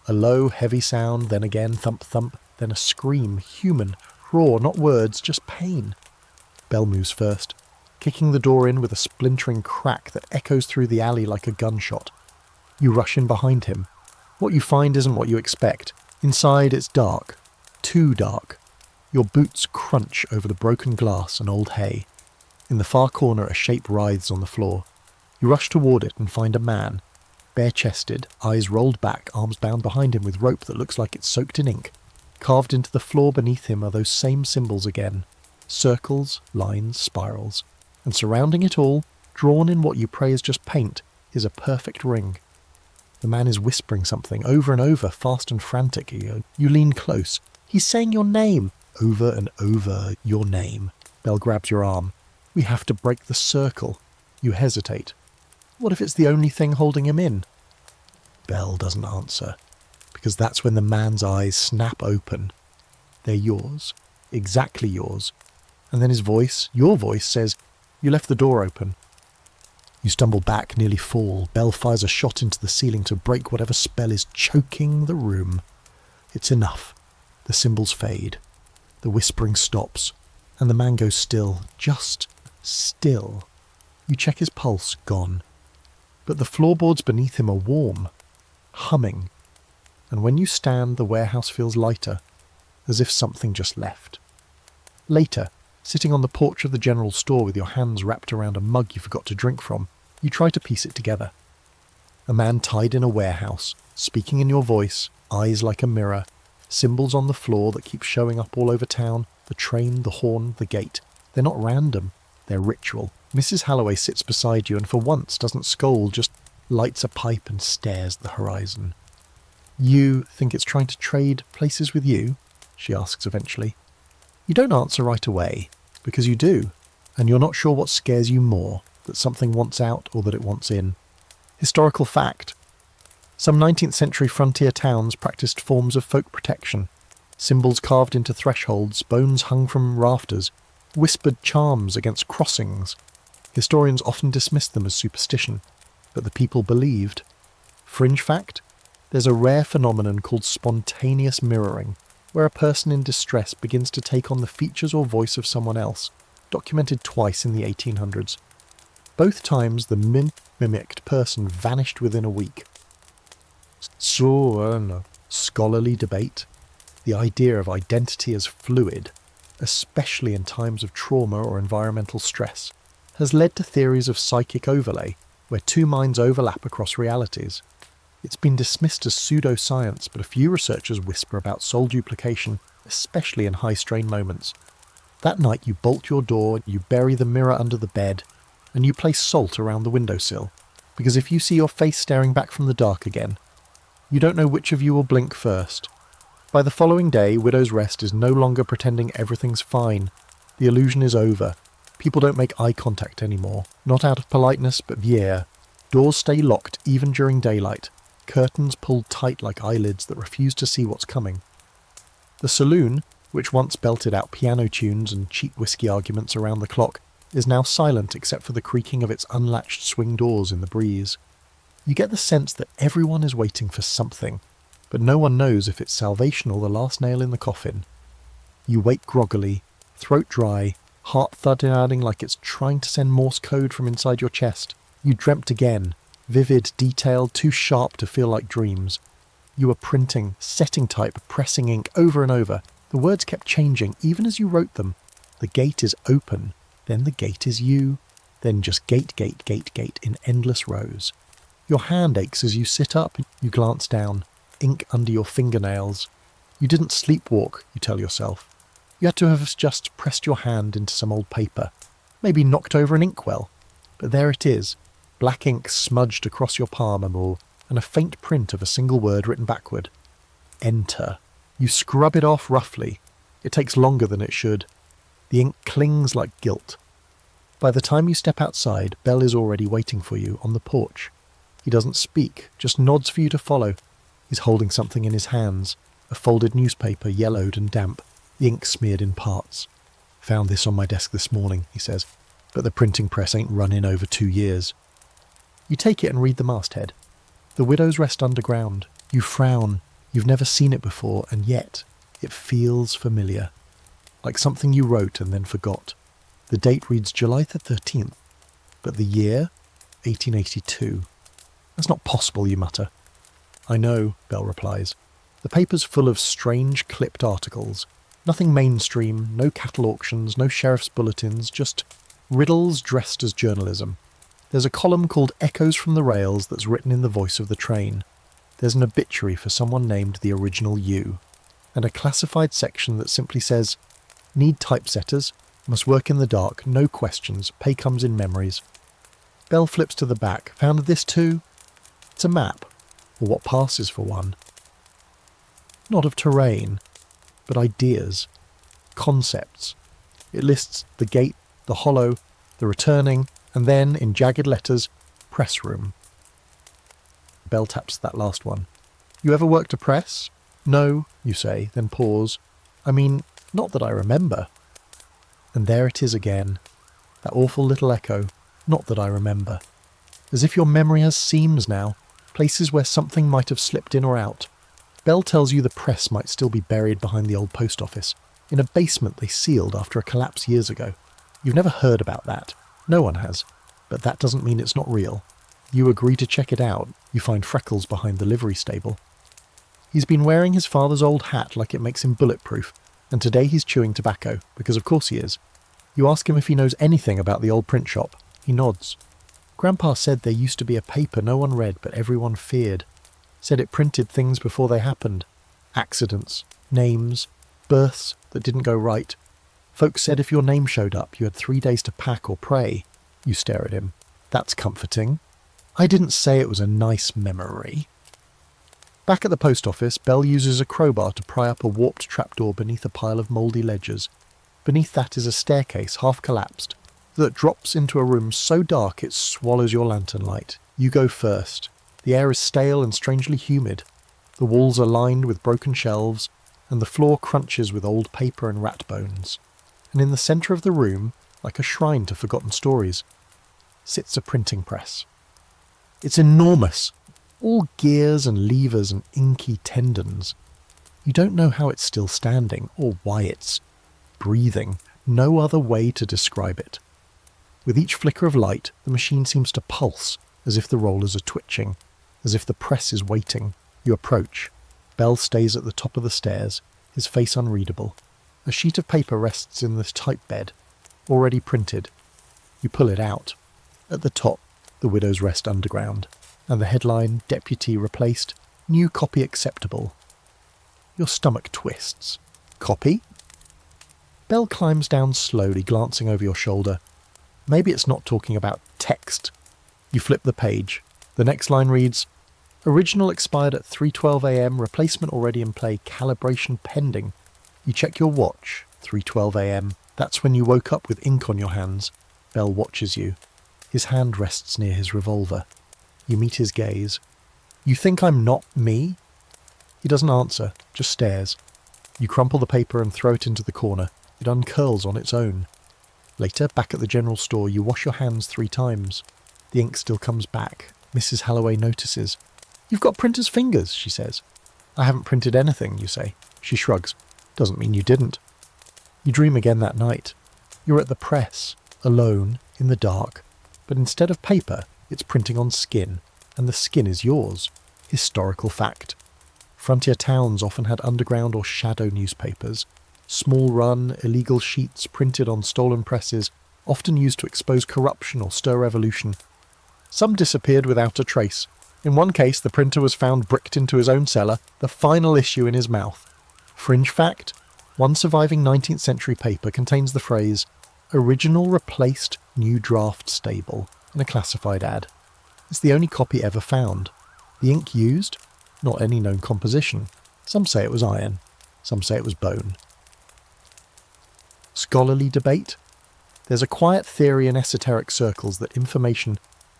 A low, heavy sound, then again thump thump, then a scream, human, raw, not words, just pain. Belle moves first, kicking the door in with a splintering crack that echoes through the alley like a gunshot. You rush in behind him. What you find isn't what you expect. Inside it's dark. Too dark. Your boots crunch over the broken glass and old hay. In the far corner a shape writhes on the floor. You rush toward it and find a man, bare-chested, eyes rolled back, arms bound behind him with rope that looks like it's soaked in ink. Carved into the floor beneath him are those same symbols again. Circles, lines, spirals. And surrounding it all, drawn in what you pray is just paint, is a perfect ring. The man is whispering something over and over, fast and frantic. You lean close. "He's saying your name." Over and over, your name. Belle grabs your arm. "We have to break the circle." You hesitate. What if it's the only thing holding him in? Belle doesn't answer, because that's when the man's eyes snap open. They're yours. Exactly yours. And then his voice, your voice, says, "You left the door open." You stumble back, nearly fall. Belle fires a shot into the ceiling to break whatever spell is choking the room. It's enough. The symbols fade. The whispering stops. And the man goes still. Just still. You check his pulse. Gone. But the floorboards beneath him are warm. Humming. And when you stand, the warehouse feels lighter. As if something just left. Later, sitting on the porch of the general store with your hands wrapped around a mug you forgot to drink from, you try to piece it together. A man tied in a warehouse, speaking in your voice, eyes like a mirror, symbols on the floor that keep showing up all over town, the train, the horn, the gate. They're not random, they're ritual. Mrs. Halloway sits beside you and for once doesn't scold, just lights a pipe and stares at the horizon. "You think it's trying to trade places with you?" she asks eventually. You don't answer right away, because you do, and you're not sure what scares you more, that something wants out or that it wants in. Historical fact. Some 19th century frontier towns practiced forms of folk protection. Symbols carved into thresholds, bones hung from rafters, whispered charms against crossings. Historians often dismissed them as superstition, but the people believed. Fringe fact? There's a rare phenomenon called spontaneous mirroring, where a person in distress begins to take on the features or voice of someone else, documented twice in the 1800s. Both times the mimicked person vanished within a week. So, I don't know, scholarly debate. The idea of identity as fluid, especially in times of trauma or environmental stress, has led to theories of psychic overlay, where two minds overlap across realities. It's been dismissed as pseudoscience, but a few researchers whisper about soul duplication, especially in high-strain moments. That night you bolt your door, you bury the mirror under the bed, and you place salt around the windowsill, because if you see your face staring back from the dark again, you don't know which of you will blink first. By the following day, Widow's Rest is no longer pretending everything's fine. The illusion is over. People don't make eye contact anymore, not out of politeness, but yeah. Doors stay locked even during daylight, curtains pulled tight like eyelids that refuse to see what's coming. The saloon, which once belted out piano tunes and cheap whiskey arguments around the clock, is now silent except for the creaking of its unlatched swing doors in the breeze. You get the sense that everyone is waiting for something, but no one knows if it's salvation or the last nail in the coffin. You wake groggily, throat dry, heart thudding like it's trying to send Morse code from inside your chest. You dreamt again, vivid, detailed, too sharp to feel like dreams. You were printing, setting type, pressing ink over and over. The words kept changing even as you wrote them. The gate is open, then the gate is you, then just gate, gate, gate, gate in endless rows. Your hand aches as you sit up, you glance down, ink under your fingernails. You didn't sleepwalk, you tell yourself. You had to have just pressed your hand into some old paper, maybe knocked over an inkwell. But there it is, black ink smudged across your palm and a faint print of a single word written backward. Enter. You scrub it off roughly. It takes longer than it should. The ink clings like guilt. By the time you step outside, Bell is already waiting for you on the porch. He doesn't speak, just nods for you to follow. He's holding something in his hands, a folded newspaper, yellowed and damp, the ink smeared in parts. Found this on my desk this morning, he says, but the printing press ain't run in over 2 years. You take it and read the masthead. The Widow's Rest underground. You frown. You've never seen it before, and yet it feels familiar. Like something you wrote and then forgot. The date reads July the 13th, but the year, 1882. That's not possible, you mutter. I know, Bell replies. The paper's full of strange clipped articles. Nothing mainstream, no cattle auctions, no sheriff's bulletins, just riddles dressed as journalism. There's a column called Echoes from the Rails that's written in the voice of the train. There's an obituary for someone named the original you, and a classified section that simply says, need typesetters, must work in the dark, no questions, pay comes in memories. Bell flips to the back. Found this too? It's a map, or what passes for one. Not of terrain, but ideas, concepts. It lists the gate, the hollow, the returning, and then, in jagged letters, press room. Bell taps that last one. You ever worked a press? No, you say, then pause. I mean, not that I remember. And there it is again. That awful little echo. Not that I remember. As if your memory has seams now, places where something might have slipped in or out. Bell tells you the press might still be buried behind the old post office, in a basement they sealed after a collapse years ago. You've never heard about that. No one has. But that doesn't mean it's not real. You agree to check it out. You find Freckles behind the livery stable. He's been wearing his father's old hat like it makes him bulletproof, and today he's chewing tobacco, because of course he is. You ask him if he knows anything about the old print shop. He nods. Grandpa said there used to be a paper no one read but everyone feared. Said it printed things before they happened. Accidents, names, births that didn't go right. Folks said if your name showed up, you had 3 days to pack or pray. You stare at him. That's comforting. I didn't say it was a nice memory. Back at the post office, Bell uses a crowbar to pry up a warped trapdoor beneath a pile of mouldy ledgers. Beneath that is a staircase, half collapsed, that drops into a room so dark it swallows your lantern light. You go first. The air is stale and strangely humid. The walls are lined with broken shelves, and the floor crunches with old paper and rat bones. And in the centre of the room, like a shrine to forgotten stories, sits a printing press. It's enormous, all gears and levers and inky tendons. You don't know how it's still standing, or why it's breathing, no other way to describe it. With each flicker of light, the machine seems to pulse, as if the rollers are twitching, as if the press is waiting. You approach. Bell stays at the top of the stairs, his face unreadable. A sheet of paper rests in the type bed, already printed. You pull it out. At the top, the Widow's Rest Underground, and the headline, Deputy Replaced, New Copy Acceptable. Your stomach twists. Copy? Belle climbs down slowly, glancing over your shoulder. Maybe it's not talking about text. You flip the page. The next line reads, Original expired at 3:12 a.m, replacement already in play, calibration pending. You check your watch, 3:12 a.m. That's when you woke up with ink on your hands. Belle watches you. His hand rests near his revolver. You meet his gaze. You think I'm not me? He doesn't answer, just stares. You crumple the paper and throw it into the corner. It uncurls on its own. Later, back at the general store, you wash your hands 3 times. The ink still comes back. Mrs. Halloway notices. You've got printer's fingers, she says. I haven't printed anything, you say. She shrugs. Doesn't mean you didn't. You dream again that night. You're at the press, alone, in the dark. But instead of paper, it's printing on skin. And the skin is yours. Historical fact. Frontier towns often had underground or shadow newspapers. Small-run, illegal sheets printed on stolen presses, often used to expose corruption or stir revolution. Some disappeared without a trace. In one case, the printer was found bricked into his own cellar, the final issue in his mouth. Fringe fact, one surviving 19th century paper contains the phrase, Original replaced new draft stable, in a classified ad. It's the only copy ever found. The ink used? Not any known composition. Some say it was iron. Some say it was bone. Scholarly debate? There's a quiet theory in esoteric circles that information,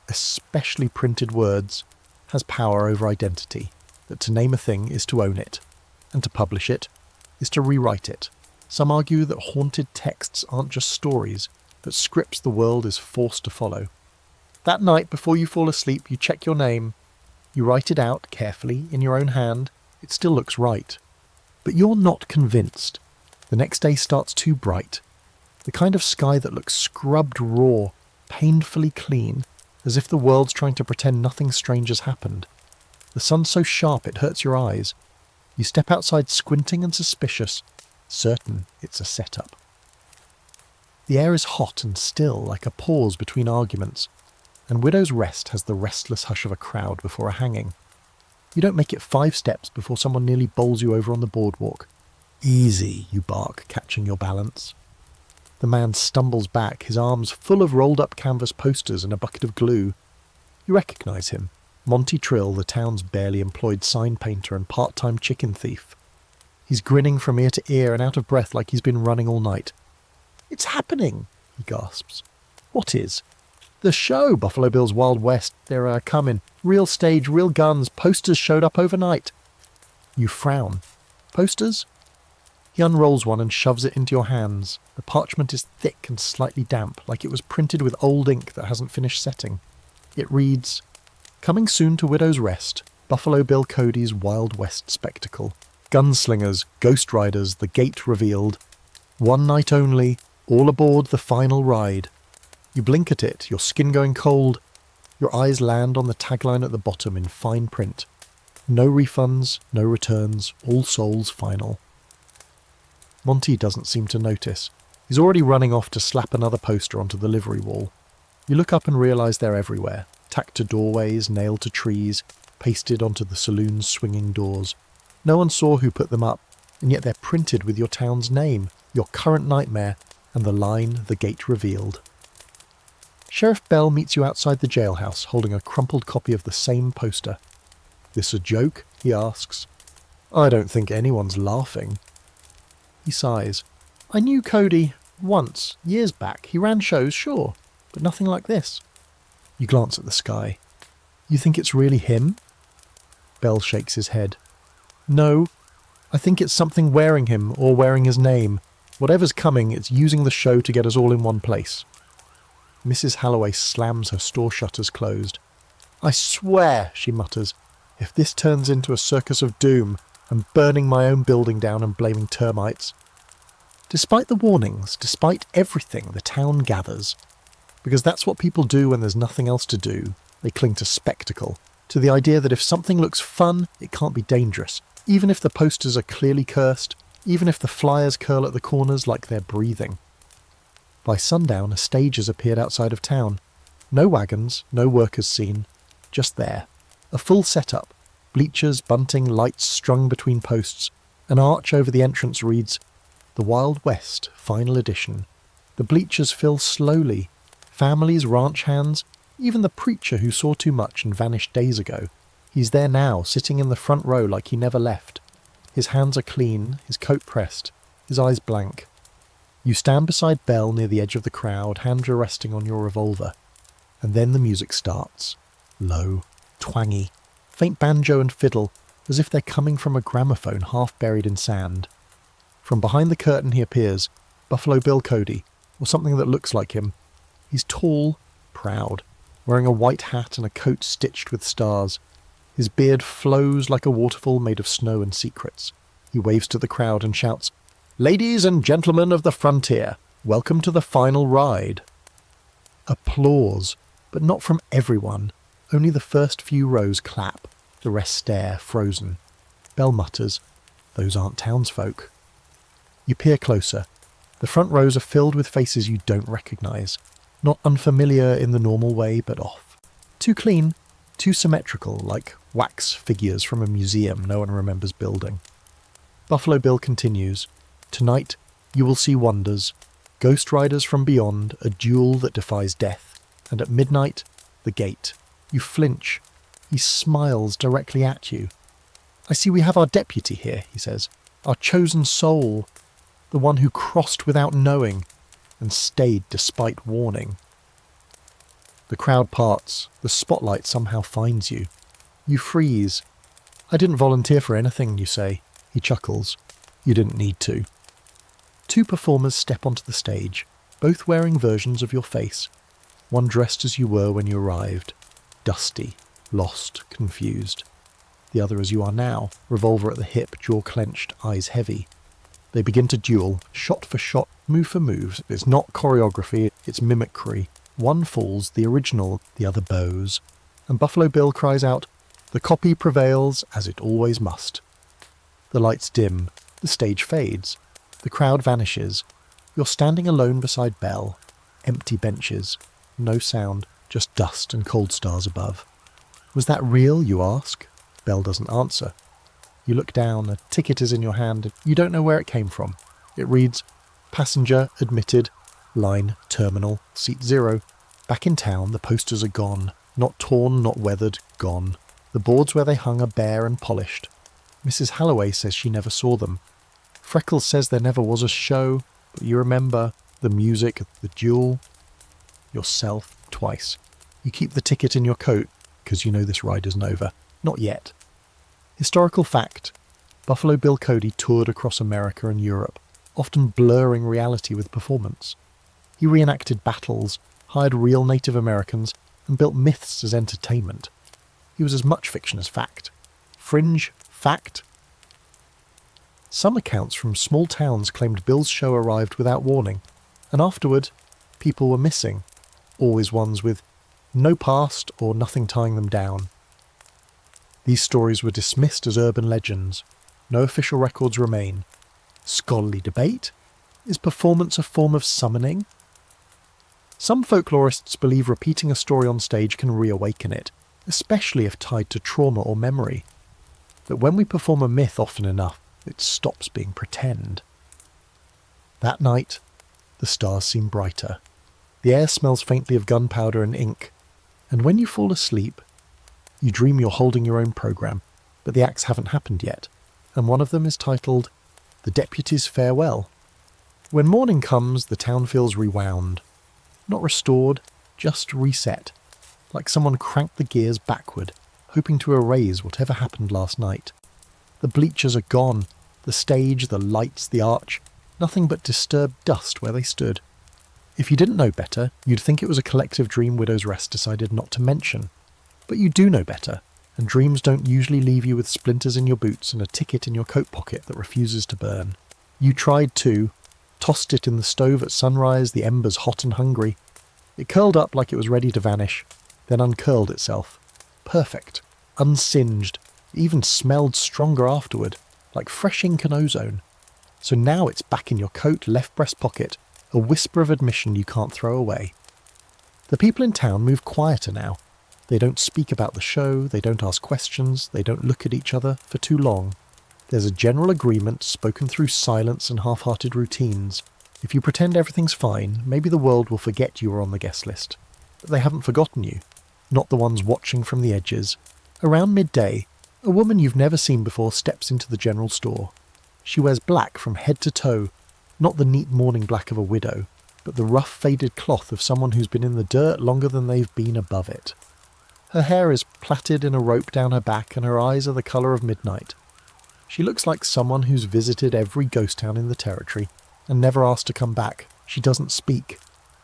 especially printed words, has power over identity, that to name a thing is to own it, and to publish it is to rewrite it. Some argue that haunted texts aren't just stories, but scripts the world is forced to follow. That night, before you fall asleep, you check your name. You write it out carefully in your own hand. It still looks right. But you're not convinced. The next day starts too bright. The kind of sky that looks scrubbed raw, painfully clean, as if the world's trying to pretend nothing strange has happened. The sun's so sharp it hurts your eyes. You step outside squinting and suspicious, certain it's a setup. The air is hot and still, like a pause between arguments, and Widow's Rest has the restless hush of a crowd before a hanging. You don't make it 5 steps before someone nearly bowls you over on the boardwalk. Easy, you bark, catching your balance. The man stumbles back, his arms full of rolled-up canvas posters and a bucket of glue. You recognise him. Monty Trill, the town's barely employed sign painter and part-time chicken thief. He's grinning from ear to ear and out of breath like he's been running all night. It's happening, he gasps. What is? The show, Buffalo Bill's Wild West. They're coming. Real stage, real guns. Posters showed up overnight. You frown. Posters? He unrolls one and shoves it into your hands. The parchment is thick and slightly damp, like it was printed with old ink that hasn't finished setting. It reads, Coming soon to Widow's Rest, Buffalo Bill Cody's Wild West spectacle. Gunslingers, ghost riders, the gate revealed. One night only, all aboard the final ride. You blink at it, your skin going cold. Your eyes land on the tagline at the bottom in fine print. No refunds, no returns, all souls final. Monty doesn't seem to notice. He's already running off to slap another poster onto the livery wall. You look up and realise they're everywhere, tacked to doorways, nailed to trees, pasted onto the saloon's swinging doors. No one saw who put them up, and yet they're printed with your town's name, your current nightmare, and the line the gate revealed. Sheriff Bell meets you outside the jailhouse, holding a crumpled copy of the same poster. This a joke? He asks. I don't think anyone's laughing. He sighs. I knew Cody once, years back. He ran shows, sure, but nothing like this. You glance at the sky. You think it's really him? Bell shakes his head. No, I think it's something wearing him or wearing his name. Whatever's coming, it's using the show to get us all in one place. Mrs. Halloway slams her store shutters closed. I swear, she mutters, if this turns into a circus of doom, I'm burning my own building down and blaming termites. Despite the warnings, despite everything, the town gathers. Because that's what people do when there's nothing else to do. They cling to spectacle, to the idea that if something looks fun, it can't be dangerous, even if the posters are clearly cursed, even if the flyers curl at the corners like they're breathing. By sundown, a stage has appeared outside of town. No wagons, no workers seen, just there. A full setup, bleachers, bunting, lights strung between posts. An arch over the entrance reads, "The Wild West, Final Edition." The bleachers fill slowly. Families, ranch hands, even the preacher who saw too much and vanished days ago. He's there now, sitting in the front row like he never left. His hands are clean, his coat pressed, his eyes blank. You stand beside Belle near the edge of the crowd, hand resting on your revolver. And then the music starts. Low, twangy, faint banjo and fiddle, as if they're coming from a gramophone half buried in sand. From behind the curtain he appears, Buffalo Bill Cody, or something that looks like him. He's tall, proud, wearing a white hat and a coat stitched with stars. His beard flows like a waterfall made of snow and secrets. He waves to the crowd and shouts, "Ladies and gentlemen of the frontier, welcome to the final ride." Applause, but not from everyone. Only the first few rows clap, the rest stare, frozen. Belle mutters, "Those aren't townsfolk." You peer closer. The front rows are filled with faces you don't recognise. Not unfamiliar in the normal way, but off. Too clean, too symmetrical, like wax figures from a museum no one remembers building. Buffalo Bill continues, "Tonight you will see wonders, ghost riders from beyond, a duel that defies death, and at midnight, the gate. You flinch. He smiles directly at you. I see we have our deputy here," he says, "our chosen soul, the one who crossed without knowing and stayed despite warning." The crowd parts. The spotlight somehow finds you. You freeze. "I didn't volunteer for anything," you say. He chuckles. "You didn't need to." Two performers step onto the stage, both wearing versions of your face. One dressed as you were when you arrived, dusty, lost, confused. The other as you are now, revolver at the hip, jaw clenched, eyes heavy. They begin to duel, shot for shot, move for move. It's not choreography, it's mimicry. One falls, the original, the other bows. And Buffalo Bill cries out, "The copy prevails, as it always must." The lights dim, the stage fades, the crowd vanishes. You're standing alone beside Belle. Empty benches, no sound, just dust and cold stars above. "Was that real?" you ask. Belle doesn't answer. You look down, a ticket is in your hand, and you don't know where it came from. It reads, "Passenger admitted, line terminal, seat 0. Back in town, the posters are gone. Not torn, not weathered, gone. The boards where they hung are bare and polished. Mrs. Halloway says she never saw them. Freckles says there never was a show, but you remember the music, the duel, yourself twice. You keep the ticket in your coat because you know this ride isn't over. Not yet." Historical fact. Buffalo Bill Cody toured across America and Europe, often blurring reality with performance. He reenacted battles, hired real Native Americans, and built myths as entertainment. He was as much fiction as fact. Fringe fact. Some accounts from small towns claimed Bill's show arrived without warning, and afterward, people were missing, always ones with no past or nothing tying them down. These stories were dismissed as urban legends. No official records remain. Scholarly debate? Is performance a form of summoning? Some folklorists believe repeating a story on stage can reawaken it, especially if tied to trauma or memory. That when we perform a myth often enough, it stops being pretend. That night, the stars seem brighter. The air smells faintly of gunpowder and ink, and when you fall asleep, you dream you're holding your own program, but the acts haven't happened yet, and one of them is titled "The Deputy's Farewell." When morning comes, the town feels rewound. Not restored, just reset, like someone cranked the gears backward, hoping to erase whatever happened last night. The bleachers are gone, the stage, the lights, the arch, nothing but disturbed dust where they stood. If you didn't know better, you'd think it was a collective dream Widow's Rest decided not to mention. But you do know better, and dreams don't usually leave you with splinters in your boots and a ticket in your coat pocket that refuses to burn. You tried to, tossed it in the stove at sunrise, the embers hot and hungry. It curled up like it was ready to vanish, then uncurled itself. Perfect, unsinged, even smelled stronger afterward, like fresh ink and ozone. So now it's back in your coat, left breast pocket, a whisper of admission you can't throw away. The people in town move quieter now. They don't speak about the show, they don't ask questions, they don't look at each other for too long. There's a general agreement spoken through silence and half-hearted routines. If you pretend everything's fine, maybe the world will forget you were on the guest list. But they haven't forgotten you. Not the ones watching from the edges. Around midday, a woman you've never seen before steps into the general store. She wears black from head to toe, not the neat mourning black of a widow, but the rough faded cloth of someone who's been in the dirt longer than they've been above it. Her hair is plaited in a rope down her back and her eyes are the colour of midnight. She looks like someone who's visited every ghost town in the territory and never asked to come back. She doesn't speak,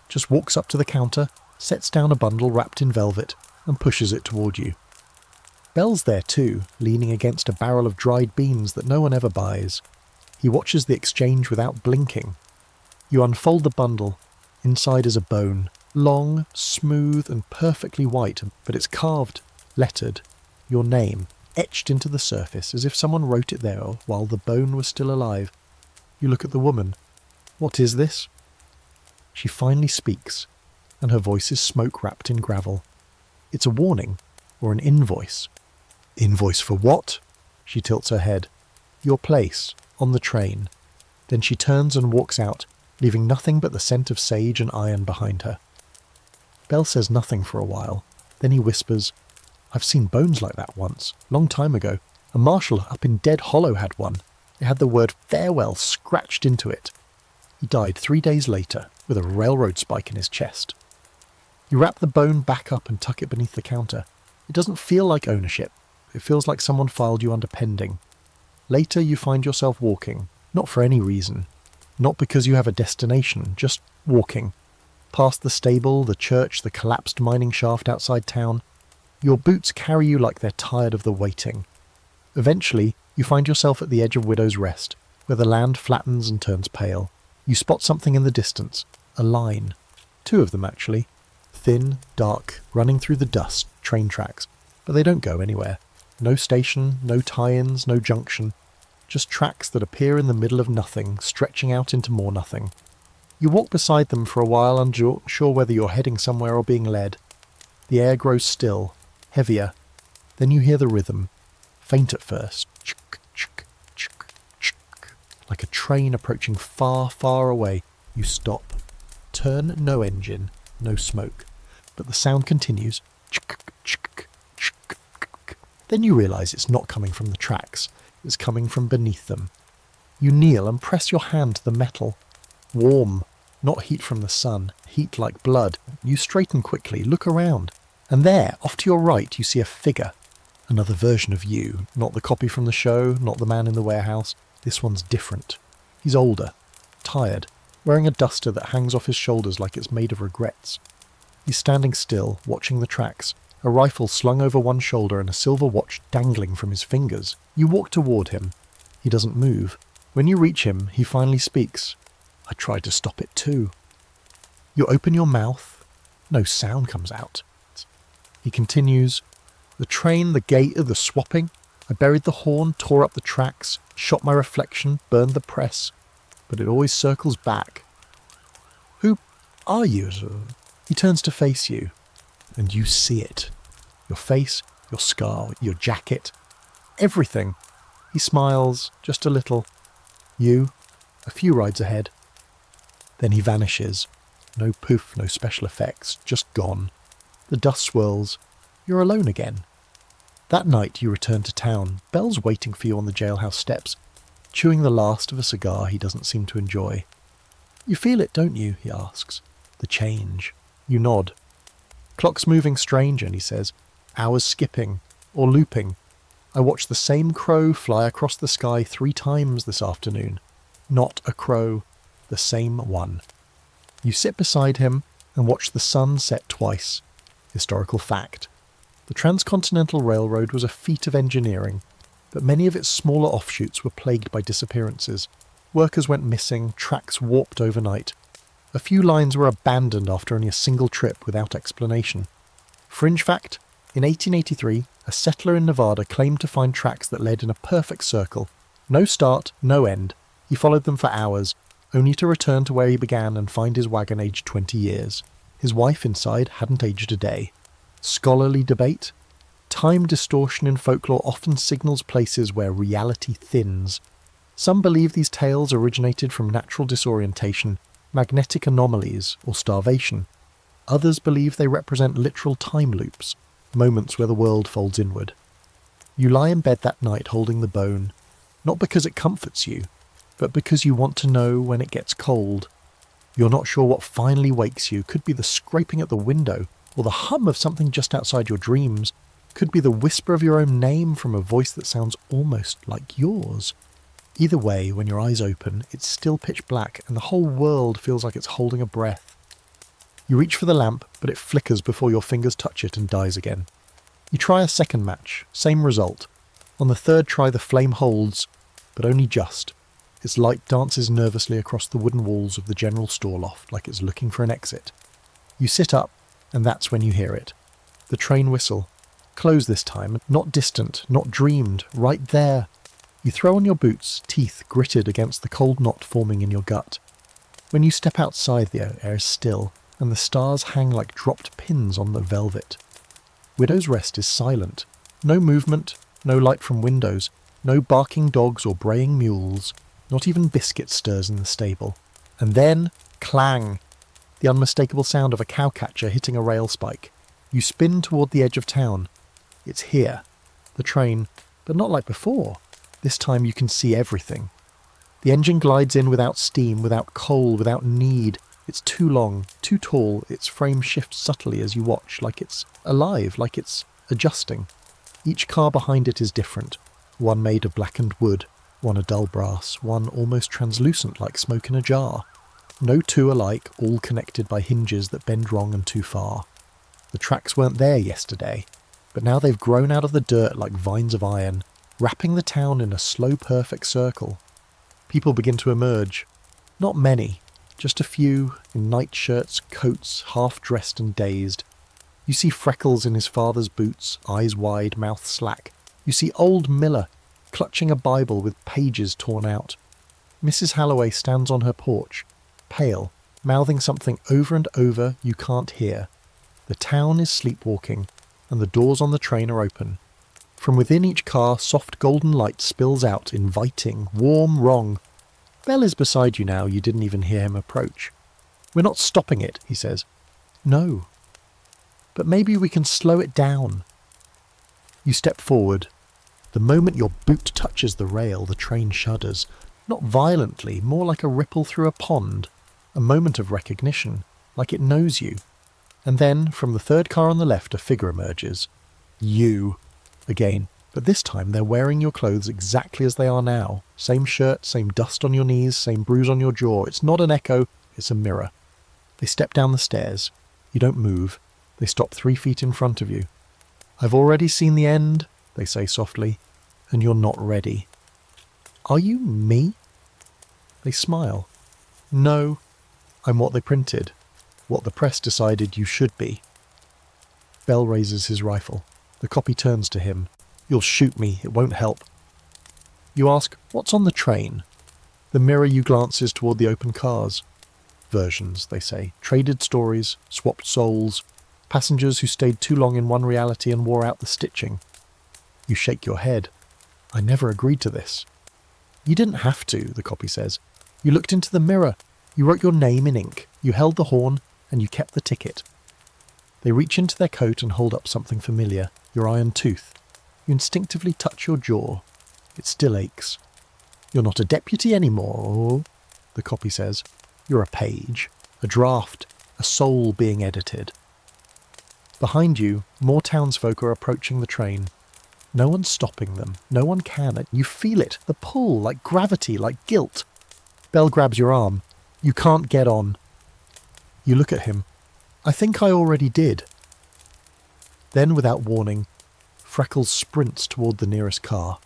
just walks up to the counter, sets down a bundle wrapped in velvet and pushes it toward you. Bell's there too, leaning against a barrel of dried beans that no one ever buys. He watches the exchange without blinking. You unfold the bundle. Inside is a bone, long, smooth and perfectly white, but it's carved, lettered, your name, etched into the surface as if someone wrote it there while the bone was still alive. You look at the woman. What is this? She finally speaks, and her voice is smoke wrapped in gravel. It's a warning, or an invoice. Invoice for what? She tilts her head. Your place, on the train. Then she turns and walks out, leaving nothing but the scent of sage and iron behind her. Bell says nothing for a while. Then he whispers, I've seen bones like that once, long time ago. A marshal up in Dead Hollow had one. It had the word farewell scratched into it. He died 3 days later, with a railroad spike in his chest. You wrap the bone back up and tuck it beneath the counter. It doesn't feel like ownership. It feels like someone filed you under pending. Later you find yourself walking, not for any reason. Not because you have a destination, just walking. Past the stable, the church, the collapsed mining shaft outside town. Your boots carry you like they're tired of the waiting. Eventually, you find yourself at the edge of Widow's Rest, where the land flattens and turns pale. You spot something in the distance, a line. 2 of them, actually. Thin, dark, running through the dust, train tracks. But they don't go anywhere. No station, no tie-ins, no junction. Just tracks that appear in the middle of nothing, stretching out into more nothing. You walk beside them for a while, unsure whether you're heading somewhere or being led. The air grows still, heavier. Then you hear the rhythm, faint at first, like a train approaching far, far away. You stop. Turn, no engine, no smoke. But the sound continues. Then you realise it's not coming from the tracks. It's coming from beneath them. You kneel and press your hand to the metal. Warm, not heat from the sun, heat like blood. You straighten quickly, look around. And there, off to your right, you see a figure. Another version of you, not the copy from the show, not the man in the warehouse. This one's different. He's older, tired, wearing a duster that hangs off his shoulders like it's made of regrets. He's standing still, watching the tracks, a rifle slung over one shoulder and a silver watch dangling from his fingers. You walk toward him. He doesn't move. When you reach him, he finally speaks. I tried to stop it too. You open your mouth. No sound comes out. He continues, the train, the gate, the swapping. I buried the horn, tore up the tracks, shot my reflection, burned the press. But it always circles back. Who are you? He turns to face you. And you see it. Your face, your scar, your jacket, everything. He smiles, just a little. You, a few rides ahead. Then he vanishes. No poof, no special effects, just gone. The dust swirls. You're alone again. That night you return to town. Bell's waiting for you on the jailhouse steps, chewing the last of a cigar he doesn't seem to enjoy. You feel it, don't you? He asks. The change. You nod. Clock's moving strange, and he says, hours skipping, or looping. I watched the same crow fly across the sky 3 times this afternoon. Not a crow, the same one. You sit beside him and watch the sun set twice. Historical fact. The Transcontinental Railroad was a feat of engineering, but many of its smaller offshoots were plagued by disappearances. Workers went missing, tracks warped overnight. A few lines were abandoned after only a single trip without explanation. Fringe fact, in 1883, a settler in Nevada claimed to find tracks that led in a perfect circle. No start, no end. He followed them for hours, only to return to where he began and find his wagon aged 20 years. His wife inside hadn't aged a day. Scholarly debate? Time distortion in folklore often signals places where reality thins. Some believe these tales originated from natural disorientation, magnetic anomalies, or starvation. Others believe they represent literal time loops, moments where the world folds inward. You lie in bed that night holding the bone, not because it comforts you, but because you want to know when it gets cold. You're not sure what finally wakes you. Could be the scraping at the window, or the hum of something just outside your dreams. Could be the whisper of your own name from a voice that sounds almost like yours. Either way, when your eyes open, it's still pitch black and the whole world feels like it's holding a breath. You reach for the lamp, but it flickers before your fingers touch it and dies again. You try a second match, same result. On the third try the flame holds, but only just. Its light dances nervously across the wooden walls of the general store loft like it's looking for an exit. You sit up, and that's when you hear it. The train whistle. Close this time, not distant, not dreamed, right there. You throw on your boots, teeth gritted against the cold knot forming in your gut. When you step outside, the air is still, and the stars hang like dropped pins on the velvet. Widow's Rest is silent. No movement, no light from windows, no barking dogs or braying mules. Not even Biscuit stirs in the stable. And then, clang! The unmistakable sound of a cowcatcher hitting a rail spike. You spin toward the edge of town. It's here. The train, but not like before. This time you can see everything. The engine glides in without steam, without coal, without need. It's too long, too tall. Its frame shifts subtly as you watch, like it's alive, like it's adjusting. Each car behind it is different. One made of blackened wood. One a dull brass, one almost translucent like smoke in a jar. No two alike, all connected by hinges that bend wrong and too far. The tracks weren't there yesterday, but now they've grown out of the dirt like vines of iron, wrapping the town in a slow perfect circle. People begin to emerge. Not many, just a few, in nightshirts, coats, half-dressed and dazed. You see Freckles in his father's boots, eyes wide, mouth slack. You see old Miller, clutching a Bible with pages torn out. Mrs. Halloway stands on her porch, pale, mouthing something over and over you can't hear. The town is sleepwalking, and the doors on the train are open. From within each car, soft golden light spills out, inviting, warm, wrong. Bell is beside you now, you didn't even hear him approach. We're not stopping it, he says. No. But maybe we can slow it down. You step forward. The moment your boot touches the rail, the train shudders. Not violently, more like a ripple through a pond. A moment of recognition, like it knows you. And then, from the third car on the left, a figure emerges. You. Again. But this time they're wearing your clothes exactly as they are now. Same shirt, same dust on your knees, same bruise on your jaw. It's not an echo, it's a mirror. They step down the stairs. You don't move. They stop 3 feet in front of you. I've already seen the end, they say softly, and you're not ready. Are you me? They smile. No, I'm what they printed, what the press decided you should be. Bell raises his rifle. The copy turns to him. You'll shoot me, it won't help. You ask, what's on the train? The mirror you glances toward the open cars. Versions, they say. Traded stories, swapped souls. Passengers who stayed too long in one reality and wore out the stitching. You shake your head. I never agreed to this. You didn't have to, the copy says. You looked into the mirror. You wrote your name in ink. You held the horn, and you kept the ticket. They reach into their coat and hold up something familiar, your iron tooth. You instinctively touch your jaw. It still aches. You're not a deputy anymore, the copy says. You're a page, a draft, a soul being edited. Behind you, more townsfolk are approaching the train. No one's stopping them. No one can. You feel it, the pull, like gravity, like guilt. Bell grabs your arm. You can't get on. You look at him. I think I already did. Then, without warning, Freckles sprints toward the nearest car.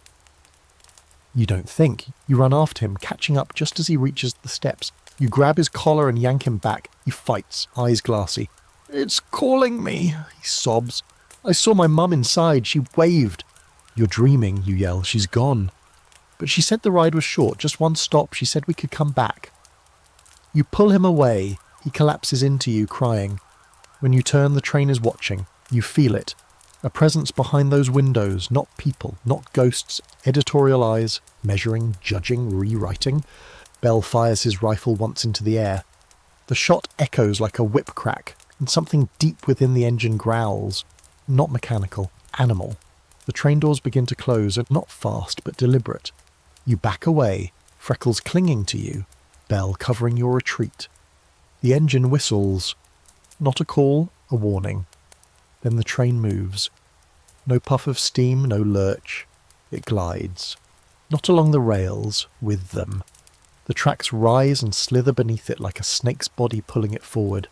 You don't think. You run after him, catching up just as he reaches the steps. You grab his collar and yank him back. He fights, eyes glassy. It's calling me, he sobs. I saw my mum inside. She waved. You're dreaming, you yell. She's gone. But she said the ride was short, just one stop. She said we could come back. You pull him away. He collapses into you, crying. When you turn, the train is watching. You feel it. A presence behind those windows, not people, not ghosts, editorial eyes, measuring, judging, rewriting. Bell fires his rifle once into the air. The shot echoes like a whip crack, and something deep within the engine growls. Not mechanical, animal. The train doors begin to close, and not fast, but deliberate. You back away, Freckles clinging to you, Bell covering your retreat. The engine whistles. Not a call, a warning. Then the train moves. No puff of steam, no lurch. It glides. Not along the rails, with them. The tracks rise and slither beneath it like a snake's body pulling it forward.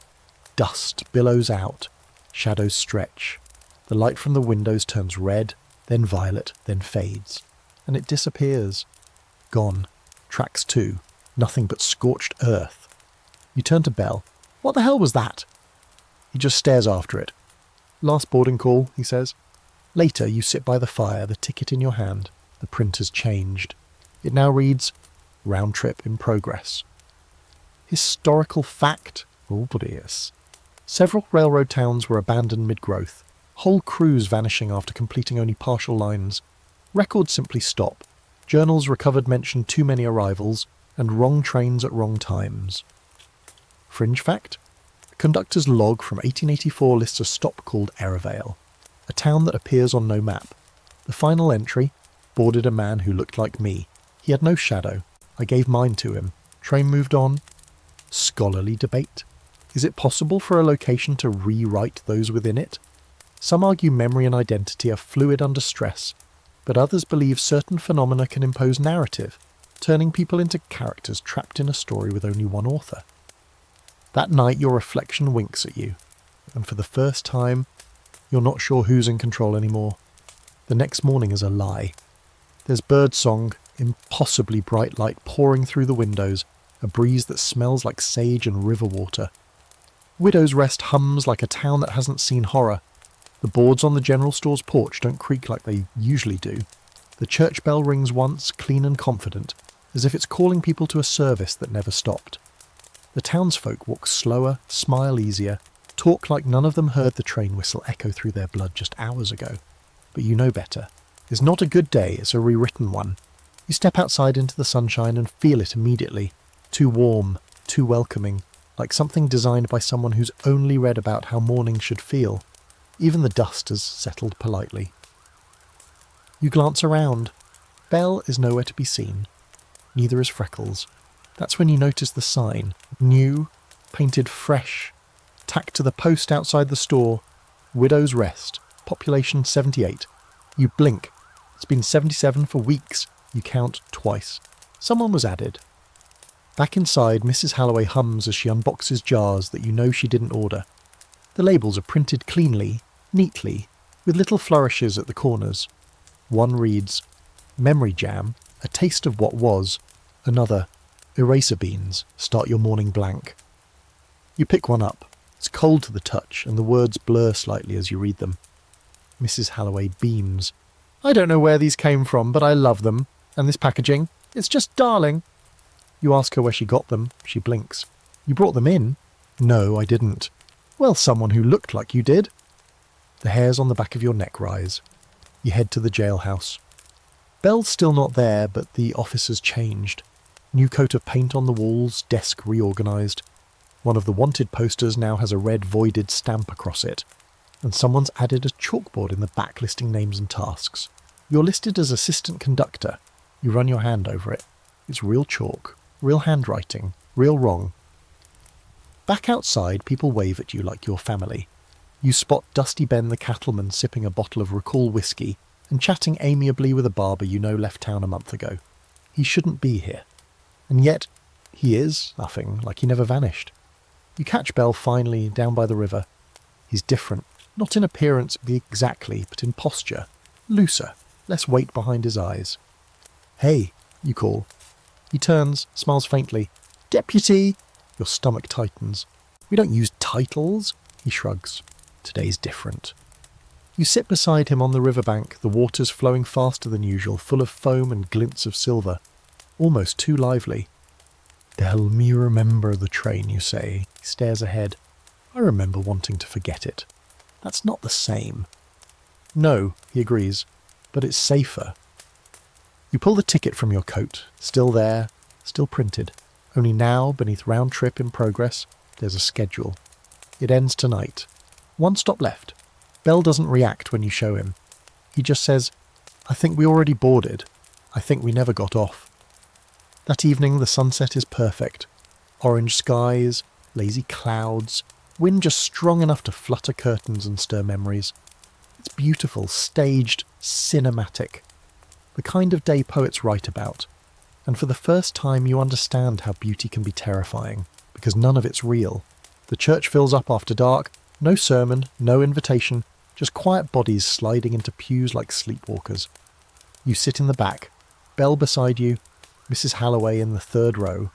Dust billows out. Shadows stretch. The light from the windows turns red, then violet, then fades. And it disappears. Gone. Tracks too. Nothing but scorched earth. You turn to Bell. What the hell was that? He just stares after it. Last boarding call, he says. Later, you sit by the fire, the ticket in your hand. The print has changed. It now reads, round trip in progress. Historical fact? Obvious. Several railroad towns were abandoned mid-growth. Whole crews vanishing after completing only partial lines. Records simply stop. Journals recovered mention too many arrivals, and wrong trains at wrong times. Fringe fact? A conductor's log from 1884 lists a stop called Errand, a town that appears on no map. The final entry, boarded a man who looked like me. He had no shadow. I gave mine to him. Train moved on. Scholarly debate. Is it possible for a location to rewrite those within it? Some argue memory and identity are fluid under stress, but others believe certain phenomena can impose narrative, turning people into characters trapped in a story with only one author. That night your reflection winks at you, and for the first time, you're not sure who's in control anymore. The next morning is a lie. There's birdsong, impossibly bright light pouring through the windows, a breeze that smells like sage and river water. Widow's Rest hums like a town that hasn't seen horror. The boards on the general store's porch don't creak like they usually do. The church bell rings once, clean and confident, as if it's calling people to a service that never stopped. The townsfolk walk slower, smile easier, talk like none of them heard the train whistle echo through their blood just hours ago. But you know better. It's not a good day, it's a rewritten one. You step outside into the sunshine and feel it immediately. Too warm, too welcoming, like something designed by someone who's only read about how morning should feel. Even the dust has settled politely. You glance around. Bell is nowhere to be seen. Neither is Freckles. That's when you notice the sign. New, painted fresh, tacked to the post outside the store. Widow's Rest. Population 78. You blink. It's been 77 for weeks. You count twice. Someone was added. Back inside, Mrs. Halloway hums as she unboxes jars that you know she didn't order. The labels are printed cleanly, neatly, with little flourishes at the corners. One reads, Memory Jam, a taste of what was. Another, Eraser beans, start your morning blank. You pick one up. It's cold to the touch, and the words blur slightly as you read them. Mrs. Halloway beams. I don't know where these came from, but I love them. And this packaging. It's just darling. You ask her where she got them. She blinks. You brought them in? No, I didn't. Well, someone who looked like you did. The hairs on the back of your neck rise. You head to the jailhouse. Bell's still not there, but the office has changed. New coat of paint on the walls, desk reorganised. One of the wanted posters now has a red voided stamp across it, and someone's added a chalkboard in the back listing names and tasks. You're listed as assistant conductor. You run your hand over it. It's real chalk, real handwriting, real wrong. Back outside, people wave at you like you're family. You spot Dusty Ben the cattleman sipping a bottle of Recall whiskey and chatting amiably with a barber you know left town a month ago. He shouldn't be here. And yet, he is, nothing, like he never vanished. You catch Bell finally down by the river. He's different, not in appearance exactly, but in posture. Looser, less weight behind his eyes. Hey, you call. He turns, smiles faintly. Deputy! Your stomach tightens. We don't use titles. He shrugs. Today's different. You sit beside him on the riverbank, the waters flowing faster than usual, full of foam and glints of silver. Almost too lively. Tell me you remember the train, you say. He stares ahead. I remember wanting to forget it. That's not the same. No, he agrees, but it's safer. You pull the ticket from your coat, still there, still printed. Only now, beneath round trip in progress, there's a schedule. It ends tonight. One stop left. Bell doesn't react when you show him. He just says, I think we already boarded. I think we never got off. That evening the sunset is perfect. Orange skies, lazy clouds, wind just strong enough to flutter curtains and stir memories. It's beautiful, staged, cinematic. The kind of day poets write about. And for the first time you understand how beauty can be terrifying, because none of it's real. The church fills up after dark, no sermon, no invitation, just quiet bodies sliding into pews like sleepwalkers. You sit in the back, Bell beside you, Mrs. Halloway in the third row.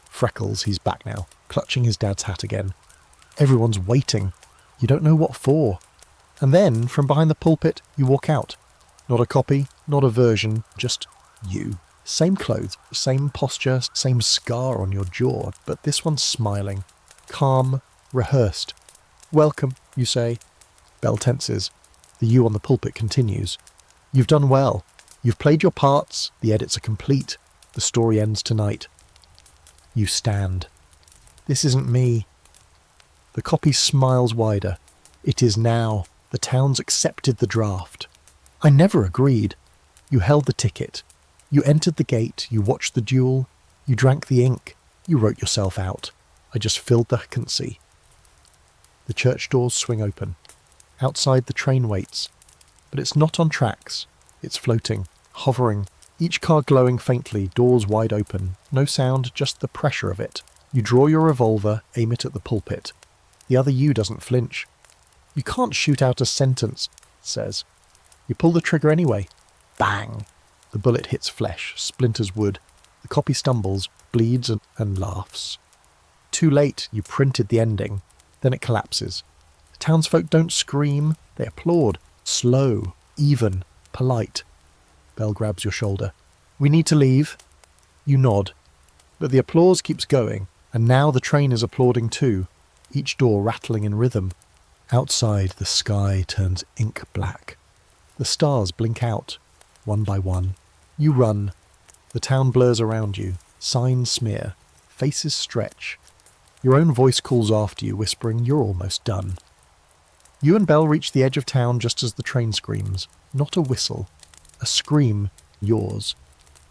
Freckles, he's back now, clutching his dad's hat again. Everyone's waiting. You don't know what for. And then, from behind the pulpit, you walk out. Not a copy, not a version, just you. Same clothes, same posture, same scar on your jaw, but this one's smiling. Calm, rehearsed. Welcome, you say. Bell tenses. The you on the pulpit continues. You've done well. You've played your parts, the edits are complete, the story ends tonight. You stand. This isn't me. The copy smiles wider. It is now. The town's accepted the draft. I never agreed. You held the ticket. You entered the gate, you watched the duel, you drank the ink, you wrote yourself out. I just filled the vacancy. The church doors swing open. Outside the train waits. But it's not on tracks. It's floating, hovering, each car glowing faintly, doors wide open. No sound, just the pressure of it. You draw your revolver, aim it at the pulpit. The other you doesn't flinch. You can't shoot out a sentence, it says. You pull the trigger anyway. Bang! The bullet hits flesh, splinters wood. The copy stumbles, bleeds and laughs. Too late, you printed the ending. Then it collapses. The townsfolk don't scream, they applaud. Slow, even, polite. Bell grabs your shoulder. We need to leave. You nod. But the applause keeps going, and now the train is applauding too, each door rattling in rhythm. Outside, the sky turns ink black. The stars blink out, one by one. You run. The town blurs around you. Signs smear. Faces stretch. Your own voice calls after you, whispering, you're almost done. You and Bell reach the edge of town just as the train screams. Not a whistle. A scream, yours.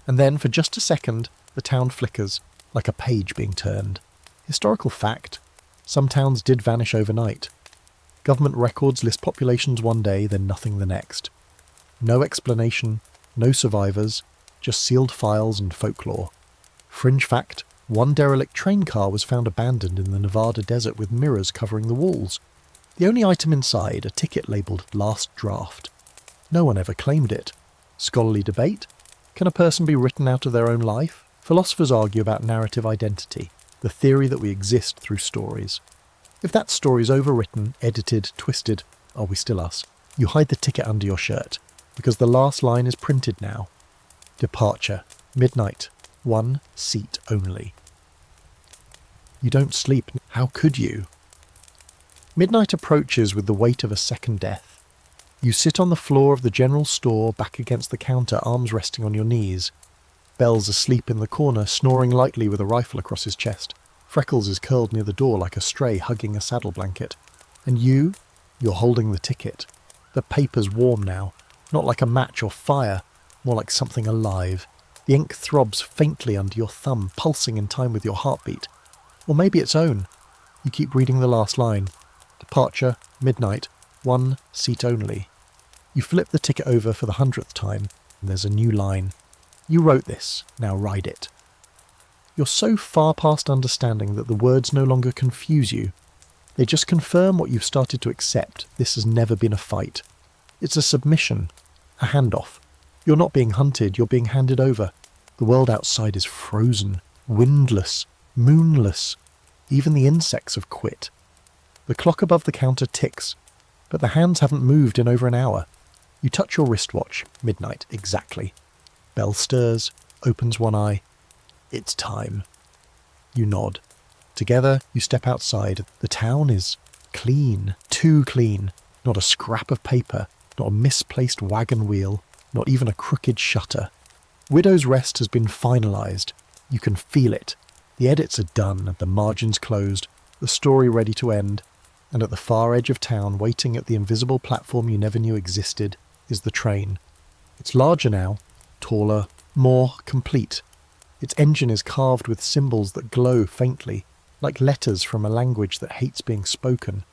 And then, for just a second, the town flickers, like a page being turned. Historical fact. Some towns did vanish overnight. Government records list populations one day, then nothing the next. No explanation, no survivors, just sealed files and folklore. Fringe fact, one derelict train car was found abandoned in the Nevada desert with mirrors covering the walls. The only item inside, a ticket labelled Last Draft. No one ever claimed it. Scholarly debate? Can a person be written out of their own life? Philosophers argue about narrative identity, the theory that we exist through stories. If that story's overwritten, edited, twisted, are we still us? You hide the ticket under your shirt, because the last line is printed now. Departure, midnight, 1 seat only. You don't sleep. How could you? Midnight approaches with the weight of a second death. You sit on the floor of the general store, back against the counter, arms resting on your knees. Bell's asleep in the corner, snoring lightly with a rifle across his chest. Freckles is curled near the door like a stray hugging a saddle blanket. And you're holding the ticket. The paper's warm now, not like a match or fire, more like something alive. The ink throbs faintly under your thumb, pulsing in time with your heartbeat. Or maybe its own. You keep reading the last line. Departure, midnight, 1 seat only. You flip the ticket over for the 100th time, and there's a new line. You wrote this, now ride it. You're so far past understanding that the words no longer confuse you. They just confirm what you've started to accept. This has never been a fight. It's a submission, a handoff. You're not being hunted, you're being handed over. The world outside is frozen, windless, moonless. Even the insects have quit. The clock above the counter ticks, but the hands haven't moved in over an hour. You touch your wristwatch, midnight, exactly. Bell stirs, opens one eye. It's time. You nod. Together, you step outside. The town is clean. Too clean. Not a scrap of paper. Not a misplaced wagon wheel. Not even a crooked shutter. Widow's Rest has been finalised. You can feel it. The edits are done, the margins closed, the story ready to end, and at the far edge of town, waiting at the invisible platform you never knew existed, is the train. It's larger now, taller, more complete. Its engine is carved with symbols that glow faintly, like letters from a language that hates being spoken.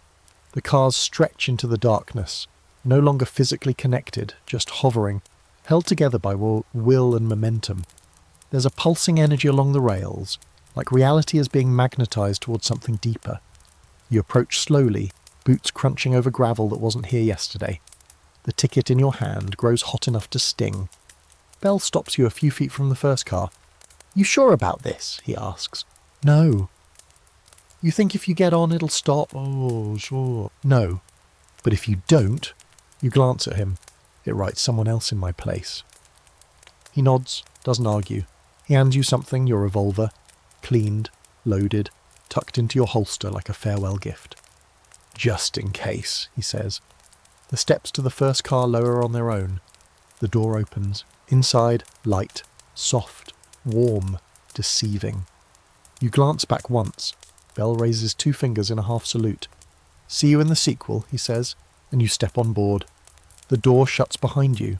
The cars stretch into the darkness, no longer physically connected, just hovering, held together by will and momentum. There's a pulsing energy along the rails, like reality is being magnetised towards something deeper. You approach slowly, boots crunching over gravel that wasn't here yesterday. The ticket in your hand grows hot enough to sting. Bell stops you a few feet from the first car. "You sure about this?" he asks. "No." "You think if you get on it'll stop?" "Oh, sure." "No. But if you don't..." You glance at him. "It writes someone else in my place." He nods, doesn't argue. He hands you something, your revolver, cleaned, loaded, tucked into your holster like a farewell gift. "Just in case," he says. The steps to the first car lower on their own. The door opens. Inside, light, soft, warm, deceiving. You glance back once. Bell raises 2 fingers in a half salute. "See you in the sequel," he says, and you step on board. The door shuts behind you.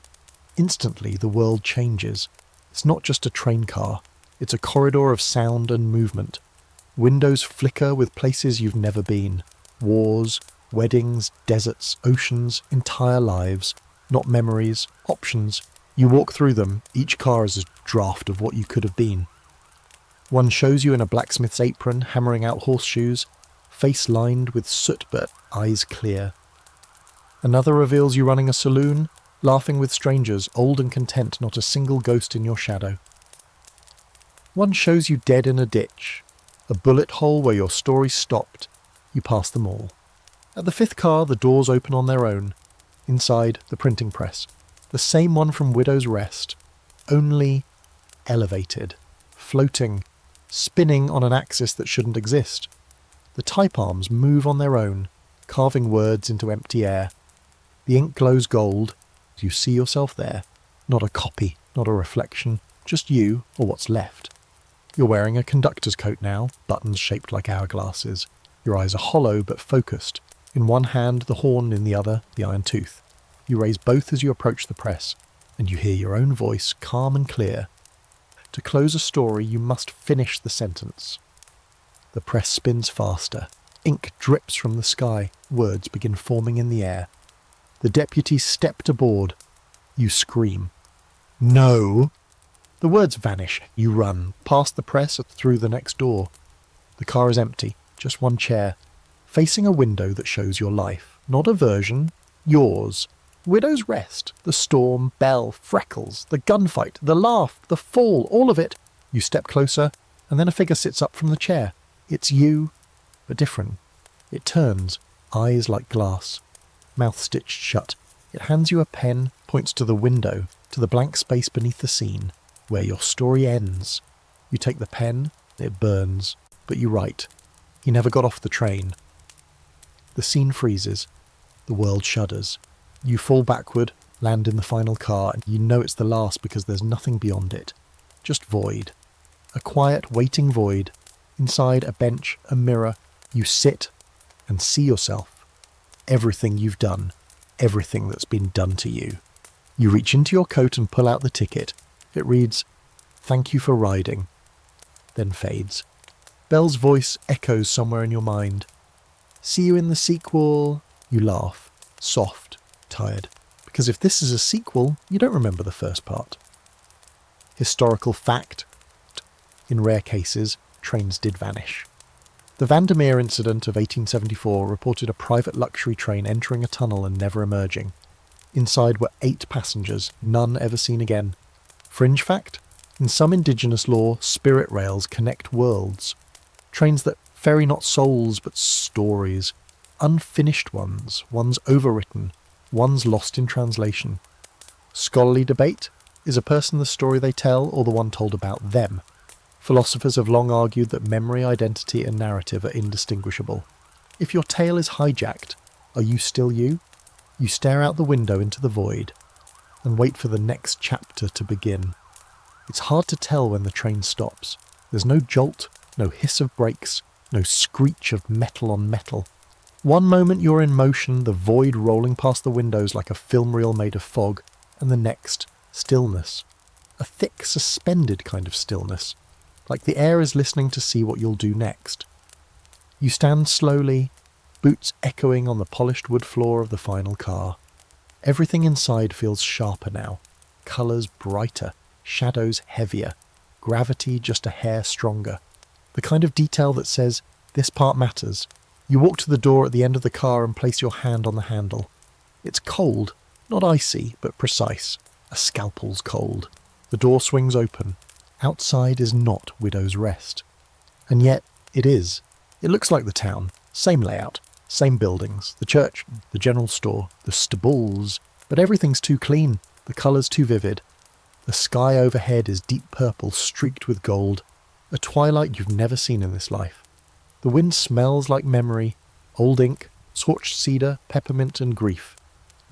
Instantly, the world changes. It's not just a train car. It's a corridor of sound and movement. Windows flicker with places you've never been. Wars, weddings, deserts, oceans, entire lives. Not memories, options. You walk through them. Each car is a draft of what you could have been. One shows you in a blacksmith's apron, hammering out horseshoes, face lined with soot but eyes clear. Another reveals you running a saloon, laughing with strangers, old and content, not a single ghost in your shadow. One shows you dead in a ditch, a bullet hole where your story stopped. You pass them all. At the 5th car, the doors open on their own. Inside, the printing press. The same one from Widow's Rest, only elevated, floating, spinning on an axis that shouldn't exist. The type arms move on their own, carving words into empty air. The ink glows gold. You see yourself there. Not a copy, not a reflection, just you, or what's left. You're wearing a conductor's coat now, buttons shaped like hourglasses. Your eyes are hollow but focused. In one hand, the horn, in the other, the iron tooth. You raise both as you approach the press, and you hear your own voice, calm and clear. To close a story, you must finish the sentence. The press spins faster. Ink drips from the sky. Words begin forming in the air. The deputies stepped aboard. You scream. "No!" The words vanish. You run, past the press, through the next door. The car is empty, just one chair, facing a window that shows your life. Not a version, yours. Widow's Rest, the storm, Bell, Freckles, the gunfight, the laugh, the fall, all of it. You step closer, and then a figure sits up from the chair. It's you, but different. It turns, eyes like glass, mouth stitched shut. It hands you a pen, points to the window, to the blank space beneath the scene, where your story ends. You take the pen, it burns, but you write. He never got off the train. The scene freezes. The world shudders. You fall backward, land in the final car, and you know it's the last because there's nothing beyond it. Just void. A quiet, waiting void. Inside a bench, a mirror. You sit and see yourself. Everything you've done. Everything that's been done to you. You reach into your coat and pull out the ticket. It reads, "Thank you for riding." Then fades. Bell's voice echoes somewhere in your mind. "See you in the sequel." You laugh. Soft. Tired. Because if this is a sequel, you don't remember the first part. Historical fact. In rare cases, trains did vanish. The Vandermeer incident of 1874 reported a private luxury train entering a tunnel and never emerging. Inside were 8 passengers, none ever seen again. Fringe fact? In some indigenous law, spirit rails connect worlds. Trains that ferry not souls but stories. Unfinished ones overwritten, ones lost in translation. Scholarly debate? Is a person the story they tell or the one told about them? Philosophers have long argued that memory, identity, and narrative are indistinguishable. If your tale is hijacked, are you still you? You stare out the window into the void and wait for the next chapter to begin. It's hard to tell when the train stops. There's no jolt, no hiss of brakes, no screech of metal on metal. One moment you're in motion, the void rolling past the windows like a film reel made of fog, and the next, stillness. A thick, suspended kind of stillness, like the air is listening to see what you'll do next. You stand slowly, boots echoing on the polished wood floor of the final car. Everything inside feels sharper now, colours brighter, shadows heavier, gravity just a hair stronger. The kind of detail that says, this part matters. You walk to the door at the end of the car and place your hand on the handle. It's cold, not icy, but precise. A scalpel's cold. The door swings open. Outside is not Widow's Rest. And yet, it is. It looks like the town. Same layout, same buildings, the church, the general store, the stables. But everything's too clean, the colours too vivid. The sky overhead is deep purple streaked with gold, a twilight you've never seen in this life. The wind smells like memory, old ink, scorched cedar, peppermint and grief.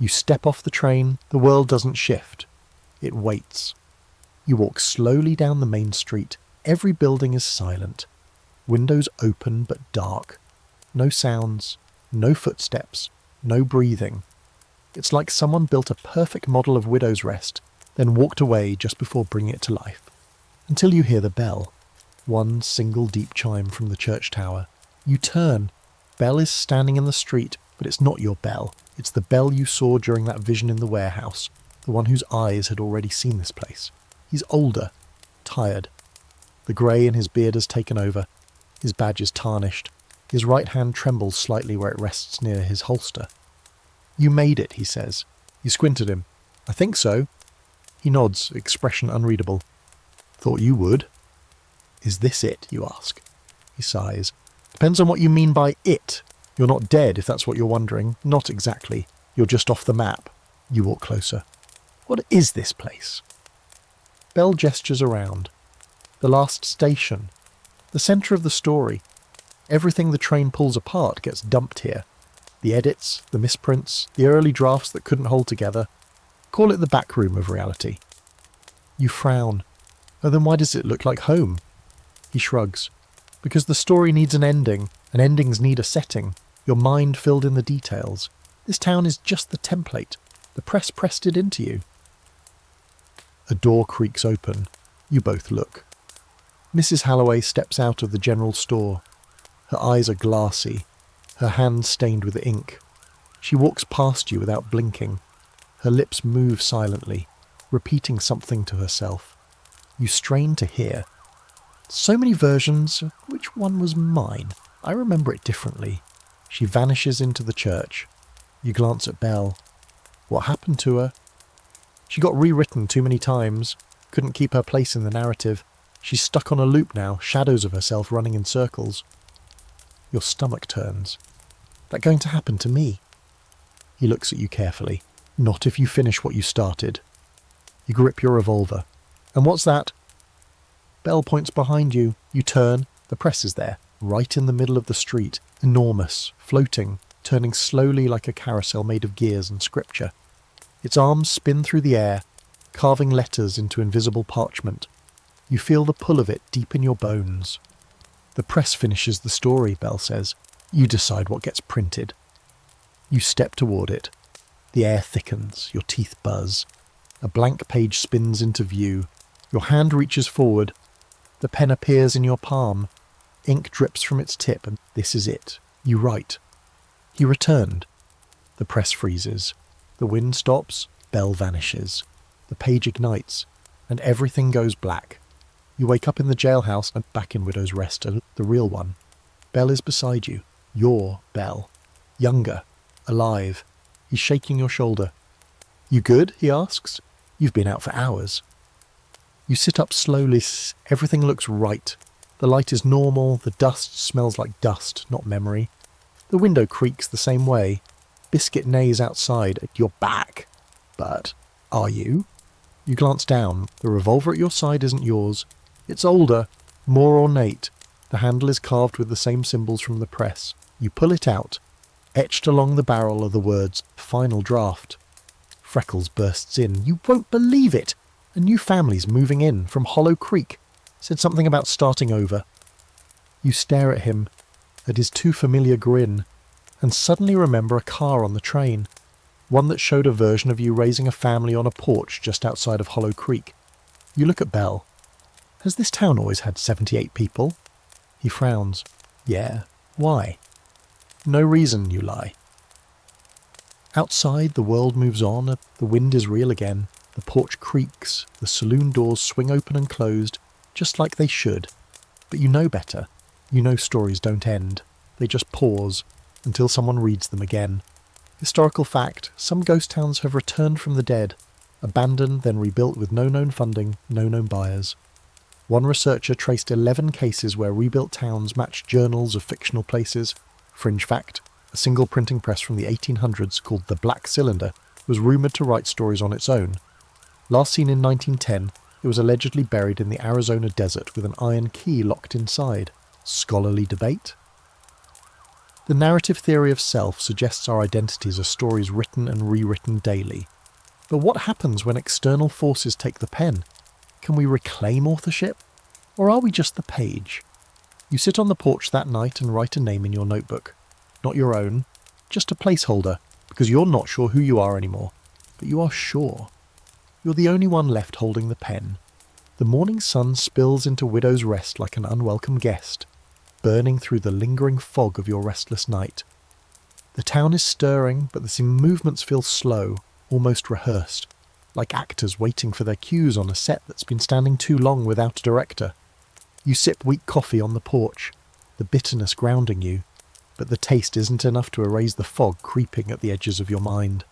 You step off the train, the world doesn't shift. It waits. You walk slowly down the main street. Every building is silent. Windows open but dark. No sounds, no footsteps, no breathing. It's like someone built a perfect model of Widow's Rest, then walked away just before bringing it to life. Until you hear the bell. One single deep chime from the church tower. You turn. Bell is standing in the street, but it's not your Bell. It's the Bell you saw during that vision in the warehouse, the one whose eyes had already seen this place. He's older, tired. The grey in his beard has taken over. His badge is tarnished. His right hand trembles slightly where it rests near his holster. You made it, he says. You squint at him. I think so. He nods, expression unreadable. Thought you would. Is this it, you ask? He sighs. Depends on what you mean by it. You're not dead, if that's what you're wondering. Not exactly. You're just off the map. You walk closer. What is this place? Bell gestures around. The last station. The centre of the story. Everything the train pulls apart gets dumped here. The edits, the misprints, the early drafts that couldn't hold together. Call it the back room of reality. You frown. Oh, then why does it look like home? He shrugs. Because the story needs an ending, and endings need a setting. Your mind filled in the details. This town is just the template. The press pressed it into you. A door creaks open. You both look. Mrs. Halloway steps out of the general store. Her eyes are glassy, her hands stained with ink. She walks past you without blinking. Her lips move silently, repeating something to herself. You strain to hear. So many versions. Which one was mine? I remember it differently. She vanishes into the church. You glance at Belle. What happened to her? She got rewritten too many times. Couldn't keep her place in the narrative. She's stuck on a loop now, shadows of herself running in circles. Your stomach turns. That going to happen to me? He looks at you carefully. Not if you finish what you started. You grip your revolver. And what's that? Belle points behind you. You turn. The press is there, right in the middle of the street. Enormous, floating, turning slowly like a carousel made of gears and scripture. Its arms spin through the air, carving letters into invisible parchment. You feel the pull of it deep in your bones. The press finishes the story, Belle says. You decide what gets printed. You step toward it. The air thickens, your teeth buzz. A blank page spins into view. Your hand reaches forward. The pen appears in your palm. Ink drips from its tip, and this is it. You write. He returned. The press freezes. The wind stops. Belle vanishes. The page ignites, and everything goes black. You wake up in the jailhouse and back in Widow's Rest, the real one. Belle is beside you. Your Belle. Younger. Alive. He's shaking your shoulder. You good? He asks. You've been out for hours. You sit up slowly. Everything looks right. The light is normal. The dust smells like dust, not memory. The window creaks the same way. Biscuit neighs outside. You're back. But are you? You glance down. The revolver at your side isn't yours. It's older, More ornate, the handle is carved with the same symbols from the press. You pull it out. Etched along the barrel are the words, "Final Draft." Freckles bursts in. "You won't believe it! A new family's moving in from Hollow Creek. Said something about starting over." You stare at him, at his too familiar grin, and suddenly remember a car on the train. One that showed a version of you raising a family on a porch just outside of Hollow Creek. You look at Belle. "Has this town always had 78 people?" He frowns. "Yeah. Why?" "No reason," you lie. Outside, the world moves on. The wind is real again. The porch creaks. The saloon doors swing open and closed, just like they should. But you know better. You know stories don't end. They just pause until someone reads them again. Historical fact, some ghost towns have returned from the dead, abandoned, then rebuilt with no known funding, no known buyers. One researcher traced 11 cases where rebuilt towns matched journals of fictional places. Fringe fact, a single printing press from the 1800s called the Black Cylinder was rumoured to write stories on its own. Last seen in 1910, it was allegedly buried in the Arizona desert with an iron key locked inside. Scholarly debate? The narrative theory of self suggests our identities are stories written and rewritten daily. But what happens when external forces take the pen? Can we reclaim authorship? Or are we just the page? You sit on the porch that night and write a name in your notebook. Not your own, just a placeholder, because you're not sure who you are anymore. But you are sure. You're the only one left holding the pen. The morning sun spills into Widow's Rest like an unwelcome guest, burning through the lingering fog of your restless night. The town is stirring, but the movements feel slow, almost rehearsed, like actors waiting for their cues on a set that's been standing too long without a director. You sip weak coffee on the porch, the bitterness grounding you, but the taste isn't enough to erase the fog creeping at the edges of your mind.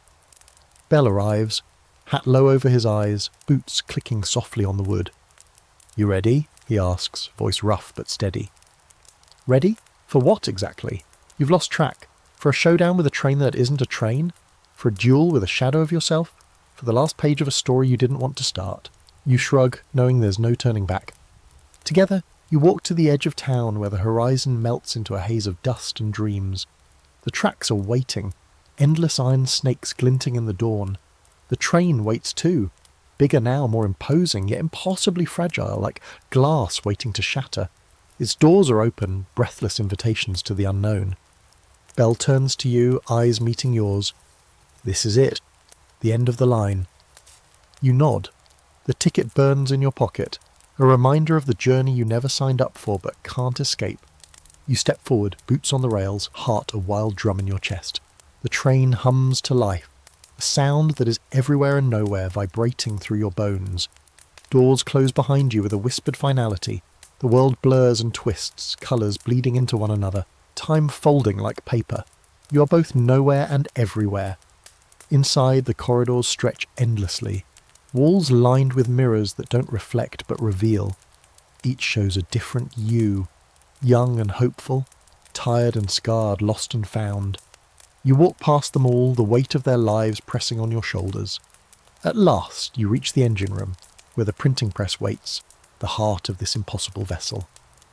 Bell arrives, hat low over his eyes, boots clicking softly on the wood. "You ready?" he asks, voice rough but steady. "Ready? For what exactly? You've lost track. For a showdown with a train that isn't a train? For a duel with a shadow of yourself? For the last page of a story you didn't want to start?" You shrug, knowing there's no turning back. Together, you walk to the edge of town where the horizon melts into a haze of dust and dreams. The tracks are waiting, endless iron snakes glinting in the dawn. The train waits too, bigger now, more imposing, yet impossibly fragile, like glass waiting to shatter. Its doors are open, breathless invitations to the unknown. Belle turns to you, eyes meeting yours. "This is it. The end of the line." You nod. The ticket burns in your pocket, a reminder of the journey you never signed up for but can't escape. You step forward, boots on the rails, heart a wild drum in your chest. The train hums to life, a sound that is everywhere and nowhere, vibrating through your bones. Doors close behind you with a whispered finality. The world blurs and twists, colours bleeding into one another, time folding like paper. You are both nowhere and everywhere. Inside, the corridors stretch endlessly, walls lined with mirrors that don't reflect but reveal. Each shows a different you, young and hopeful, tired and scarred, lost and found. You walk past them all, the weight of their lives pressing on your shoulders. At last, you reach the engine room, where the printing press waits, the heart of this impossible vessel.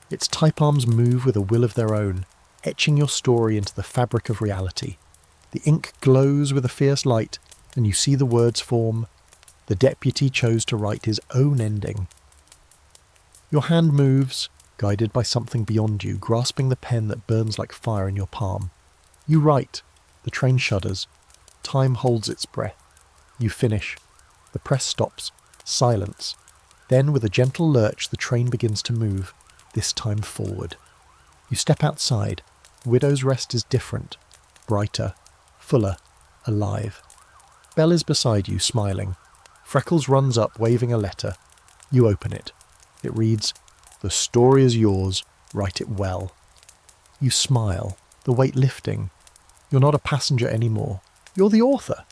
Its type arms move with a will of their own, etching your story into the fabric of reality. The ink glows with a fierce light, and you see the words form. The deputy chose to write his own ending. Your hand moves, guided by something beyond you, grasping the pen that burns like fire in your palm. You write. The train shudders. Time holds its breath. You finish. The press stops. Silence. Then, with a gentle lurch, the train begins to move, this time forward. You step outside. Widow's Rest is different, brighter, fuller, alive. Belle is beside you, smiling. Freckles runs up, waving a letter. You open it. It reads, "The story is yours. Write it well." You smile, the weight lifting. You're not a passenger anymore. You're the author.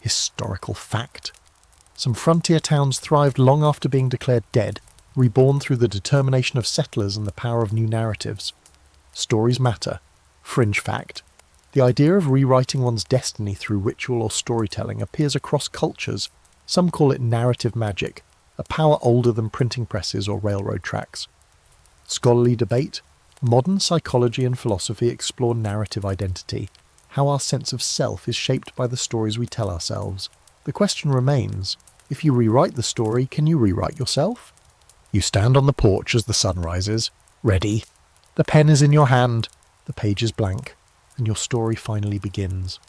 Historical fact. Some frontier towns thrived long after being declared dead, reborn through the determination of settlers and the power of new narratives. Stories matter. Fringe fact. The idea of rewriting one's destiny through ritual or storytelling appears across cultures. Some call it narrative magic, a power older than printing presses or railroad tracks. Scholarly debate, modern psychology and philosophy explore narrative identity, how our sense of self is shaped by the stories we tell ourselves. The question remains, if you rewrite the story, can you rewrite yourself? You stand on the porch as the sun rises, ready. The pen is in your hand, the page is blank, and your story finally begins.